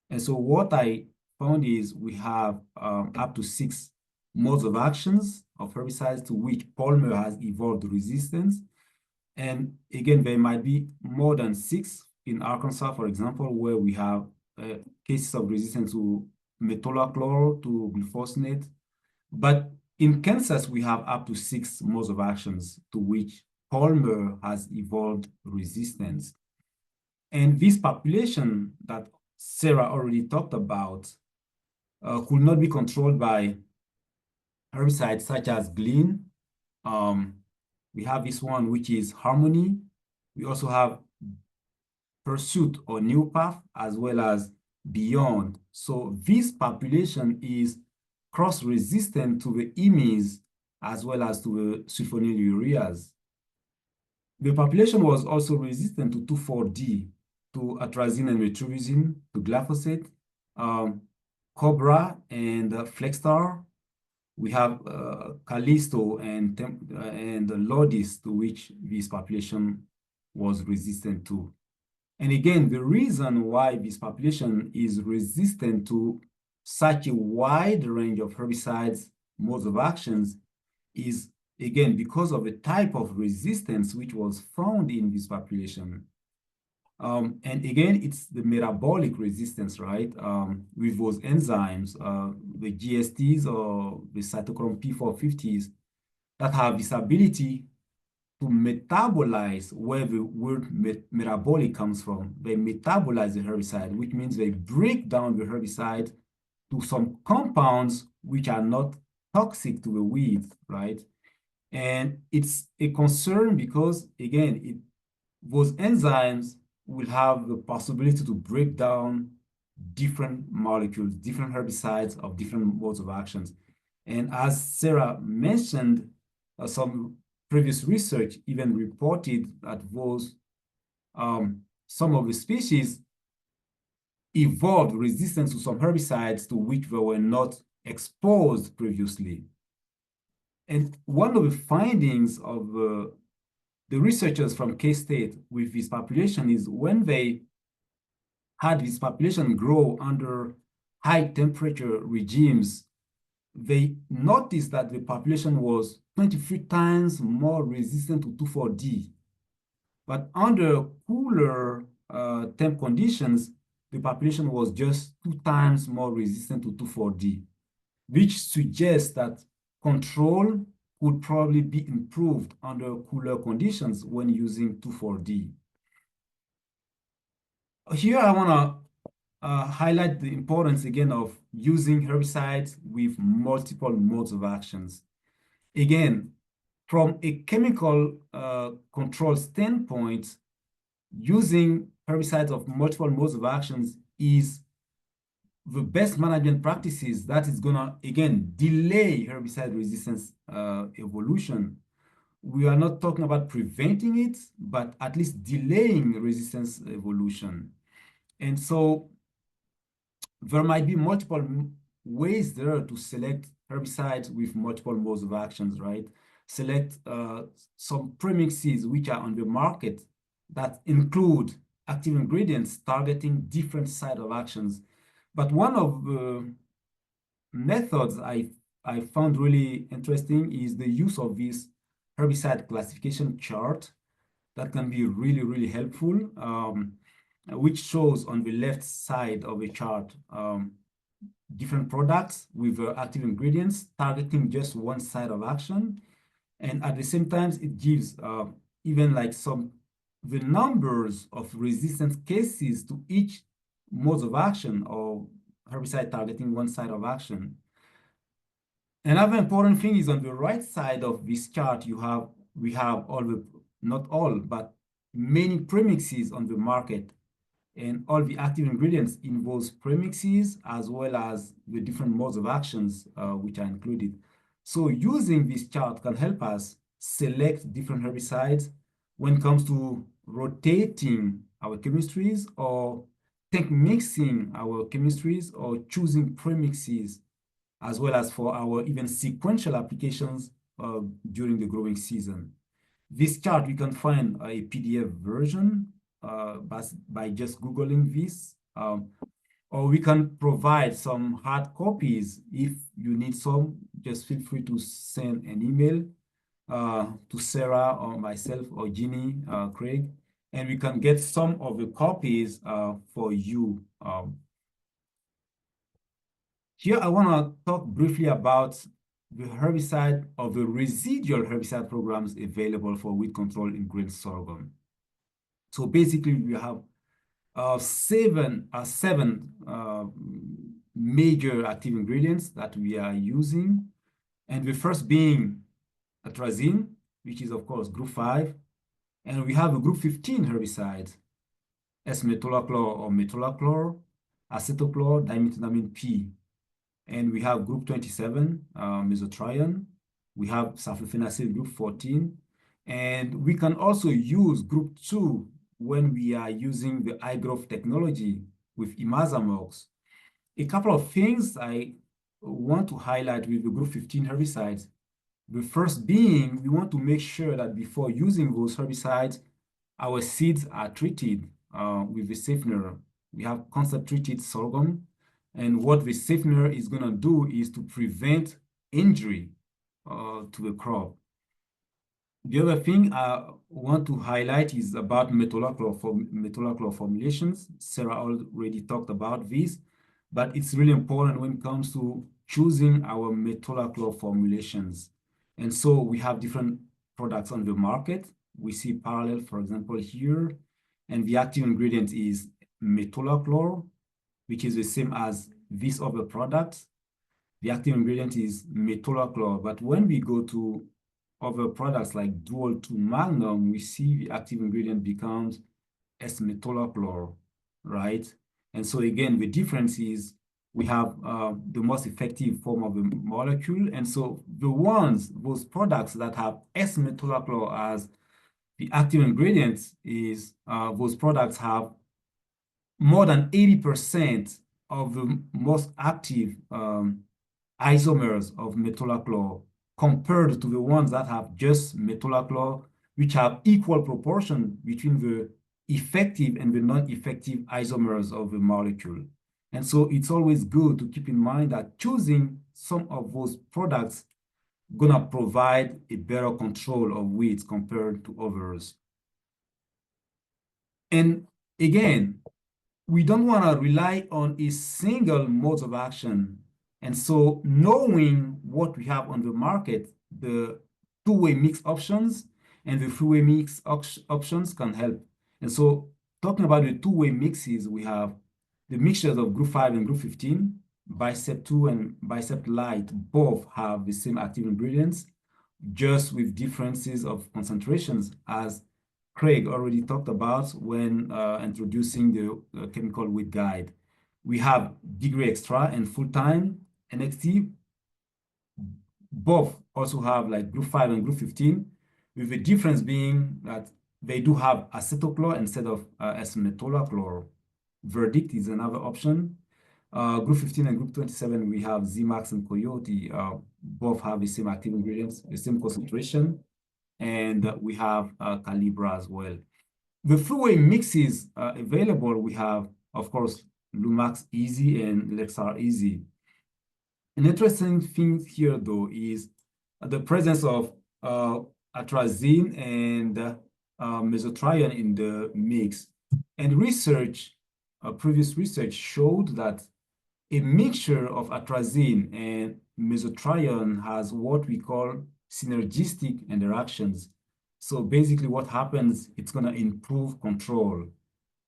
And so what I found is we have up to 6 modes of actions of herbicides to which Palmer has evolved resistance. And again, there might be more than 6 in Arkansas, for example, where we have cases of resistance to metolachlor, to glufosinate. But in Kansas, we have up to 6 modes of actions to which Palmer has evolved resistance. And this population that Sarah already talked about could not be controlled by herbicides such as Glean. We have this one, which is Harmony. We also have Pursuit or New Path, as well as Beyond. So this population is cross-resistant to the IMIs as well as to the sulfonylureas. The population was also resistant to 2,4-D, to atrazine and metribuzin, to glyphosate, Cobra and Flexstar. We have Callisto and Lodis, to which this population was resistant to. And again, the reason why this population is resistant to such a wide range of herbicides, modes of actions, is again because of the type of resistance which was found in this population. And again, it's the metabolic resistance, right? With those enzymes, the GSTs or the cytochrome P450s that have this ability to metabolize where the word metabolic comes from. They metabolize the herbicide, which means they break down the herbicide to some compounds which are not toxic to the weed, right? And it's a concern because, again, those enzymes will have the possibility to break down different molecules, different herbicides of different modes of actions. And as Sarah mentioned, some previous research even reported that some of the species evolved resistance to some herbicides to which they were not exposed previously. And one of the findings of the researchers from K-State with this population is when they had this population grow under high temperature regimes, they noticed that the population was 23 times more resistant to 2,4-D. But under cooler temp conditions, the population was just 2 times more resistant to 2,4-D, which suggests that control could probably be improved under cooler conditions when using 2,4-D. Here I want to highlight the importance again of using herbicides with multiple modes of actions. Again, from a chemical control standpoint, using herbicides of multiple modes of actions is the best management practices that is going to, again, delay herbicide resistance evolution. We are not talking about preventing it, but at least delaying resistance evolution. And so there might be multiple ways there to select herbicides with multiple modes of actions, right? Select some premixes which are on the market that include active ingredients targeting different site of actions. But one of the methods I found really interesting is the use of this herbicide classification chart that can be really, really helpful, which shows on the left side of a chart different products with active ingredients targeting just one side of action. And at the same time, it gives even like the numbers of resistance cases to each mode of action or herbicide targeting one side of action. Another important thing is on the right side of this chart, we have all the, not all, but many premixes on the market, and all the active ingredients in those premixes, as well as the different modes of actions which are included. So using this chart can help us select different herbicides when it comes to rotating our chemistries or mixing our chemistries or choosing premixes, as well as for our even sequential applications during the growing season. This chart, we can find a PDF version by just Googling this, or we can provide some hard copies. If you need some, just feel free to send an email to Sarah or myself or Jeannie, Craig, and we can get some of the copies for you. Here, I want to talk briefly about the herbicide or the residual herbicide programs available for weed control in grain sorghum. So basically, we have seven major active ingredients that we are using. And the first being atrazine, which is, of course, group 5. And we have a group 15 herbicide, S-metolachlor or metolachlor, acetochlor, dimethylamine P. And we have group 27, mesotrione. We have sulfurfenacil group 14. And we can also use group 2 when we are using the iGrowth technology with imazamox. A couple of things I want to highlight with the group 15 herbicides. The first being, we want to make sure that before using those herbicides, our seeds are treated with the safener. We have concept treated sorghum. And what the safener is going to do is to prevent injury to the crop. The other thing I want to highlight is about metolachlor formulations. Sarah already talked about this, but it's really important when it comes to choosing our metolachlor formulations. And so we have different products on the market. We see parallel, for example, here, and the active ingredient is metolachlor, which is the same as these other products. the active ingredient is metolachlor. But when we go to other products like Dual 2 Magnum, we see the active ingredient becomes S-metolachlor, right? And so again, the difference is we have the most effective form of the molecule. And so those products that have S-metolachlor as the active ingredient is those products have more than 80% of the most active isomers of metolachlor compared to the ones that have just metolachlor, which have equal proportion between the effective and the non-effective isomers of the molecule. And so it's always good to keep in mind that choosing some of those products gonna provide a better control of weeds compared to others. And again, we don't want to rely on a single mode of action. And so knowing what we have on the market, the two-way mix options and the three-way mix options can help. And so talking about the two-way mixes, we have the mixtures of group 5 and group 15, Bicep 2 and Bicep Light both have the same active ingredients, just with differences of concentrations, as Craig already talked about when introducing the chemical weight guide. We have Degree Extra and Full-Time NXT. Both also have like group 5 and group 15, with the difference being that they do have acetochlor instead of S-metolachlor. Verdict is another option. Group 15 and group 27, we have Z-Max and Coyote. Both have the same active ingredients, the same concentration. And we have Calibra as well. The three-way mixes available, we have, of course, Lumax Easy and Lexar Easy. An interesting thing here, though, is the presence of atrazine and mesotrione in the mix. And research, previous research showed that a mixture of atrazine and mesotrione has what we call synergistic interactions. So basically what happens, it's going to improve control.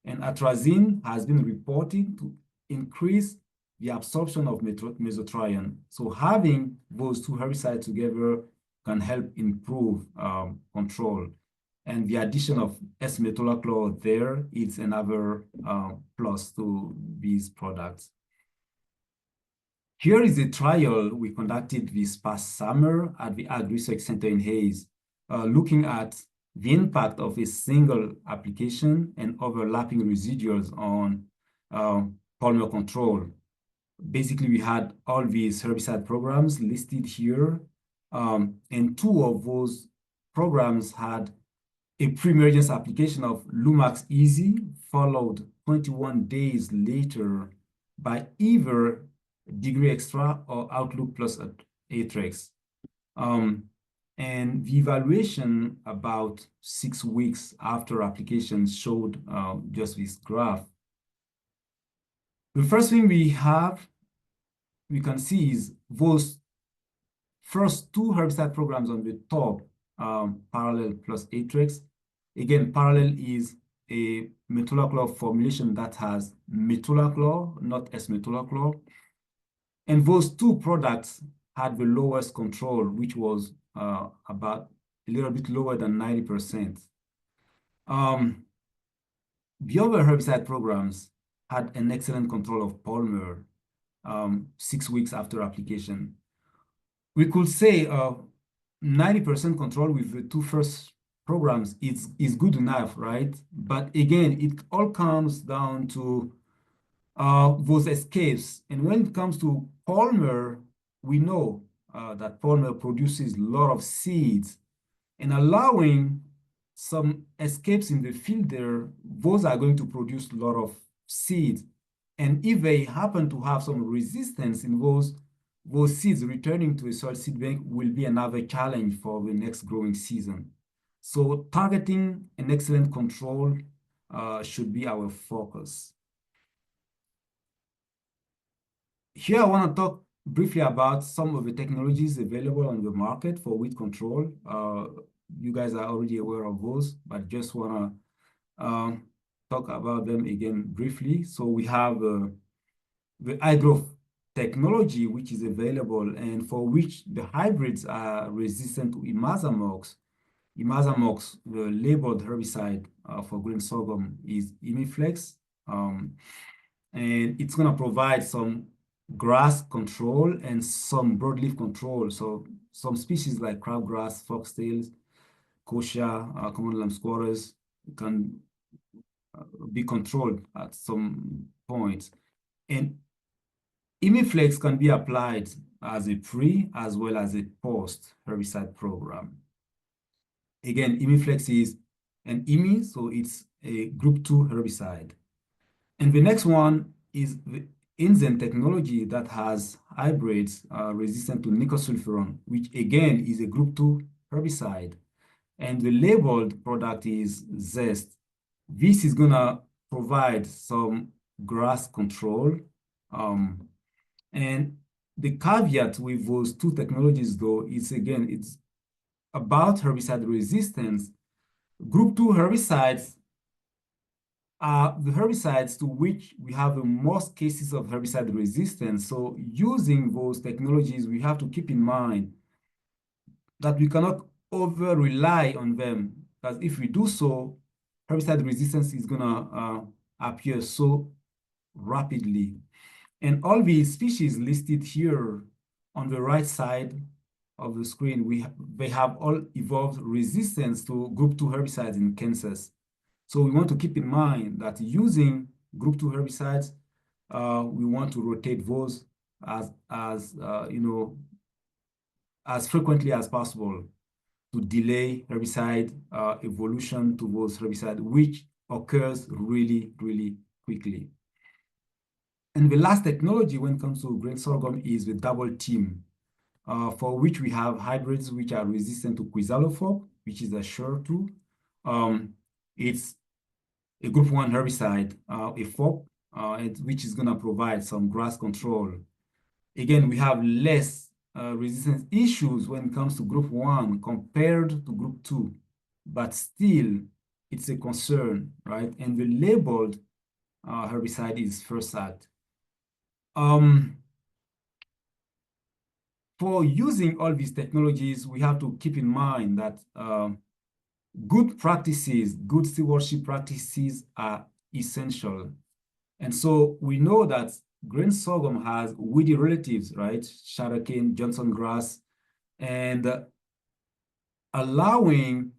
And atrazine has been reported to increase the absorption of mesotrione. So having those two herbicides together can help improve control. And the addition of S-metolachlor there is another plus to these products. Here is a trial we conducted this past summer at the Ag Research Center in Hayes, looking at the impact of a single application and overlapping residuals on polymer control. Basically, we had all these herbicide programs listed here, and two of those programs had a pre-emergence application of Lumax Easy, followed 21 days later by either Degree Extra or Outlook plus Atrex. And the evaluation about 6 weeks after application showed just this graph. The first thing we can see is those first two herbicide programs on the top, Parallel plus Atrex. Again, Parallel is a metolachlor formulation that has metolachlor, not S-metolachlor. And those two products had the lowest control, which was about a little bit lower than 90%. The other herbicide programs had an excellent control of polymer 6 weeks after application. We could say 90% control with the two first programs is good enough, right? But again, it all comes down to those escapes. And when it comes to polymer, we know that polymer produces a lot of seeds, and allowing some escapes in the field there, those are going to produce a lot of seeds. And if they happen to have some resistance in those seeds returning to a soil seed bank will be another challenge for the next growing season. So targeting an excellent control should be our focus. Here, I want to talk briefly about some of the technologies available on the market for weed control. You guys are already aware of those, but just want to talk about them again briefly. So we have the high growth technology which is available and for which the hybrids are resistant to imazamox. Imazamox, the labeled herbicide for green sorghum, is Imiflex. And it's going to provide some grass control and some broadleaf control. So some species like crabgrass, foxtails, kochia, common lamb squatters can be controlled at some point. And Imiflex can be applied as a pre as well as a post herbicide program. Again, Imiflex is an IMI, so it's a group 2 herbicide. And the next one is the Inzen technology that has hybrids resistant to nicosulfuron, which again is a group 2 herbicide. And the labeled product is Zest. This is gonna provide some grass control. And the caveat with those two technologies though is again, it's about herbicide resistance. Group 2 herbicides are the herbicides to which we have the most cases of herbicide resistance. So using those technologies, we have to keep in mind that we cannot over rely on them, because if we do so, herbicide resistance is gonna appear so rapidly. And all these species listed here on the right side of the screen, they have all evolved resistance to group 2 herbicides in Kansas. So we want to keep in mind that using group 2 herbicides, we want to rotate those as frequently as possible to delay herbicide evolution to those herbicides, which occurs really, really quickly. And the last technology when it comes to grain sorghum is the double team, for which we have hybrids which are resistant to quizalofop, which is a SURE2. It's a group 1 herbicide, a FOP, which is going to provide some grass control. Again, we have less resistance issues when it comes to group 1 compared to group 2, but still it's a concern, right? And the labeled herbicide is Herbicide. For using all these technologies, we have to keep in mind that good practices, good stewardship practices are essential. And so we know that grain sorghum has weedy relatives, right? Sugarcane, Johnson grass, and allowing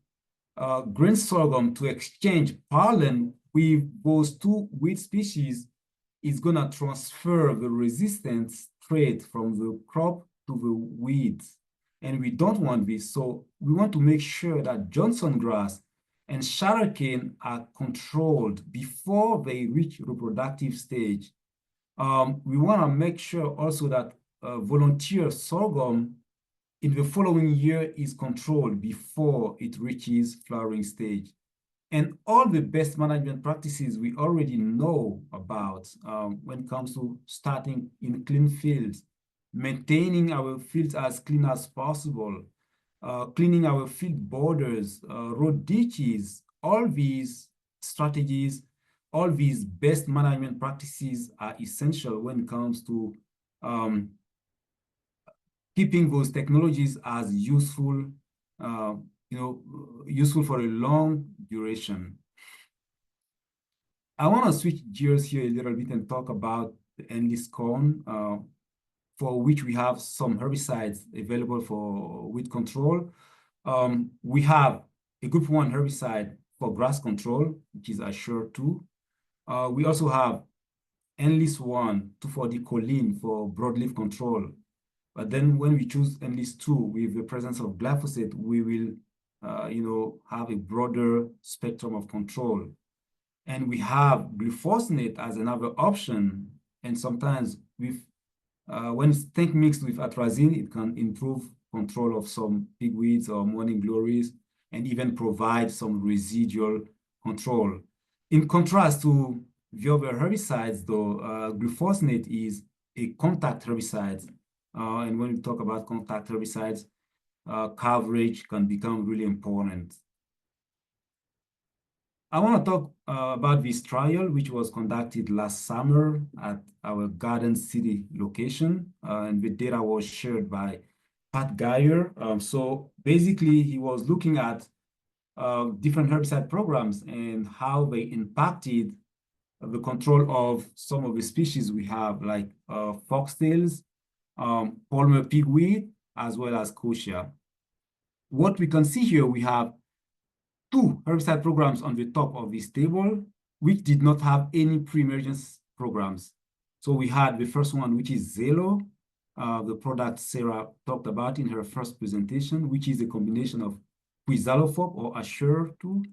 grain sorghum to exchange pollen with those two weed species is going to transfer the resistance trait from the crop to the weeds. And we don't want this. So we want to make sure that Johnson grass and sugarcane are controlled before they reach reproductive stage. We want to make sure also that volunteer sorghum in the following year is controlled before it reaches flowering stage. And all the best management practices we already know about when it comes to starting in clean fields, maintaining our fields as clean as possible, cleaning our field borders, road ditches, all these strategies, all these best management practices are essential when it comes to keeping those technologies as useful, useful for a long duration. I want to switch gears here a little bit and talk about the endless corn, for which we have some herbicides available for weed control. We have a group 1 herbicide for grass control, which is SURE2. We also have Endless 1, 2,4-D-choline for broadleaf control. But then when we choose Endless 2 with the presence of glyphosate, we will have a broader spectrum of control. And we have glufosinate as another option. And sometimes when it's mixed with atrazine, it can improve control of some pigweeds or morning glories and even provide some residual control. In contrast to the other herbicides, though, glufosinate is a contact herbicide. And when we talk about contact herbicides, coverage can become really important. I want to talk about this trial, which was conducted last summer at our Garden City location, and the data was shared by Pat Geyer. So basically, he was looking at different herbicide programs and how they impacted the control of some of the species we have, like foxtails, Palmer pigweed, as well as kochia. What we can see here, we have 2 herbicide programs on the top of this table, which did not have any pre-emergence programs. So we had the first one, which is Zelo, the product Sarah talked about in her first presentation, which is a combination of quizalofop or Assure-2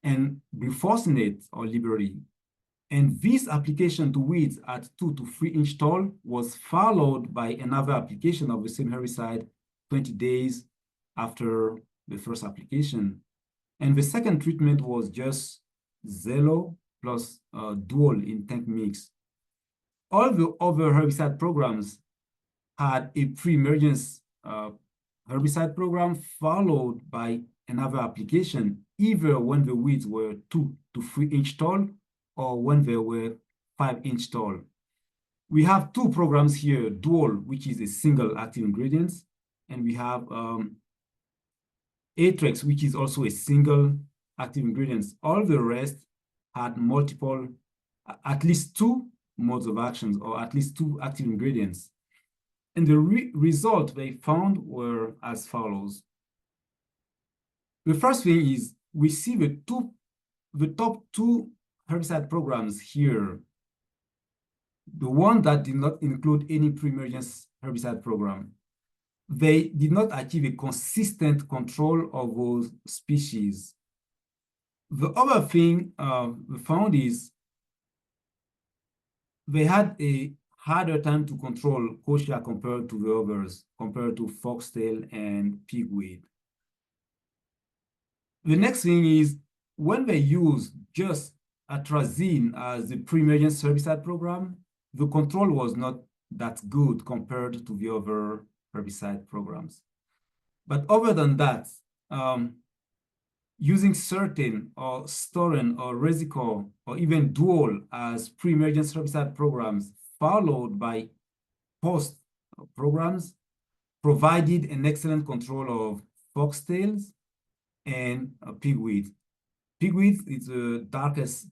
and glufosinate or Liberty. And this application to weeds at 2 to 3 inch tall was followed by another application of the same herbicide 20 days after the first application. And the second treatment was just Zelo plus dual in tank mix. All the other herbicide programs had a pre-emergence herbicide program followed by another application, either when the weeds were 2 to 3 inch tall or when they were 5 inch tall. We have 2 programs here, dual, which is a single active ingredient, and we have Atrex, which is also a single active ingredient. All the rest had multiple, at least 2 modes of actions or at least 2 active ingredients. And the result they found were as follows. The first thing is we see the top 2 herbicide programs here. The one that did not include any pre-emergence herbicide program. They did not achieve a consistent control of those species. The other thing we found is they had a harder time to control kochia compared to the others, compared to foxtail and pigweed. The next thing is when they use just atrazine as the pre-emergence herbicide program, the control was not that good compared to the other herbicide programs. But other than that, using certain or Storen or Resicor or even Dual as pre-emergence herbicide programs followed by post programs provided an excellent control of foxtails and pigweed. Pigweed is the darkest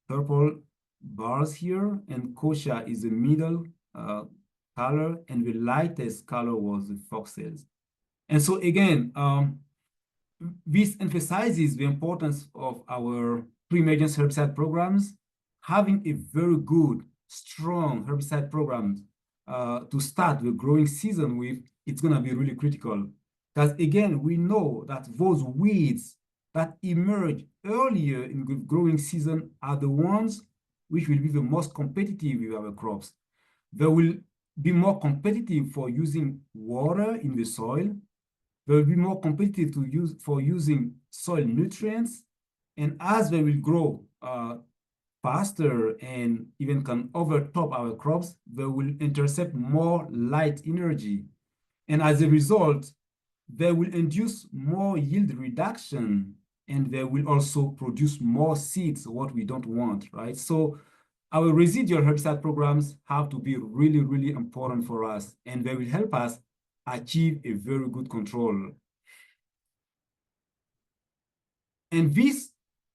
purple bars here, and kochia is the middle color, and the lightest color was the foxtails. And so again, this emphasizes the importance of our pre-emergence herbicide programs. Having a very good, strong herbicide program to start the growing season with, it's going to be really critical. Because again, we know that those weeds that emerge earlier in the growing season are the ones which will be the most competitive with our crops. They will be more competitive for using water in the soil. They will be more competitive for using soil nutrients. And as they will grow faster and even can overtop our crops, they will intercept more light energy. And as a result, they will induce more yield reduction, and they will also produce more seeds, what we don't want, right? So our residual herbicide programs have to be really, really important for us, and they will help us achieve a very good control. And this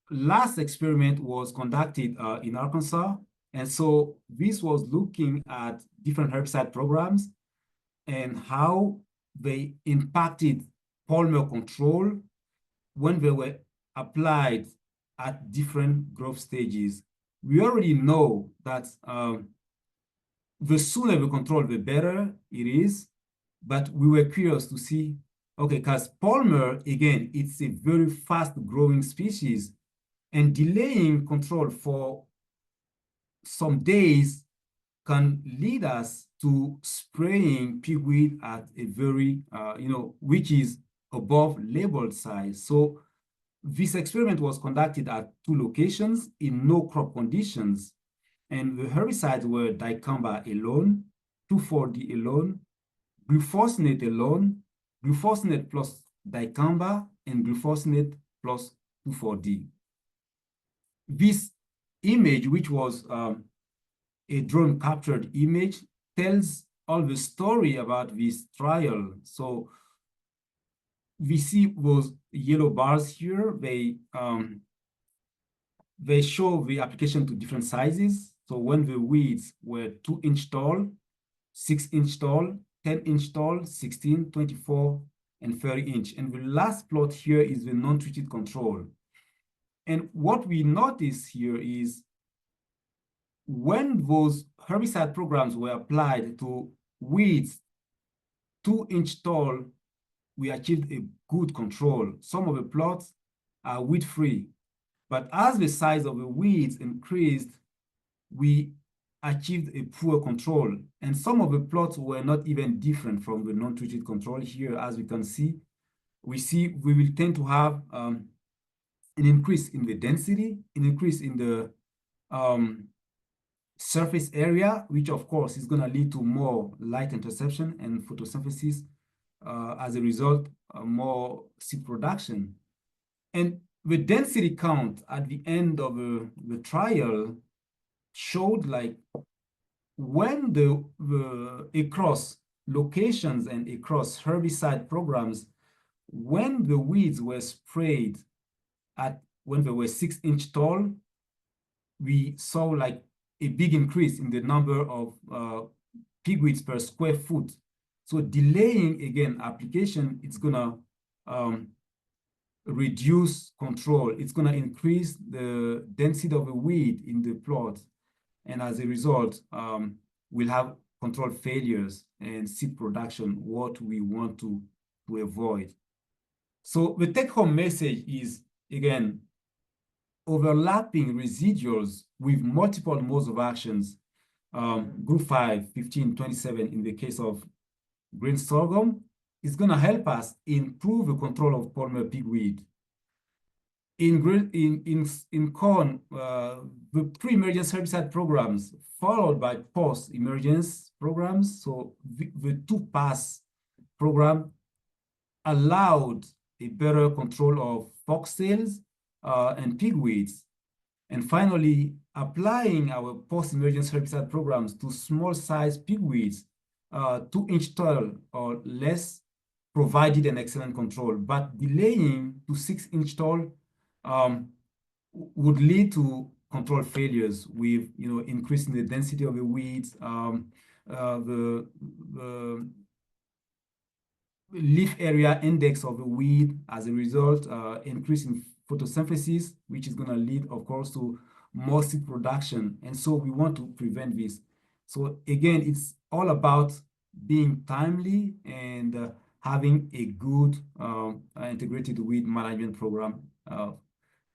last experiment was conducted in Arkansas. And so this was looking at different herbicide programs and how they impacted polymer control when they were applied at different growth stages. We already know that the sooner we control, the better it is. But we were curious to see, okay, because polymer, again, it's a very fast-growing species, and delaying control for some days can lead us to spraying pigweed at a very, which is above labeled size. So this experiment was conducted at 2 locations in no crop conditions. And the herbicides were dicamba alone, 2,4-D alone, glufosinate alone, glufosinate plus dicamba, and glufosinate plus 2,4-D. this image, which was a drone captured image, tells all the story about this trial. So we see those yellow bars here. They show the application to different sizes. So when the weeds were 2-inch tall, 6-inch tall, 10-inch tall, 16, 24, and 30-inch. And the last plot here is the non-treated control. And what we notice here is when those herbicide programs were applied to weeds 2-inch tall, we achieved a good control. Some of the plots are weed-free. But as the size of the weeds increased, we achieved a poor control. And some of the plots were not even different from the non-treated control here. As we can see, we will tend to have an increase in the density, an increase in the surface area, which of course is going to lead to more light interception and photosynthesis. As a result, more seed production. And the density count at the end of the trial showed like when across locations and across herbicide programs, when the weeds were sprayed when they were 6-inch tall, we saw like a big increase in the number of pigweeds per square foot. So delaying again application, it's gonna reduce control. It's gonna increase the density of the weed in the plot. And as a result, we'll have control failures and seed production, what we want to avoid. So the take-home message is, again, overlapping residuals with multiple modes of actions, group 5, 15, 27 in the case of green sorghum, is going to help us improve the control of polymer pigweed. In corn, the pre-emergence herbicide programs followed by post-emergence programs, so the two-pass program allowed a better control of foxtails and pigweeds. And finally, applying our post-emergence herbicide programs to small-sized pigweeds, 2-inch tall or less, provided an excellent control. But delaying to 6-inch tall would lead to control failures with, increasing the density of the weeds, the leaf area index of the weed, as a result, increasing photosynthesis, which is going to lead, of course, to more seed production. And so we want to prevent this. So again, it's all about being timely and having a good integrated weed management program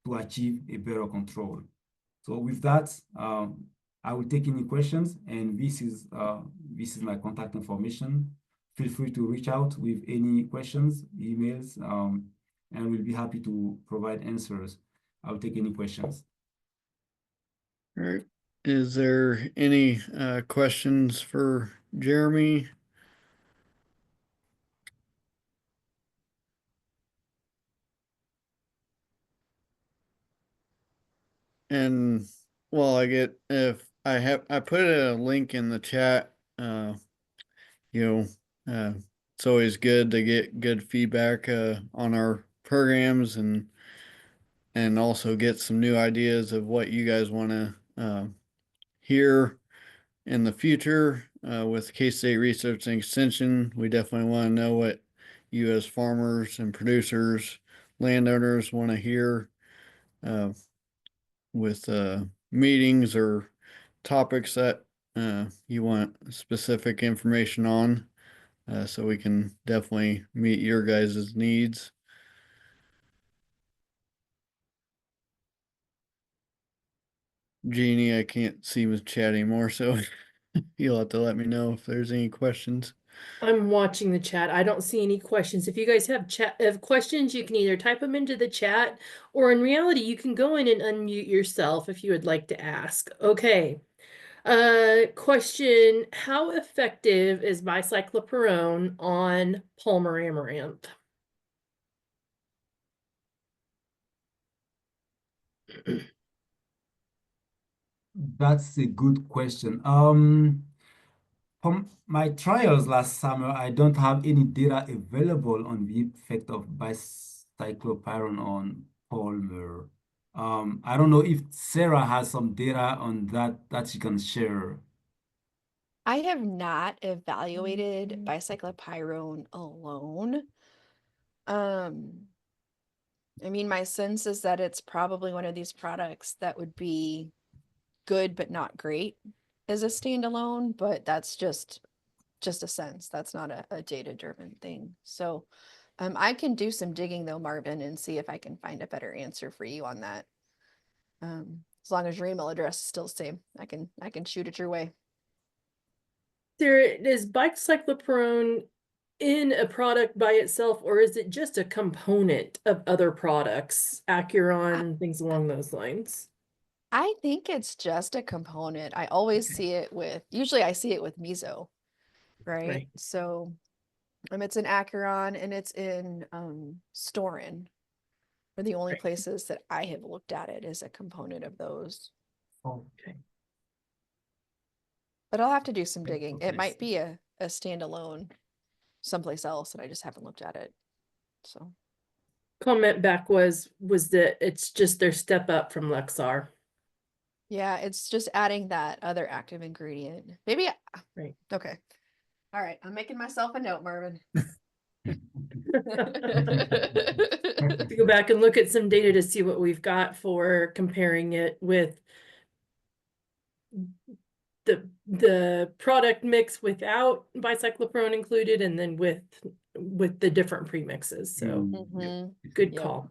to achieve a better control. So with that, I will take any questions, and this is my contact information. Feel free to reach out with any questions, emails, and we'll be happy to provide answers. I'll take any questions. All right. Is there any questions for Jeremie? And well, I put a link in the chat. It's always good to get good feedback on our programs and also get some new ideas of what you guys want to hear in the future with K-State Research and Extension. We definitely want to know what you as farmers and producers, landowners want to hear with meetings or topics that you want specific information on, so we can definitely meet your guys' needs. Jeannie, I can't see the chat anymore, so you'll have to let me know if there's any questions. I'm watching the chat. I don't see any questions. If you guys have questions, you can either type them into the chat, or in reality, you can go in and unmute yourself if you would like to ask. Okay. Question: how effective is bicycloperone on Palmer amaranth? That's a good question. From my trials last summer, I don't have any data available on the effect of bicyclopyrone on Palmer. I don't know if Sarah has some data on that she can share. I have not evaluated bicyclopyrone alone. I mean, my sense is that it's probably one of these products that would be good but not great as a standalone, but that's just a sense. That's not a data-driven thing. So I can do some digging though, Marvin, and see if I can find a better answer for you on that. As long as your email address is still the same, I can shoot it your way. There is bicyclopyrone in a product by itself, or is it just a component of other products, Acuron, things along those lines? I think it's just a component. I always Okay. see it usually I see it with Miso, right? Right. So it's in Acuron and it's in Storin are the only Right. places that I have looked at it as a component of those. Okay. But I'll have to do some digging. It Okay. might be a standalone someplace else and I just haven't looked at it. So Comment back was that it's just their step up from Lexar. yeah, it's just adding that other active ingredient. Maybe Right. okay. All right, I'm making myself a note, Marvin. To go back and look at some data to see what we've got for comparing it with the product mix without bicyclopyrone included, and then with the different premixes. So Mhm. good Yep. call.